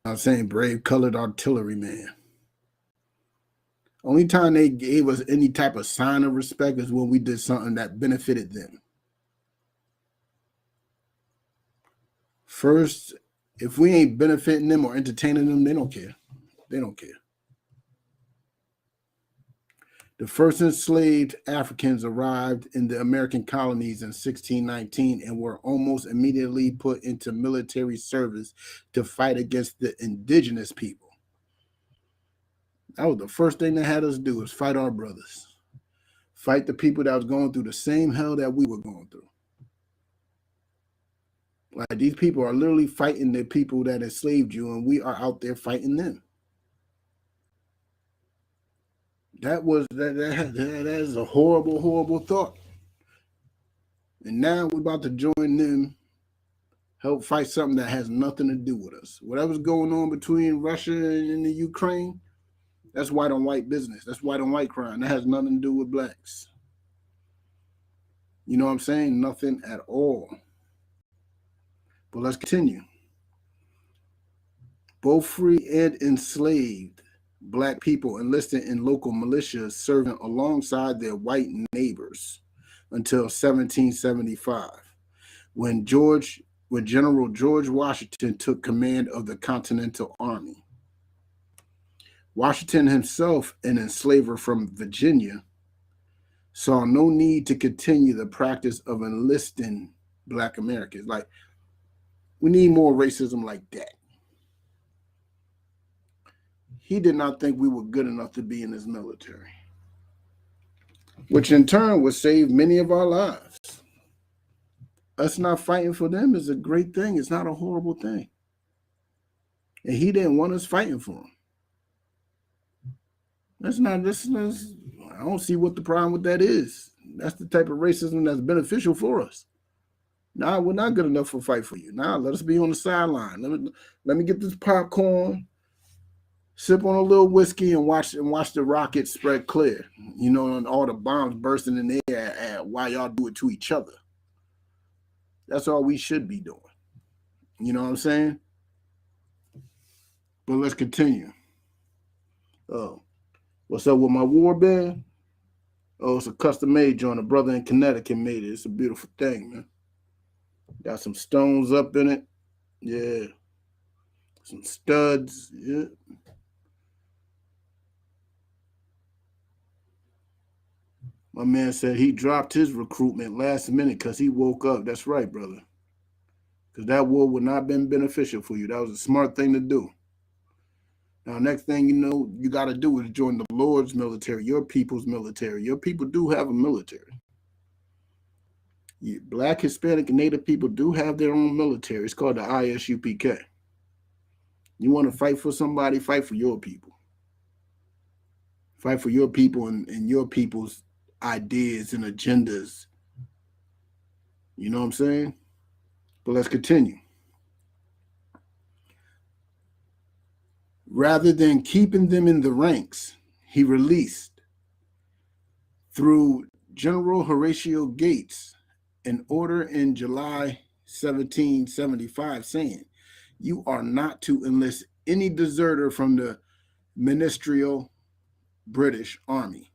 I'm saying brave colored artillery, man. Only time they gave us any type of sign of respect is when we did something that benefited them. First, if we ain't benefiting them or entertaining them, they don't care. They don't care. The first enslaved Africans arrived in the American colonies in 1619 and were almost immediately put into military service to fight against the indigenous people. That was the first thing they had us do, is fight our brothers. Fight the people that was going through the same hell that we were going through. Like, these people are literally fighting the people that enslaved you, and we are out there fighting them. That is a horrible, horrible thought. And now we're about to join them, help fight something that has nothing to do with us. Whatever's going on between Russia and the Ukraine, that's white on white business. That's white on white crime. That has nothing to do with blacks. You know what I'm saying? Nothing at all. But let's continue. Both free and enslaved black people enlisted in local militias, serving alongside their white neighbors until 1775, when General George Washington took command of the Continental Army. Washington himself, an enslaver from Virginia, saw no need to continue the practice of enlisting black Americans. Like, we need more racism like that. He did not think we were good enough to be in his military, which in turn would save many of our lives. Us not fighting for them is a great thing. It's not a horrible thing. And he didn't want us fighting for him. I don't see what the problem with that is. That's the type of racism that's beneficial for us. Nah, we're not good enough to fight for you. Nah, let us be on the sideline. Let me get this popcorn, sip on a little whiskey, and watch the rockets spread clear. You know, and all the bombs bursting in the air while y'all do it to each other. That's all we should be doing. You know what I'm saying? But let's continue. Oh, what's up with my war band? Oh, it's a custom-made joint. A brother in Connecticut made it. It's a beautiful thing, man. Got some stones up in it. Yeah. Some studs. Yeah. My man said he dropped his recruitment last minute because he woke up. That's right, brother. Because that war would not have been beneficial for you. That was a smart thing to do. Now, next thing you know, you got to do is join the Lord's military, your people's military. Your people do have a military. Black, Hispanic, and Native people do have their own military. It's called the ISUPK. You want to fight for somebody, fight for your people. Fight for your people and your people's ideas and agendas. You know what I'm saying? But let's continue. Rather than keeping them in the ranks, he released, through General Horatio Gates, an order in July 1775 saying, "You are not to enlist any deserter from the ministerial British Army,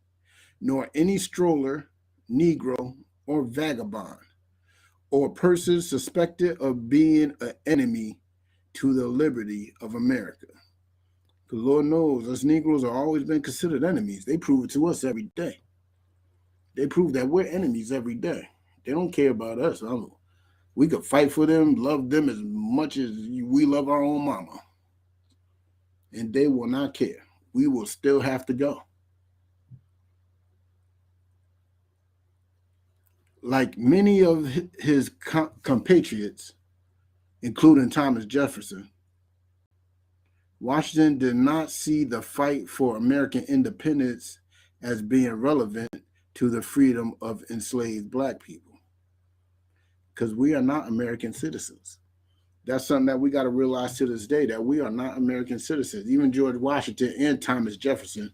nor any stroller, Negro, or vagabond, or person suspected of being an enemy to the liberty of America." Because Lord knows us Negroes have always been considered enemies. They prove it to us every day. They prove that we're enemies every day. They don't care about us. We could fight for them, love them as much as we love our own mama. And they will not care. We will still have to go. Like many of his compatriots, including Thomas Jefferson, Washington did not see the fight for American independence as being relevant to the freedom of enslaved Black people, because we are not American citizens. That's something that we got to realize to this day, that we are not American citizens. Even George Washington and Thomas Jefferson,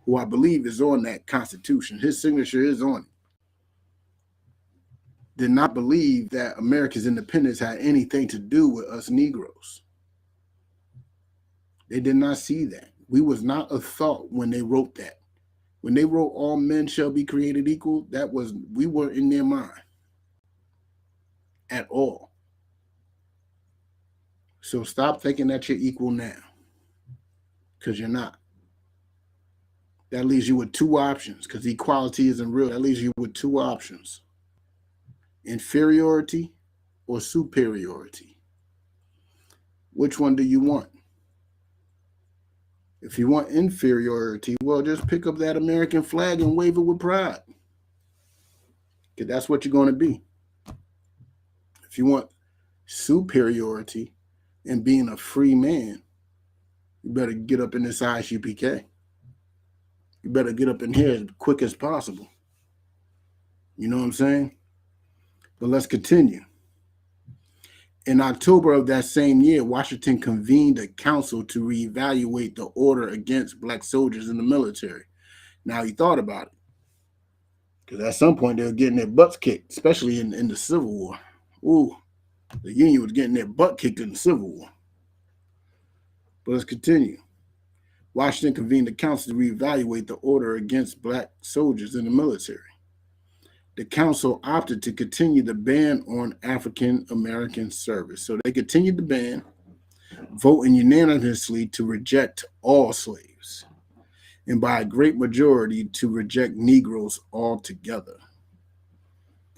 who I believe is on that Constitution, his signature is on it, did not believe that America's independence had anything to do with us Negroes. They did not see that. We was not a thought when they wrote that. When they wrote all men shall be created equal, we weren't in their mind at all. So stop thinking that you're equal now, because you're not. That leaves you with two options, because equality isn't real. That leaves you with two options: inferiority or superiority. Which one do you want? If you want inferiority, well, just pick up that American flag and wave it with pride, because that's what you're going to be. If you want superiority and being a free man, you better get up in this Isupk. You better get up in here as quick as possible. You know what I'm saying? But let's continue. In October of that same year, Washington convened a council to reevaluate the order against Black soldiers in the military. Now, he thought about it, because at some point they were getting their butts kicked, especially in the Civil War. Ooh, the Union was getting their butt kicked in the Civil War. But let's continue. Washington convened a council to reevaluate the order against Black soldiers in the military. The council opted to continue the ban on African American service. So they continued the ban, voting unanimously to reject all slaves, and by a great majority to reject Negroes altogether.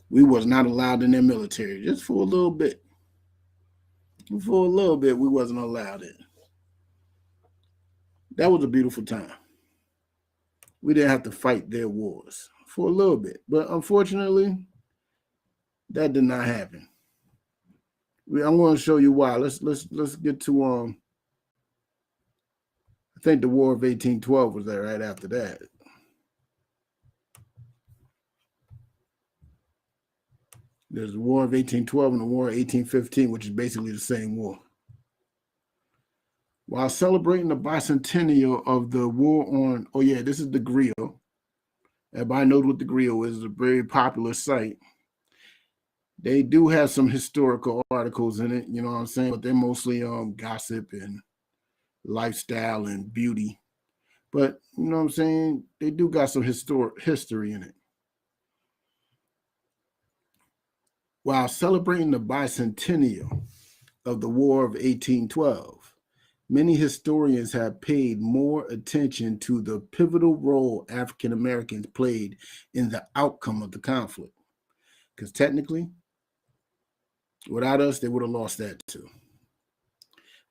We was not allowed in their military, just for a little bit. For a little bit, we wasn't allowed in. That was a beautiful time. We didn't have to fight their wars for a little bit, but unfortunately, that did not happen. I'm going to show you why. Let's get to I think the War of 1812 was there right after that. There's the War of 1812 and the War of 1815, which is basically the same war. While celebrating the bicentennial of the war on, oh yeah, this is the griot. Everybody knows what the griot is. It's a very popular site. They do have some historical articles in it, you know what I'm saying? But they're mostly gossip and lifestyle and beauty. But, you know what I'm saying? They do got some history in it. While celebrating the bicentennial of the War of 1812, many historians have paid more attention to the pivotal role African Americans played in the outcome of the conflict. Because technically, without us, they would have lost that too.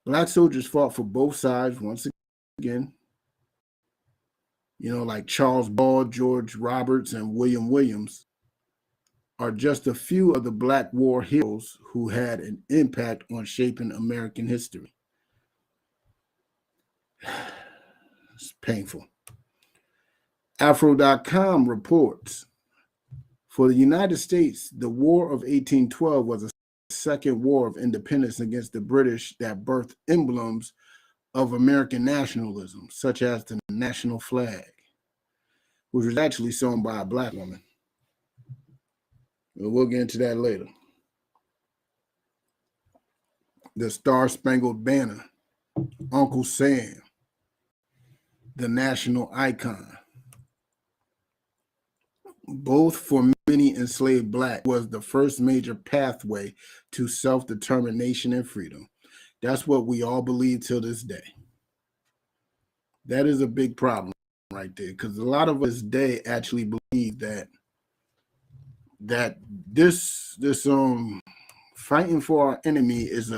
Black soldiers fought for both sides once again. You know, like Charles Ball, George Roberts, and William Williams are just a few of the Black war heroes who had an impact on shaping American history. It's painful. Afro.com reports, for the United States, the War of 1812 was a second war of independence against the British that birthed emblems of American nationalism, such as the national flag, which was actually sewn by a Black woman. We'll get into that later. The Star-Spangled Banner, Uncle Sam, the national icon. Both for many enslaved Black was the first major pathway to self-determination and freedom. That's what we all believe till this day. That is a big problem right there, because a lot of us today actually believe that this fighting for our enemy is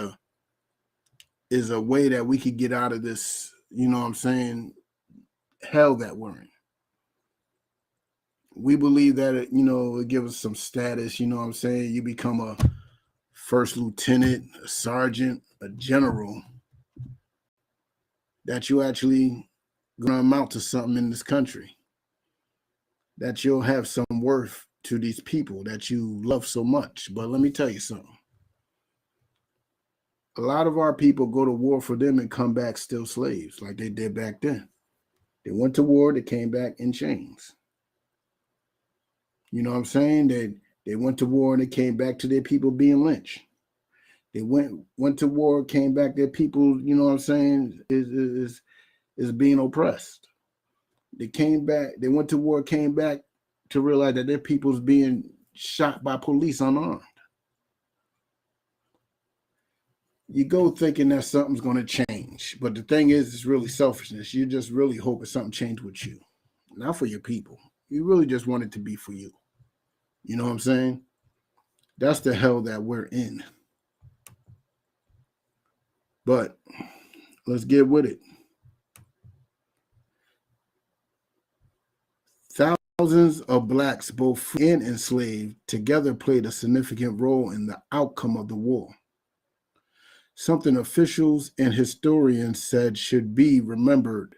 a way that we could get out of this, you know what I'm saying, hell that we're in. We believe that it gives us some status, you know what I'm saying? You become a first lieutenant, a sergeant, a general, that you actually gonna amount to something in this country, that you'll have some worth to these people that you love so much. But let me tell you something. A lot of our people go to war for them and come back still slaves, like they did back then. They went to war, they came back in chains. You know what I'm saying? They went to war and they came back to their people being lynched. They went to war, came back, their people, you know what I'm saying, is being oppressed. They came back, they went to war, came back to realize that their people's being shot by police unarmed. You go thinking that something's going to change, but the thing is, it's really selfishness. You just really hoping something changed with you, not for your people. You really just want it to be for you. You know what I'm saying? That's the hell that we're in. But let's get with it. Thousands of blacks, both free and enslaved, together played a significant role in the outcome of the war. Something officials and historians said should be remembered,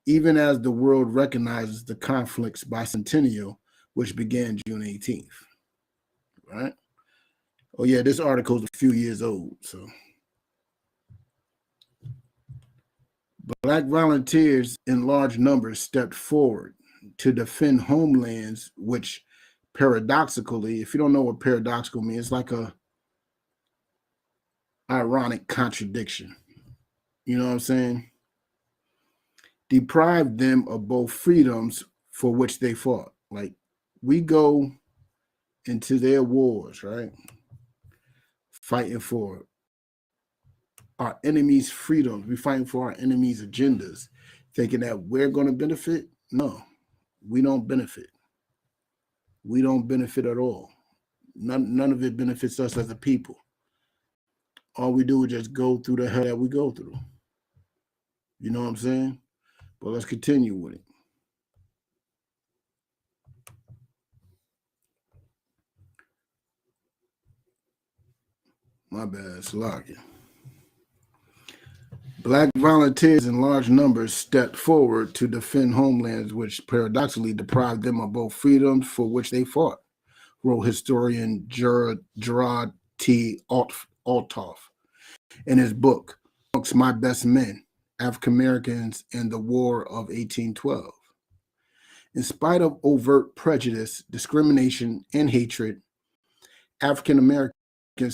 even as the world recognizes the conflict's bicentennial, which began June 18th. Right? Oh yeah, this article is a few years old. So, Black volunteers in large numbers stepped forward to defend homelands, which paradoxically, if you don't know what paradoxical means, it's like a ironic contradiction. You know what I'm saying? Deprived them of both freedoms for which they fought. Like, we go into their wars, right? Fighting for our enemies' freedoms. We're fighting for our enemies' agendas, thinking that we're going to benefit. No, we don't benefit. We don't benefit at all. None of it benefits us as a people. All we do is just go through the hell that we go through. You know what I'm saying? But let's continue with it. My bad, Slovakia. Black volunteers in large numbers stepped forward to defend homelands, which paradoxically deprived them of both freedoms for which they fought, wrote historian Gerard T. Althoff in his book, Amongst My Best Men, African Americans and the War of 1812. In spite of overt prejudice, discrimination, and hatred, African Americans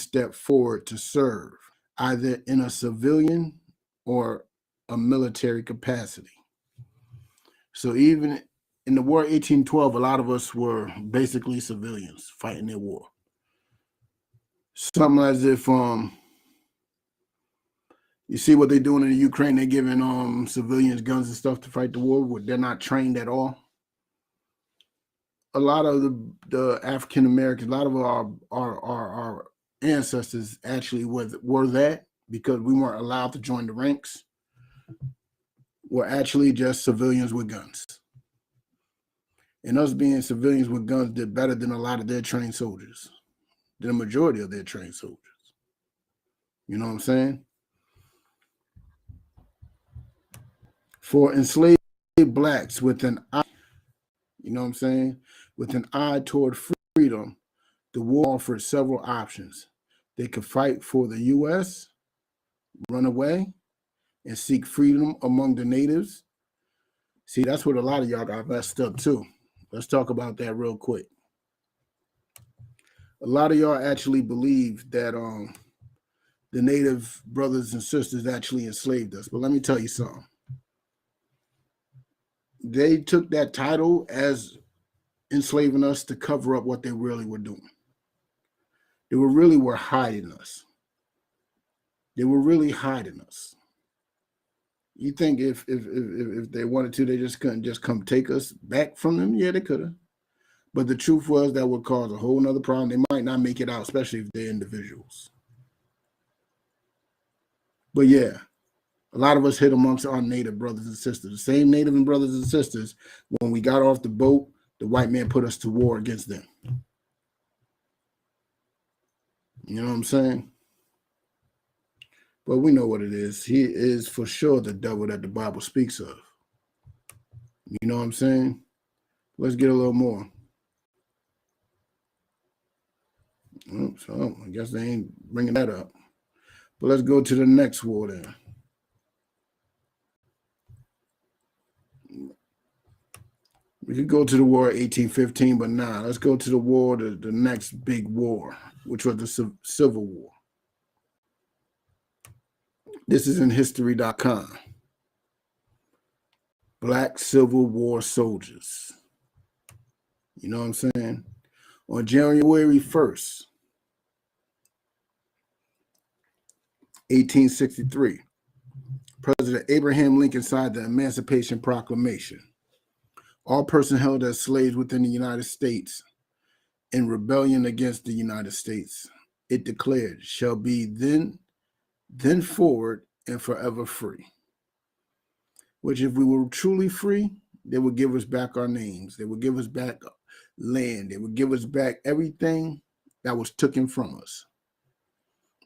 stepped forward to serve, either in a civilian or a military capacity. So even in the War of 1812, a lot of us were basically civilians fighting their war. Something as if you see what they're doing in the Ukraine, they're giving civilians guns and stuff to fight the war, where they're not trained at all. A lot of the African Americans, a lot of our ancestors actually were that, because we weren't allowed to join the ranks, were actually just civilians with guns. And us being civilians with guns did better than a lot of their trained soldiers, than a majority of their trained soldiers. You know what I'm saying? For enslaved blacks with an eye, you know what I'm saying, with an eye toward freedom, the war offered several options. They could fight for the U.S., run away, and seek freedom among the natives. See, that's what a lot of y'all got messed up too. Let's talk about that real quick. A lot of y'all actually believe that the native brothers and sisters actually enslaved us. But let me tell you something. They took that title as enslaving us to cover up what they really were doing. They were hiding us. They were really hiding us. You think if they wanted to, they just couldn't just come take us back from them? Yeah, they could have. But the truth was that would cause a whole nother problem. They might not make it out, especially if they're individuals. But yeah, a lot of us hid amongst our native brothers and sisters. The same native and brothers and sisters, when we got off the boat, the white man put us to war against them. You know what I'm saying? But we know what it is. He is for sure the devil that the Bible speaks of. You know what I'm saying? Let's get a little more. So I guess they ain't bringing that up. But let's go to the next war then. We could go to the war of 1815, but nah, let's go to the war, the next big war, which was the Civil War. This is in history.com. Black Civil War soldiers. You know what I'm saying? On January 1st, 1863, President Abraham Lincoln signed the Emancipation Proclamation. All persons held as slaves within the United States in rebellion against the United States, it declared, shall be then forward and forever free. Which, if we were truly free, they would give us back our names. They would give us back land. They would give us back everything that was taken from us.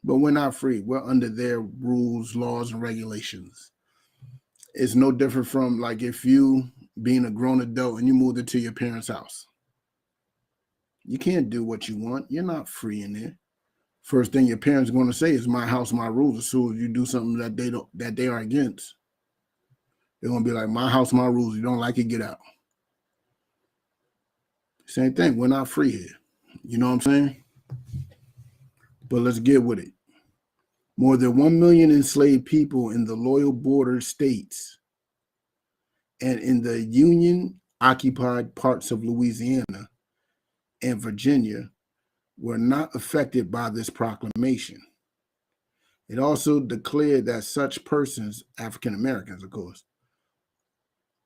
But we're not free. We're under their rules, laws, and regulations. It's no different from like if you being a grown adult and you moved into your parents' house. You can't do what you want. You're not free in there. First thing your parents are going to say is my house, my rules. As soon as you do something that they are against, they're going to be like, my house, my rules. You don't like it, get out. Same thing. We're not free here. You know what I'm saying? But let's get with it. More than 1 million enslaved people in the loyal border states and in the Union-occupied parts of Louisiana and Virginia were not affected by this proclamation. It also declared that such persons, African Americans, of course,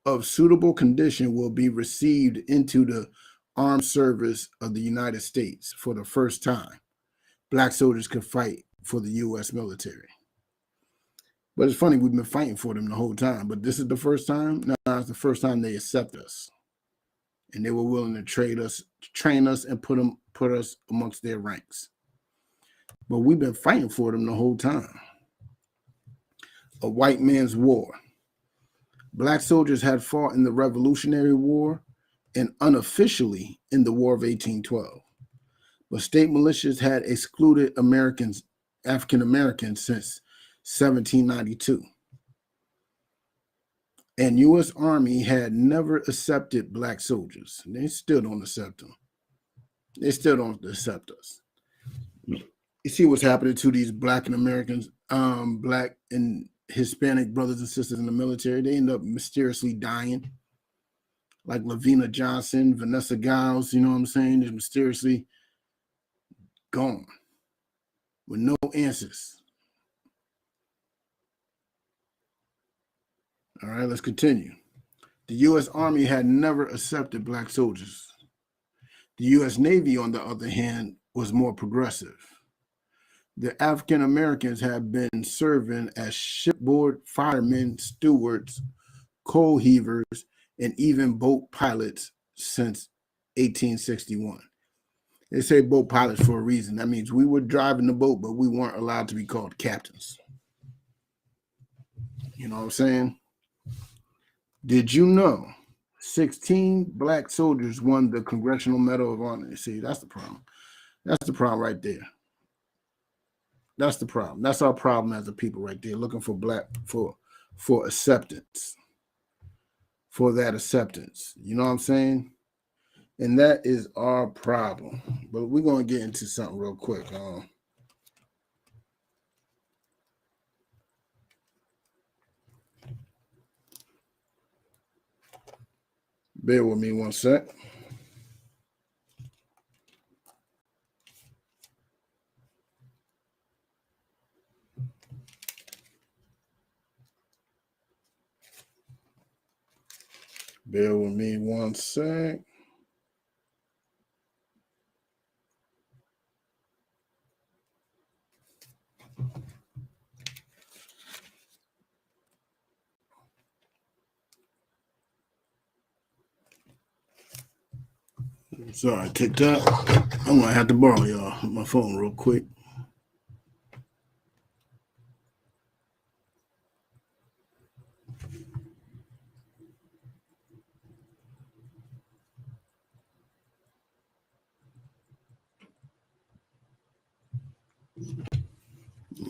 of suitable condition will be received into the armed service of the United States for the first time. Black soldiers could fight for the U.S. military. But it's funny, we've been fighting for them the whole time. But this is the first time? No, it's the first time they accept us. And they were willing to train us, and put us amongst their ranks. But we've been fighting for them the whole time. A white man's war. Black soldiers had fought in the Revolutionary War and unofficially in the War of 1812. But state militias had excluded African Americans since 1792. And U.S. Army had never accepted black soldiers. They still don't accept them. They still don't accept us. You see what's happening to these black and Americans, black and Hispanic brothers and sisters in the military. They end up mysteriously dying. Like Lavina Johnson, Vanessa Giles, you know what I'm saying? They're mysteriously gone with no answers. All right, let's continue. The U.S. Army had never accepted black soldiers. The U.S. Navy, on the other hand, was more progressive. The African Americans had been serving as shipboard firemen, stewards, coal heavers, and even boat pilots since 1861. They say boat pilots for a reason. That means we were driving the boat, but we weren't allowed to be called captains. You know what I'm saying? Did you know 16 black soldiers won the Congressional Medal of Honor? See, that's the problem. That's the problem right there. That's the problem. That's our problem as a people right there, looking for for acceptance, for that acceptance. You know what I'm saying? And that is our problem. But we're going to get into something real quick. Bear with me one sec. Bear with me 1 sec. Sorry, TikTok. I'm gonna have to borrow y'all my phone real quick.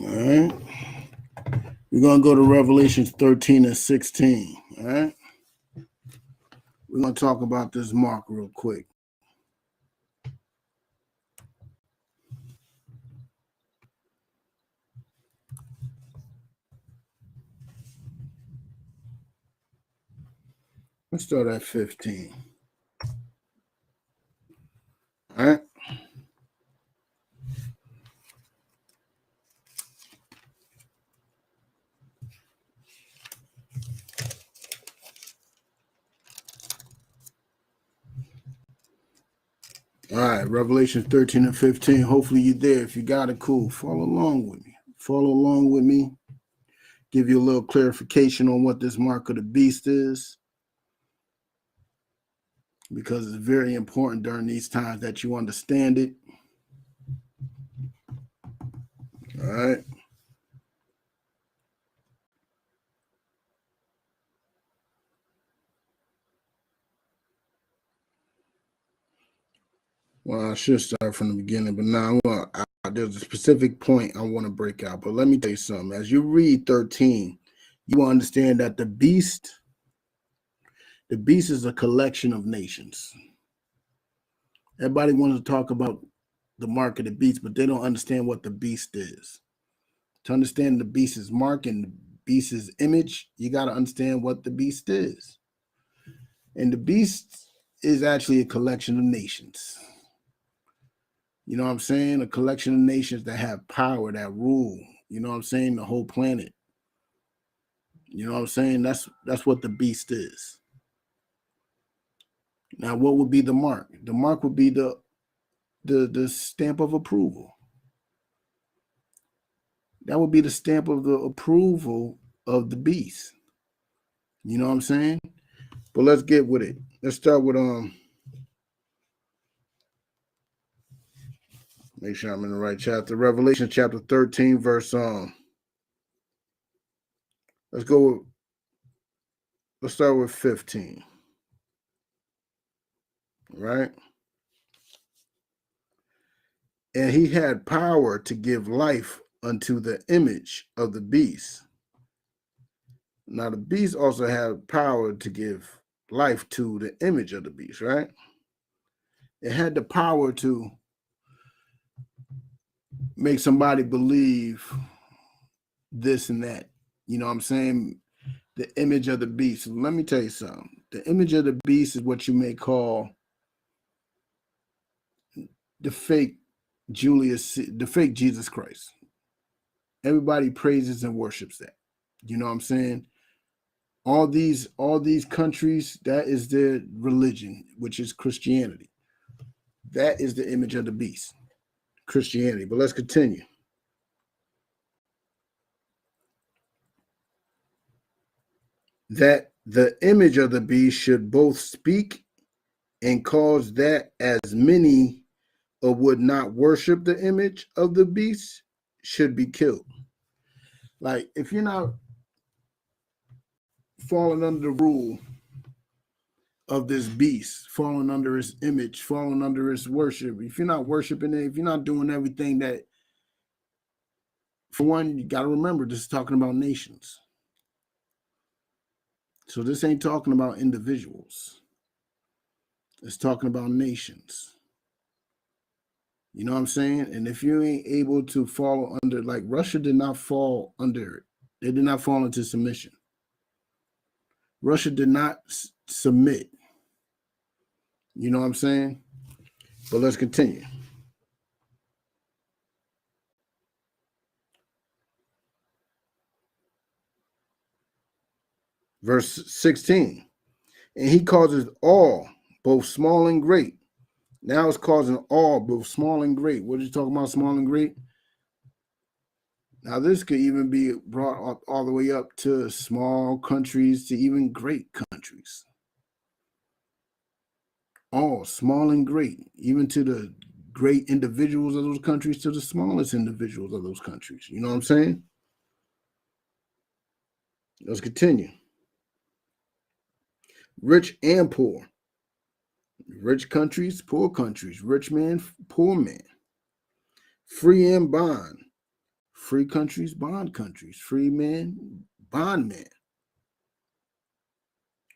All right. We're going to go to Revelations 13 and 16. All right. We're going to talk about this mark real quick. Let's start at 15. All right. All right, Revelation 13 and 15. Hopefully you're there. If you got it, cool. Follow along with me. Follow along with me. Give you a little clarification on what this mark of the beast is, because it's very important during these times that you understand it. All right. Well, I should start from the beginning, but now there's a specific point I want to break out. But let me tell you something. As you read 13, you will understand that the beast is a collection of nations. Everybody wants to talk about the mark of the beast, but they don't understand what the beast is. To understand the beast's mark and the beast's image, you got to understand what the beast is. And the beast is actually a collection of nations. You know what I'm saying? A collection of nations that have power, that rule. You know what I'm saying? The whole planet. You know what I'm saying? That's what the beast is. Now, what would be the mark? The mark would be the stamp of approval. That would be the stamp of the approval of the beast. You know what I'm saying? But let's get with it. Let's start with make sure I'm in the right chapter. Revelation chapter 13, verse let's start with 15. Right? And he had power to give life unto the image of the beast. Now the beast also had power to give life to the image of the beast, right? It had the power to make somebody believe this and that. You know what I'm saying? The image of the beast. Let me tell you something. The image of the beast is what you may call the fake the fake Jesus Christ. Everybody praises and worships that. You know what I'm saying? All these countries, that is their religion, which is Christianity. That is the image of the beast, Christianity. But let's continue. That the image of the beast should both speak and cause that as many would not worship the image of the beast should be killed. Like, if you're not falling under the rule of this beast, falling under its image, falling under its worship, if you're not worshiping it, if you're not doing everything that, for one, you got to remember, this is talking about nations. So this ain't talking about individuals. It's talking about nations. You know what I'm saying? And if you ain't able to fall under, like Russia did not fall under it. They did not fall into submission. Russia did not submit. You know what I'm saying? But let's continue. Verse 16. And he causes all, both small and great. Now it's causing all, both small and great. What are you talking about, small and great? Now this could even be brought up all the way up to small countries to even great countries. All, small and great, even to the great individuals of those countries to the smallest individuals of those countries. You know what I'm saying? Let's continue. Rich and poor. Rich countries, poor countries. Rich man, poor man. Free and bond. Free countries, bond countries. Free man, bond man.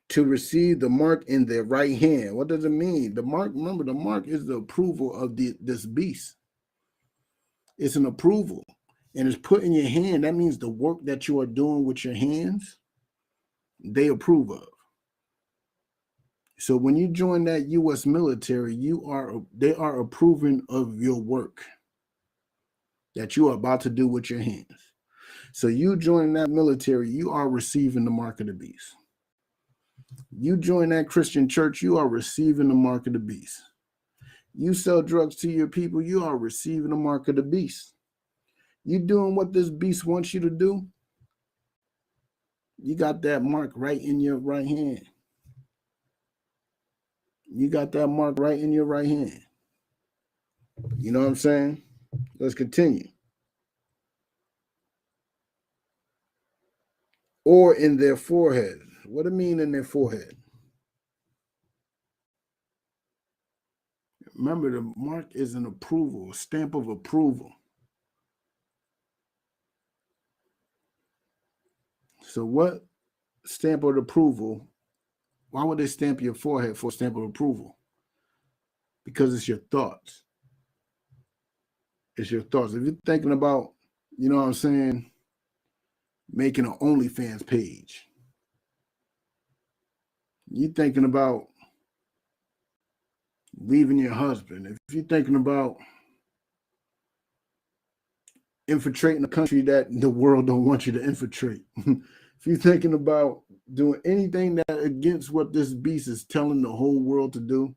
To receive the mark in their right hand. What does it mean? The mark, remember, the mark is the approval of this beast. It's an approval. And it's put in your hand. That means the work that you are doing with your hands, they approve of. So when you join that U.S. military, they are approving of your work that you are about to do with your hands. So you join that military, you are receiving the mark of the beast. You join that Christian church, you are receiving the mark of the beast. You sell drugs to your people, you are receiving the mark of the beast. You doing what this beast wants you to do, you got that mark right in your right hand. You got that mark right in your right hand. You know what I'm saying? Let's continue. Or in their forehead. What do you mean in their forehead? Remember, the mark is an approval, a stamp of approval. So what stamp of approval? Why would they stamp your forehead for a stamp of approval? Because it's your thoughts. It's your thoughts. If you're thinking about, you know what I'm saying, making an OnlyFans page, you're thinking about leaving your husband, if you're thinking about infiltrating a country that the world don't want you to infiltrate, if you're thinking about doing anything that against what this beast is telling the whole world to do,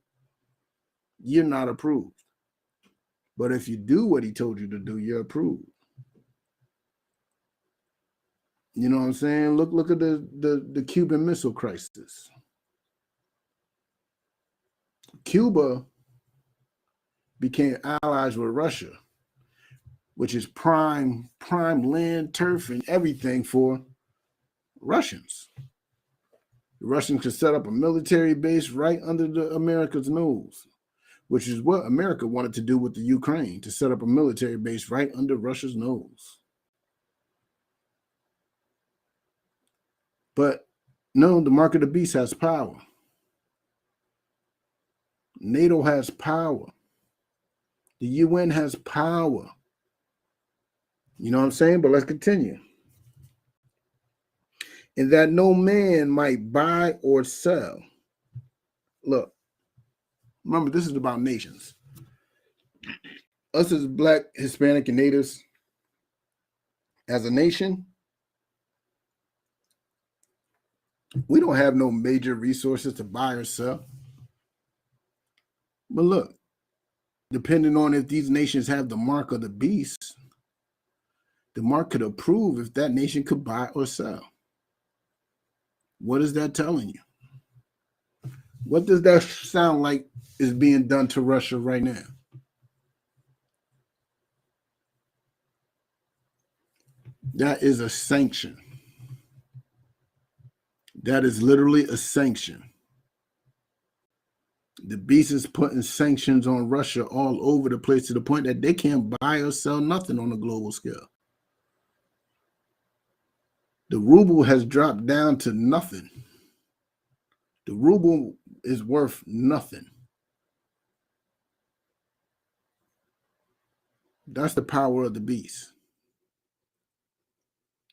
you're not approved. But if you do what he told you to do, you're approved. You know what I'm saying? Look at the Cuban Missile Crisis. Cuba became allies with Russia, which is prime land, turf, and everything for Russians. The Russians could set up a military base right under America's nose, which is what America wanted to do with the Ukraine, to set up a military base right under Russia's nose. But no, the mark of the beast has power. NATO has power. The UN has power. You know what I'm saying? But let's continue. And that no man might buy or sell. Look, remember, this is about nations. Us as Black, Hispanic, and Natives, as a nation, we don't have no major resources to buy or sell. But look, depending on if these nations have the mark of the beast, the mark could approve if that nation could buy or sell. What is that telling you? What does that sound like is being done to Russia right now? That is a sanction. That is literally a sanction. The beast is putting sanctions on Russia all over the place to the point that they can't buy or sell nothing on a global scale. The ruble has dropped down to nothing. The ruble is worth nothing. That's the power of the beast.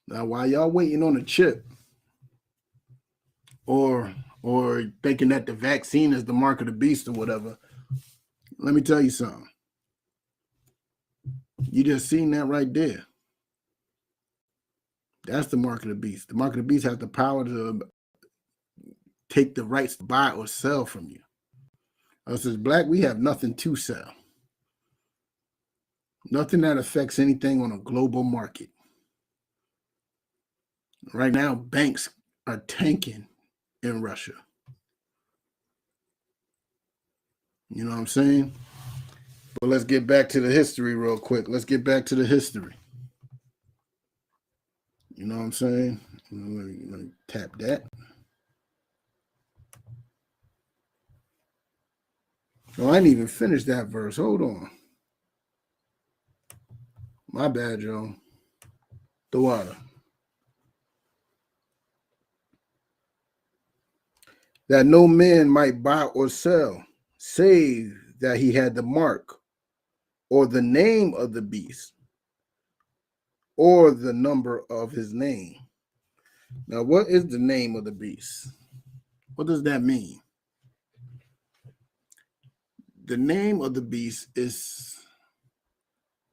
Now, while y'all waiting on a chip or thinking that the vaccine is the mark of the beast or whatever, let me tell you something. You just seen that right there. That's the mark of the beast. The mark of the beast has the power to take the rights to buy or sell from you. Us as black, we have nothing to sell. Nothing that affects anything on a global market. Right now, banks are tanking in Russia. You know what I'm saying? But let's get back to the history real quick. Let's get back to the history. You know what I'm saying? Let me tap that. Oh, I didn't even finish that verse. Hold on. My bad, Joe. The water. That no man might buy or sell, save that he had the mark, or the name of the beast, or the number of his name. Now, what is the name of the beast? What does that mean? The name of the beast is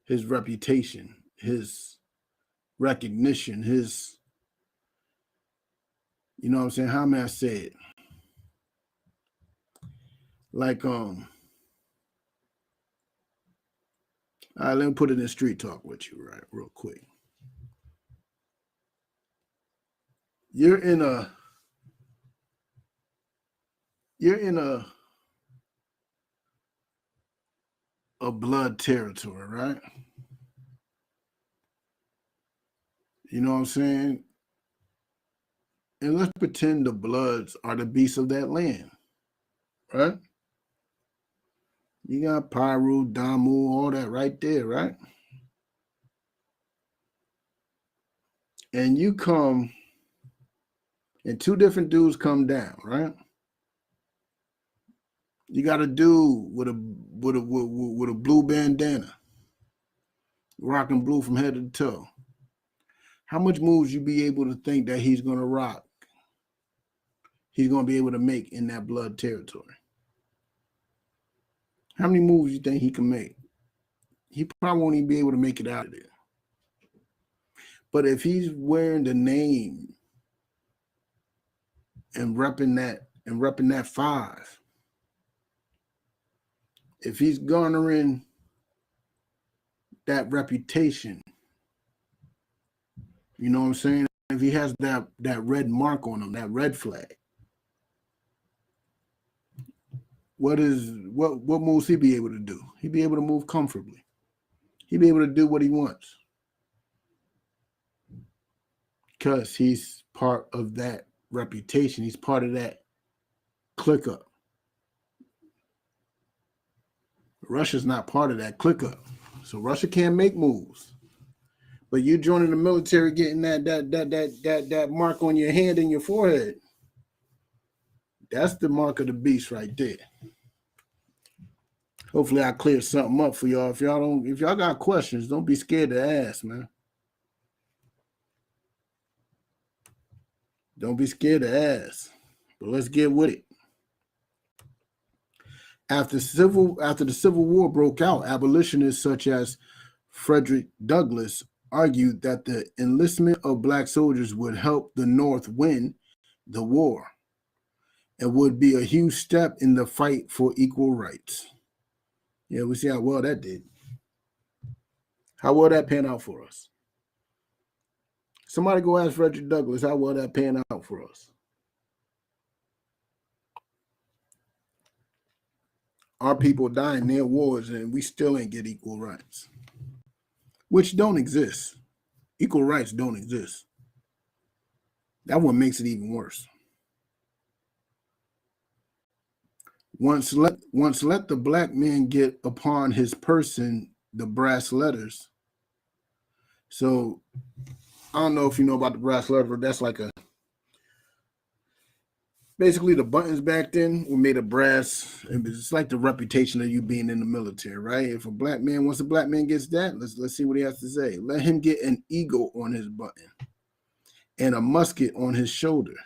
his reputation, his recognition, his, you know what I'm saying? How may I say it? Like, all right, let me put it in street talk with you, right, real quick. You're in a blood territory, right? You know what I'm saying? And let's pretend the Bloods are the beasts of that land, right? You got Pyru, Damu, all that right there, right? And you come, and two different dudes come down, right? You got a dude with a blue bandana, rocking blue from head to toe. How much moves you be able to think that he's gonna rock? He's gonna be able to make in that blood territory. How many moves you think he can make? He probably won't even be able to make it out of there. But if he's wearing the name and repping that 5, if he's garnering that reputation, you know what I'm saying? If he has that red mark on him, that red flag, what moves he be able to do? He'd be able to move comfortably. He'd be able to do what he wants. Because he's part of that reputation. He's part of that click up. Russia's not part of that click up. So Russia can't make moves. But you joining the military, getting that mark on your hand and your forehead, that's the mark of the beast right there. Hopefully I cleared something up for y'all. If y'all got questions, don't be scared to ask, man. Don't be scared to ask. But let's get with it. After the Civil War broke out, abolitionists such as Frederick Douglass argued that the enlistment of black soldiers would help the North win the war and would be a huge step in the fight for equal rights. Yeah, we see how well that did. How well that panned out for us. Somebody go ask Frederick Douglass how well that panned out for us. Our people die in their wars and we still ain't get equal rights, which don't exist. Equal rights don't exist. That one makes it even worse. Once let the black man get upon his person the brass letters. So I don't know if you know about the brass letter, but that's like basically the buttons back then were made of brass. It's like the reputation of you being in the military, right? If once a black man gets that, let's see what he has to say. Let him get an eagle on his button and a musket on his shoulder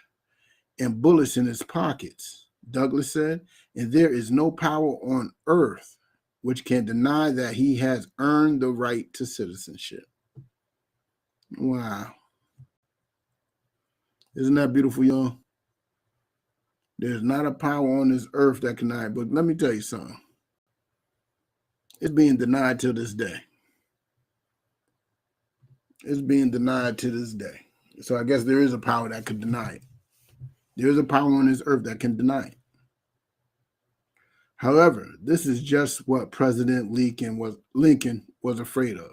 and bullets in his pockets, Douglass said, and there is no power on earth which can deny that he has earned the right to citizenship. Wow. Isn't that beautiful, y'all? There's not a power on this earth that can deny it. But let me tell you something. It's being denied to this day. It's being denied to this day. So I guess there is a power that could deny it. There is a power on this earth that can deny it. However, this is just what President Lincoln was afraid of.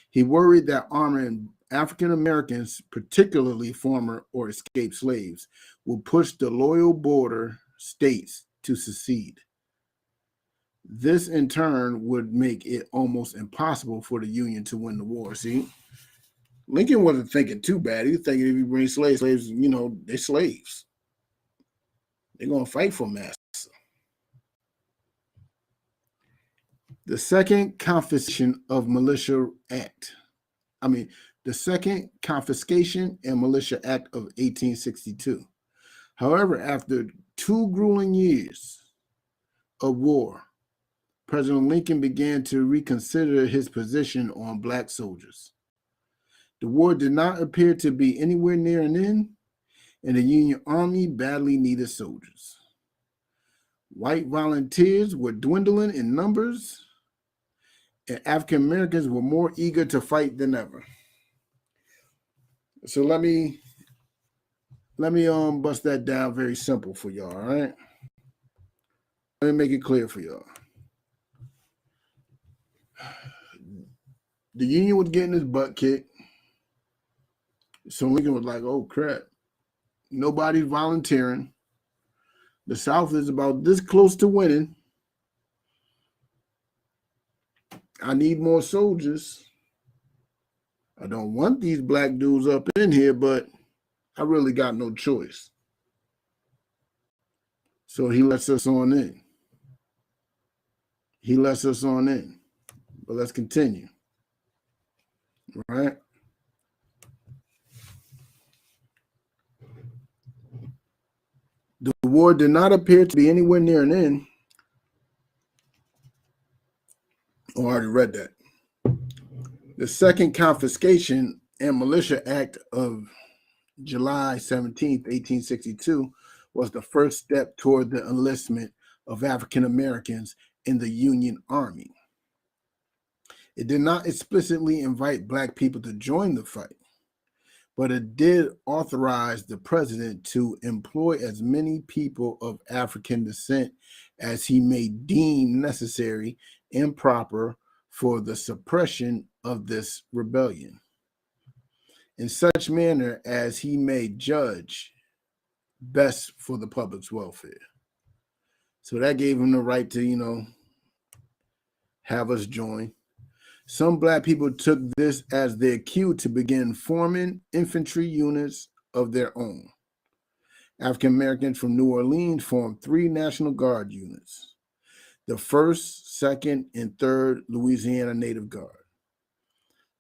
He worried that arming African Americans, particularly former or escaped slaves, will push the loyal border states to secede. This, in turn, would make it almost impossible for the Union to win the war. See, Lincoln wasn't thinking too bad. He was thinking if you bring slaves, you know, they're slaves. They're going to fight for master. The Second Confiscation of Militia Act. The Second Confiscation and Militia Act of 1862. However, after 2 grueling years of war, President Lincoln began to reconsider his position on black soldiers. The war did not appear to be anywhere near an end, and the Union Army badly needed soldiers. White volunteers were dwindling in numbers, and African Americans were more eager to fight than ever. So let me bust that down very simple for y'all, all right? Let me make it clear for y'all. The Union was getting his butt kicked. So Lincoln was like, oh crap, nobody's volunteering. The South is about this close to winning. I need more soldiers. I don't want these black dudes up in here, but I really got no choice. So he lets us on in. But let's continue. All right. The war did not appear to be anywhere near an end. Oh, I already read that. The Second Confiscation and Militia Act of July 17th, 1862 was the first step toward the enlistment of African Americans in the Union Army. It did not explicitly invite black people to join the fight, but it did authorize the president to employ as many people of African descent as he may deem necessary and proper for the suppression of this rebellion, in such manner as he may judge best for the public's welfare. So that gave him the right to, have us join. Some black people took this as their cue to begin forming infantry units of their own. African Americans from New Orleans formed 3 National Guard units: the 1st, 2nd, and 3rd Louisiana Native Guard.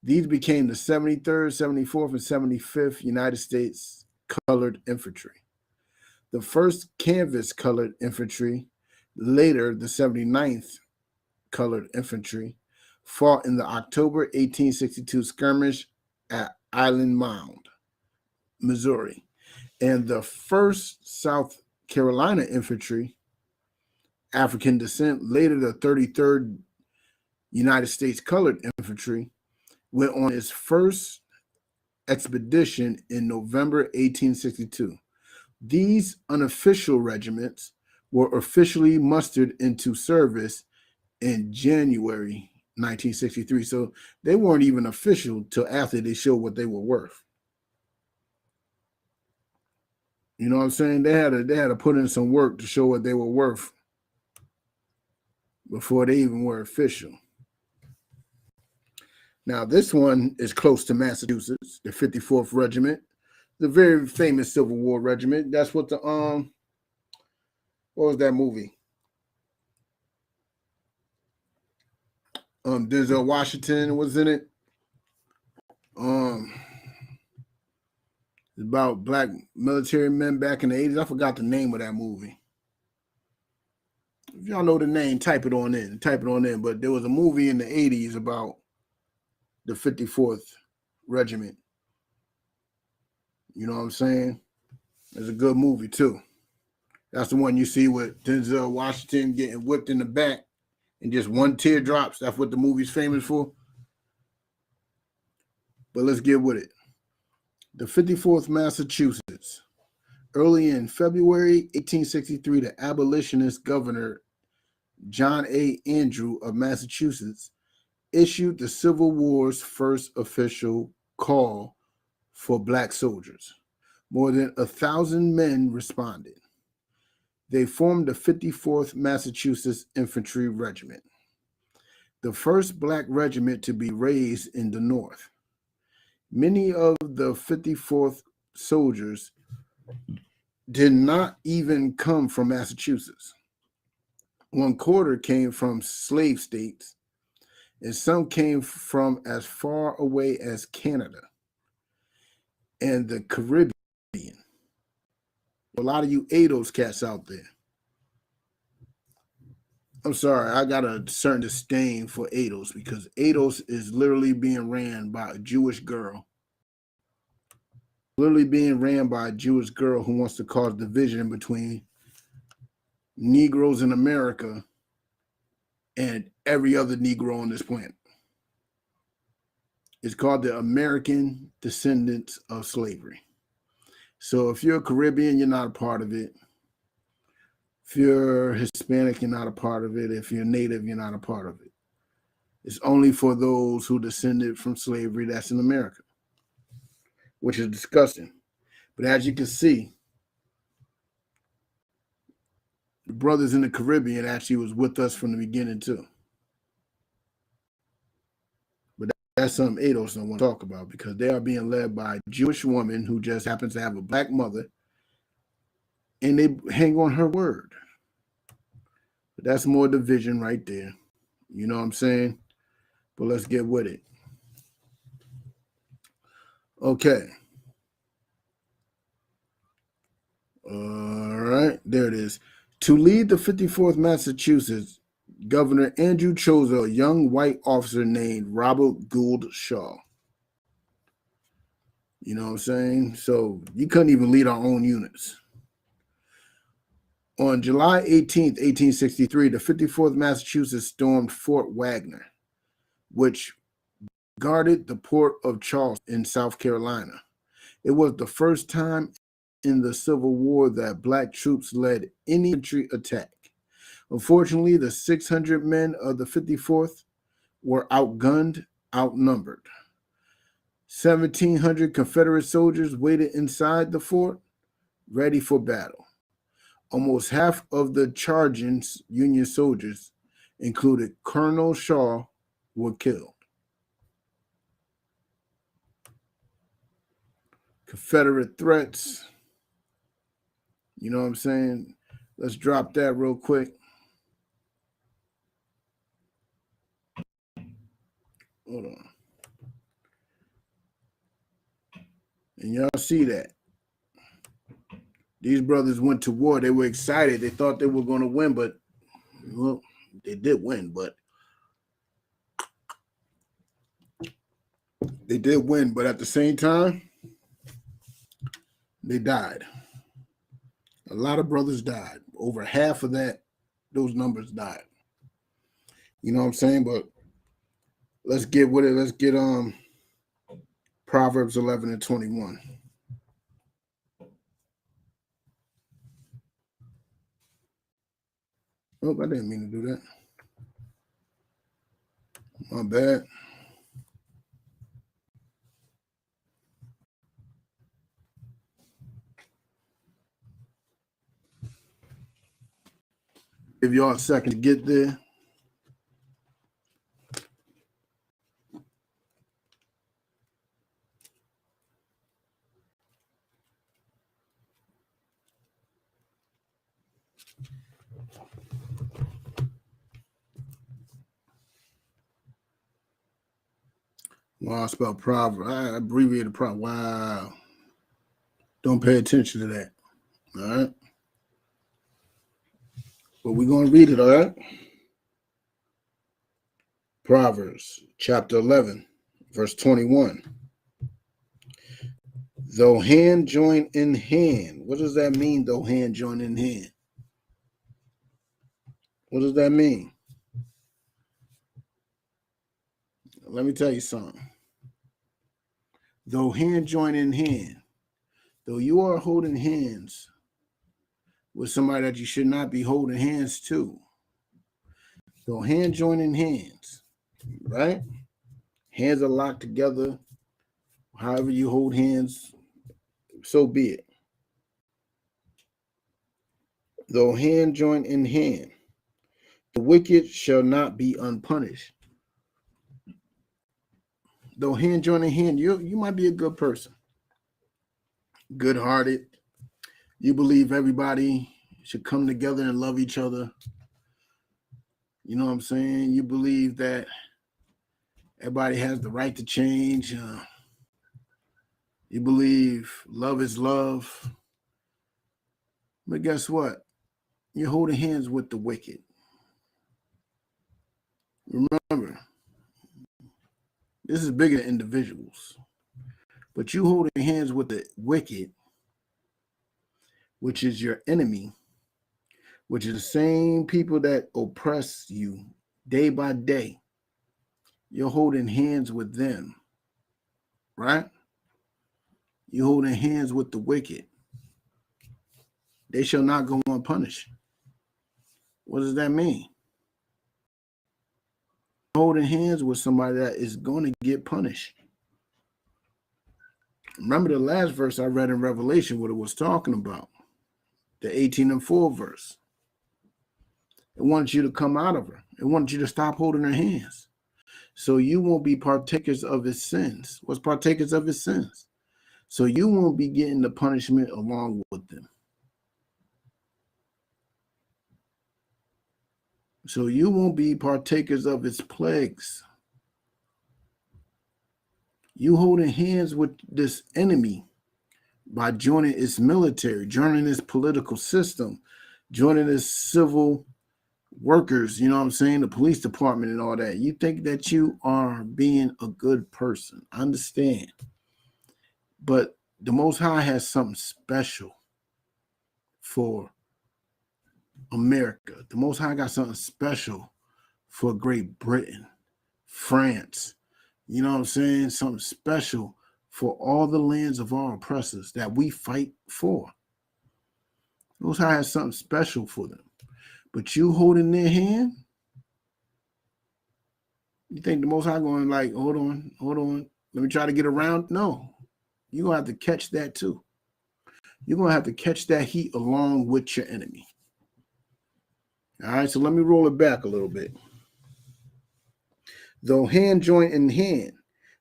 These became the 73rd, 74th, and 75th United States Colored Infantry. The 1st Canvas Colored Infantry, later the 79th Colored Infantry, fought in the October 1862 skirmish at Island Mound, Missouri, and the 1st South Carolina Infantry, African descent, later the 33rd United States Colored Infantry, went on its first expedition in November 1862. These unofficial regiments were officially mustered into service in January 1963. So they weren't even official till after they showed what they were worth. You know what I'm saying? They had to put in some work to show what they were worth before they even were official. Now, this one is close to Massachusetts, the 54th Regiment, the very famous Civil War regiment. That's what the what was that movie? Denzel Washington was in it. It's about black military men back in the 80s. I forgot the name of that movie. If y'all know the name, type it on in. But there was a movie in the 80s about the 54th Regiment. You know what I'm saying? It's a good movie too. That's the one you see with Denzel Washington getting whipped in the back and just one tear drops. That's what the movie's famous for. But let's get with it. The 54th Massachusetts. Early in February 1863, the abolitionist governor John A. Andrew of Massachusetts issued the Civil War's first official call for black soldiers. More than 1,000 men responded. They formed the 54th Massachusetts Infantry Regiment, the first black regiment to be raised in the North. Many of the 54th soldiers did not even come from Massachusetts. 1/4 came from slave states, and some came from as far away as Canada and the Caribbean. A lot of you ADOS cats out there. I'm sorry, I got a certain disdain for ADOS because ADOS is literally being ran by a Jewish girl. Literally being ran by a Jewish girl who wants to cause division between Negroes in America and every other Negro on this planet. It's called the American Descendants of Slavery. So if you're a Caribbean, you're not a part of it. If you're Hispanic, you're not a part of it. If you're Native, you're not a part of it. It's only for those who descended from slavery that's in America, which is disgusting. But as you can see, the brothers in the Caribbean actually was with us from the beginning too. But that's something ADOS don't want to talk about because they are being led by a Jewish woman who just happens to have a black mother, and they hang on her word. But that's more division right there. You know what I'm saying? But let's get with it. Okay. All right, there it is. To lead the 54th Massachusetts, Governor Andrew chose a young white officer named Robert Gould Shaw. You know what I'm saying? So you couldn't even lead our own units. On July 18th, 1863, the 54th Massachusetts stormed Fort Wagner, which guarded the port of Charleston in South Carolina. It was the first time in the Civil War that black troops led any infantry attack. Unfortunately, the 600 men of the 54th were outgunned, outnumbered. 1,700 Confederate soldiers waited inside the fort, ready for battle. Almost half of the charging Union soldiers, including Colonel Shaw, were killed. Confederate threats. You know what I'm saying? Let's drop that real quick. Hold on. And y'all see that. These brothers went to war. They were excited. They thought they were going to win, but, well, they did win, but at the same time, they died. A lot of brothers died. Over half of those numbers died. You know what I'm saying? But let's get with it. Let's get Proverbs 11 and 21. Oh, I didn't mean to do that. My bad. Give y'all a second to get there. Wow, I spelled proverb. I abbreviated proverb. Wow. Don't pay attention to that. All right. But we're going to read it, all right? Proverbs chapter 11, verse 21. Though hand join in hand. What does that mean, though hand join in hand? What does that mean? Let me tell you something. Though hand join in hand, though you are holding hands with somebody that you should not be holding hands to, though hand join in hands, right? Hands are locked together. However you hold hands, so be it. Though hand join in hand, the wicked shall not be unpunished. Though hand join in hand, you might be a good person, good-hearted. You believe everybody should come together and love each other. You know what I'm saying? You believe that everybody has the right to change. You believe love is love. But guess what? You're holding hands with the wicked. Remember, this is bigger than individuals. But you holding hands with the wicked, which is your enemy, which is the same people that oppress you day by day. You're holding hands with them, right? You're holding hands with the wicked. They shall not go unpunished. What does that mean? Holding hands with somebody that is going to get punished. Remember the last verse I read in Revelation, what it was talking about, the 18:4 verse. It wanted you to come out of her. It wanted you to stop holding her hands, so you won't be partakers of his sins. What's partakers of his sins? So you won't be getting the punishment along with them. So you won't be partakers of its plagues. You holding hands with this enemy by joining its military, joining its political system, joining its civil workers, you know what I'm saying, the police department and all that. You think that you are being a good person. I understand. But the Most High has something special for America. The Most High got something special for Great Britain, France. You know what I'm saying? Something special for all the lands of our oppressors that we fight for. The Most High has something special for them. But you holding their hand, you think the Most High going like, hold on, let me try to get around? No, you're going to have to catch that too. You're going to have to catch that heat along with your enemy. All right, so let me roll it back a little bit. Though hand join in hand,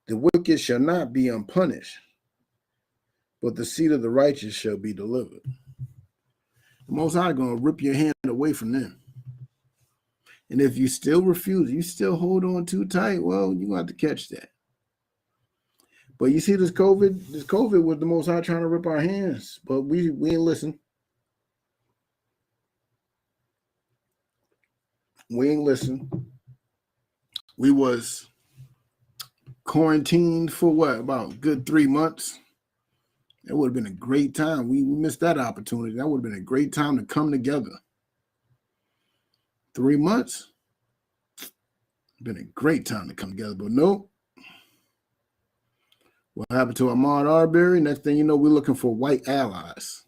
the wicked shall not be unpunished, but the seed of the righteous shall be delivered. The Most High going to rip your hand away from them. And if you still refuse, you still hold on too tight, well, you're going to have to catch that. But you see this COVID was the Most High trying to rip our hands, but we ain't listen. We ain't listen. We was quarantined for what, about a good 3 months. It would have been a great time. We missed that opportunity. That would have been a great time to come together. 3 months? Been a great time to come together, but nope. What happened to Ahmaud Arbery? Next thing you know, we're looking for white allies.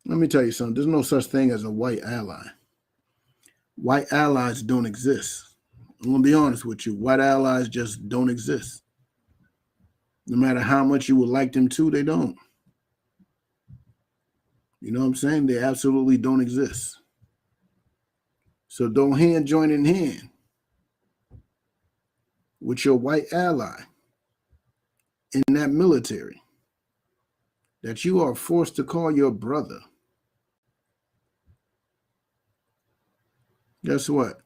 Let me tell you something. There's no such thing as a white ally. White allies don't exist. I'm going to be honest with you. White allies just don't exist. No matter how much you would like them to, they don't. You know what I'm saying? They absolutely don't exist. So don't hand join in hand with your white ally in that military that you are forced to call your brother. Guess what?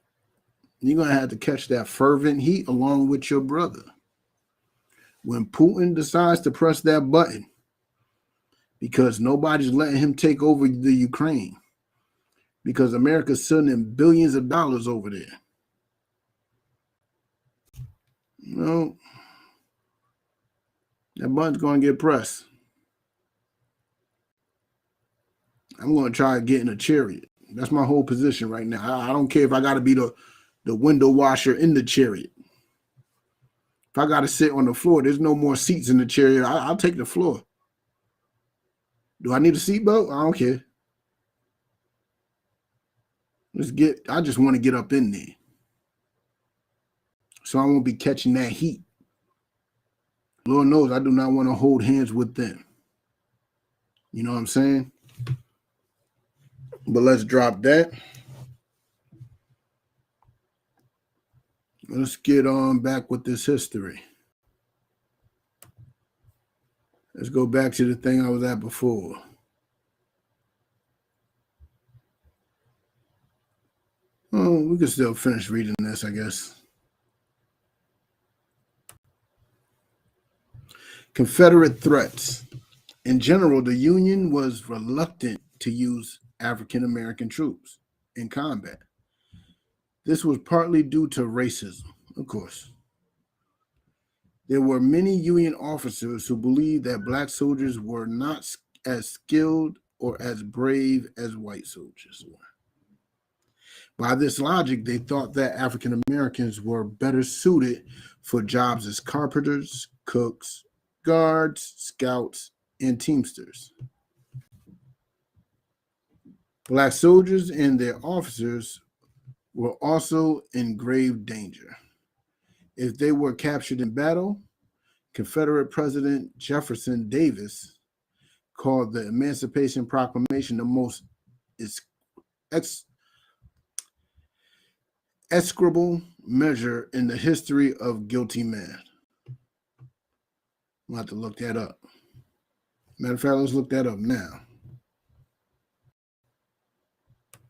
You're going to have to catch that fervent heat along with your brother. When Putin decides to press that button because nobody's letting him take over the Ukraine, because America's sending billions of dollars over there. You know, that button's going to get pressed. I'm going to try to get in a chariot. That's my whole position right now. I don't care if I got to be the window washer in the chariot. If I got to sit on the floor, there's no more seats in the chariot. I'll take the floor. Do I need a seatbelt? I don't care. I just want to get up in there, so I won't be catching that heat. Lord knows I do not want to hold hands with them. You know what I'm saying? But let's drop that. Let's get on back with this history. Let's go back to the thing I was at before. Oh, we can still finish reading this, I guess. Confederate threats. In general, the Union was reluctant to use African American troops in combat. This was partly due to racism, of course. There were many Union officers who believed that black soldiers were not as skilled or as brave as white soldiers were. By this logic, they thought that African Americans were better suited for jobs as carpenters, cooks, guards, scouts, and teamsters. Black soldiers and their officers were also in grave danger. If they were captured in battle, Confederate President Jefferson Davis called the Emancipation Proclamation the most execrable measure in the history of guilty men. We'll have to look that up. Matter of fact, let's look that up now.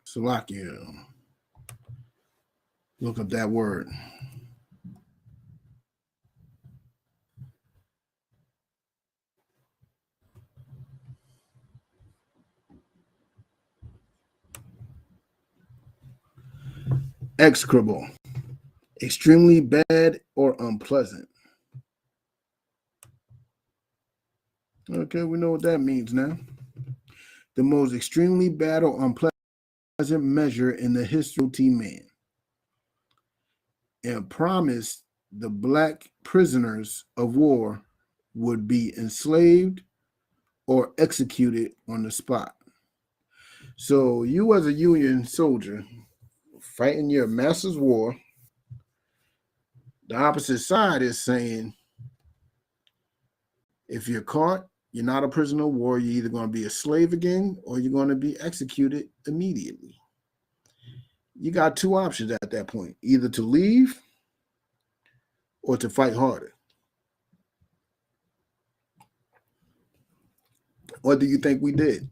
Slovakia. Look up that word. Execrable. Extremely bad or unpleasant. Okay, we know what that means now. The most extremely bad or unpleasant measure in the history of guilty man, and promised the black prisoners of war would be enslaved or executed on the spot. So you as a Union soldier fighting your master's war, the opposite side is saying, if you're caught, you're not a prisoner of war, you're either going to be a slave again or you're going to be executed immediately. You got two options at that point, either to leave or to fight harder. What do you think we did?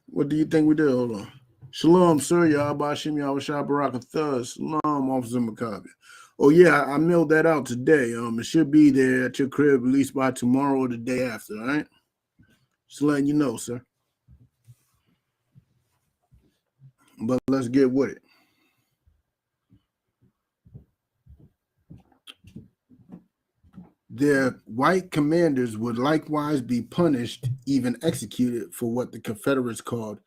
What do you think we did? Hold on. Shalom, sir. Yahbashim Yahushua Barakatha. Shalom, Officer McCarvey. Oh, yeah, I mailed that out today. It should be there at your crib at least by tomorrow or the day after, all right? Just letting you know, sir. But let's get with it. Their white commanders would likewise be punished, even executed, for what the Confederates called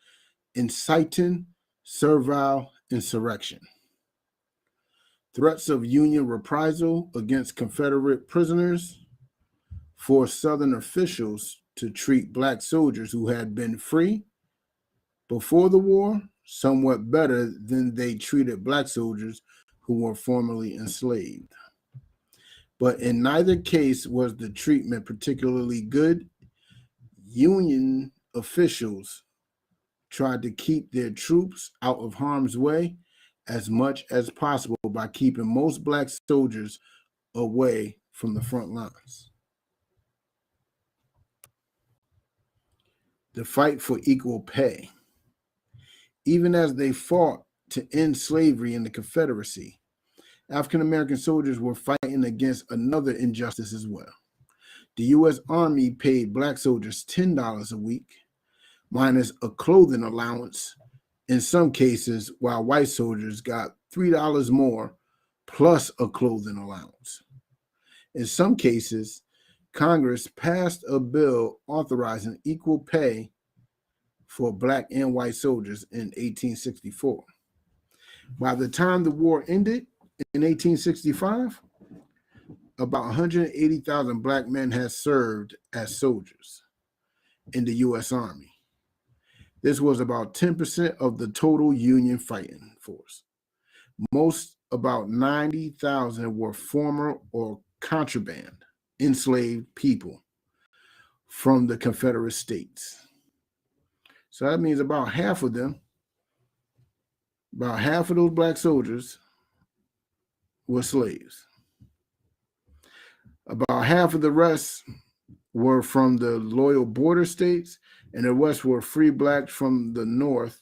inciting servile insurrection. Threats of Union reprisal against Confederate prisoners forced Southern officials to treat black soldiers who had been free before the war somewhat better than they treated black soldiers who were formerly enslaved. But in neither case was the treatment particularly good. Union officials tried to keep their troops out of harm's way as much as possible by keeping most black soldiers away from the front lines. The fight for equal pay. Even as they fought to end slavery in the Confederacy, African American soldiers were fighting against another injustice as well. The U.S. Army paid black soldiers $10 a week, minus a clothing allowance in some cases, while white soldiers got $3 more plus a clothing allowance. In some cases, Congress passed a bill authorizing equal pay for black and white soldiers in 1864. By the time the war ended in 1865, about 180,000 black men had served as soldiers in the U.S. Army. This was about 10% of the total Union fighting force. Most, about 90,000, were former or contraband enslaved people from the Confederate States. So that means about half of them, about half of those black soldiers were slaves. About half of the rest were from the loyal border states, and the rest were free blacks from the North.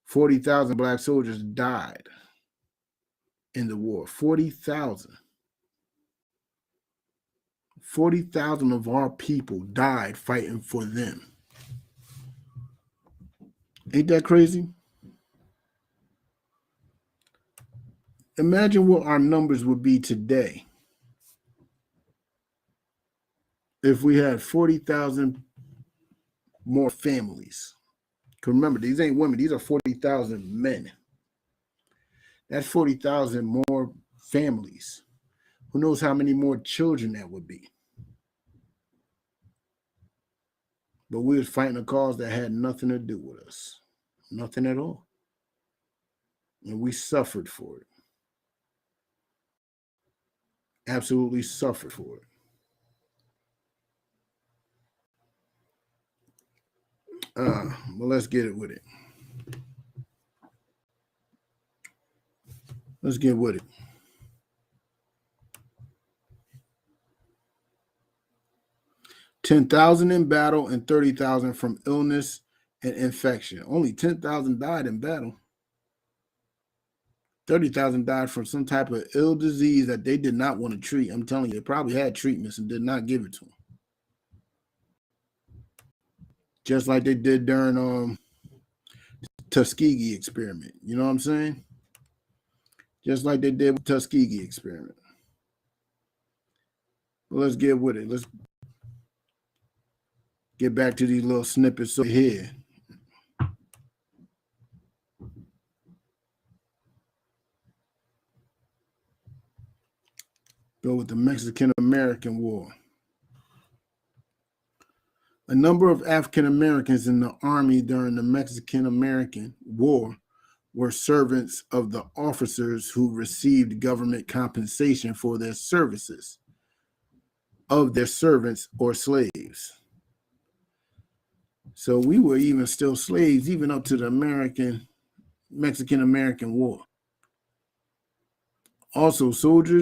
40,000 black soldiers died in the war. 40,000. 40,000 of our people died fighting for them. Ain't that crazy? Imagine what our numbers would be today if we had 40,000 more families. Because remember, these ain't women, these are 40,000 men. That's 40,000 more families. Who knows how many more children that would be? But we was fighting a cause that had nothing to do with us. Nothing at all. And we suffered for it. Absolutely suffered for it. Well, let's get it with it. Let's get with it. $10,000 in battle and 30,000 from illness and infection. Only 10,000 died in battle. 30,000 died from some type of ill disease that they did not want to treat. I'm telling you, they probably had treatments and did not give it to them. Just like they did during Tuskegee experiment. You know what I'm saying? Just like they did with Tuskegee experiment. Well, let's get with it. Let's get back to these little snippets over here. Go with the Mexican-American War. A number of African Americans in the Army during the Mexican-American War were servants of the officers who received government compensation for their services, of their servants or slaves. So we were even still slaves, even up to the Mexican-American War. Also, soldiers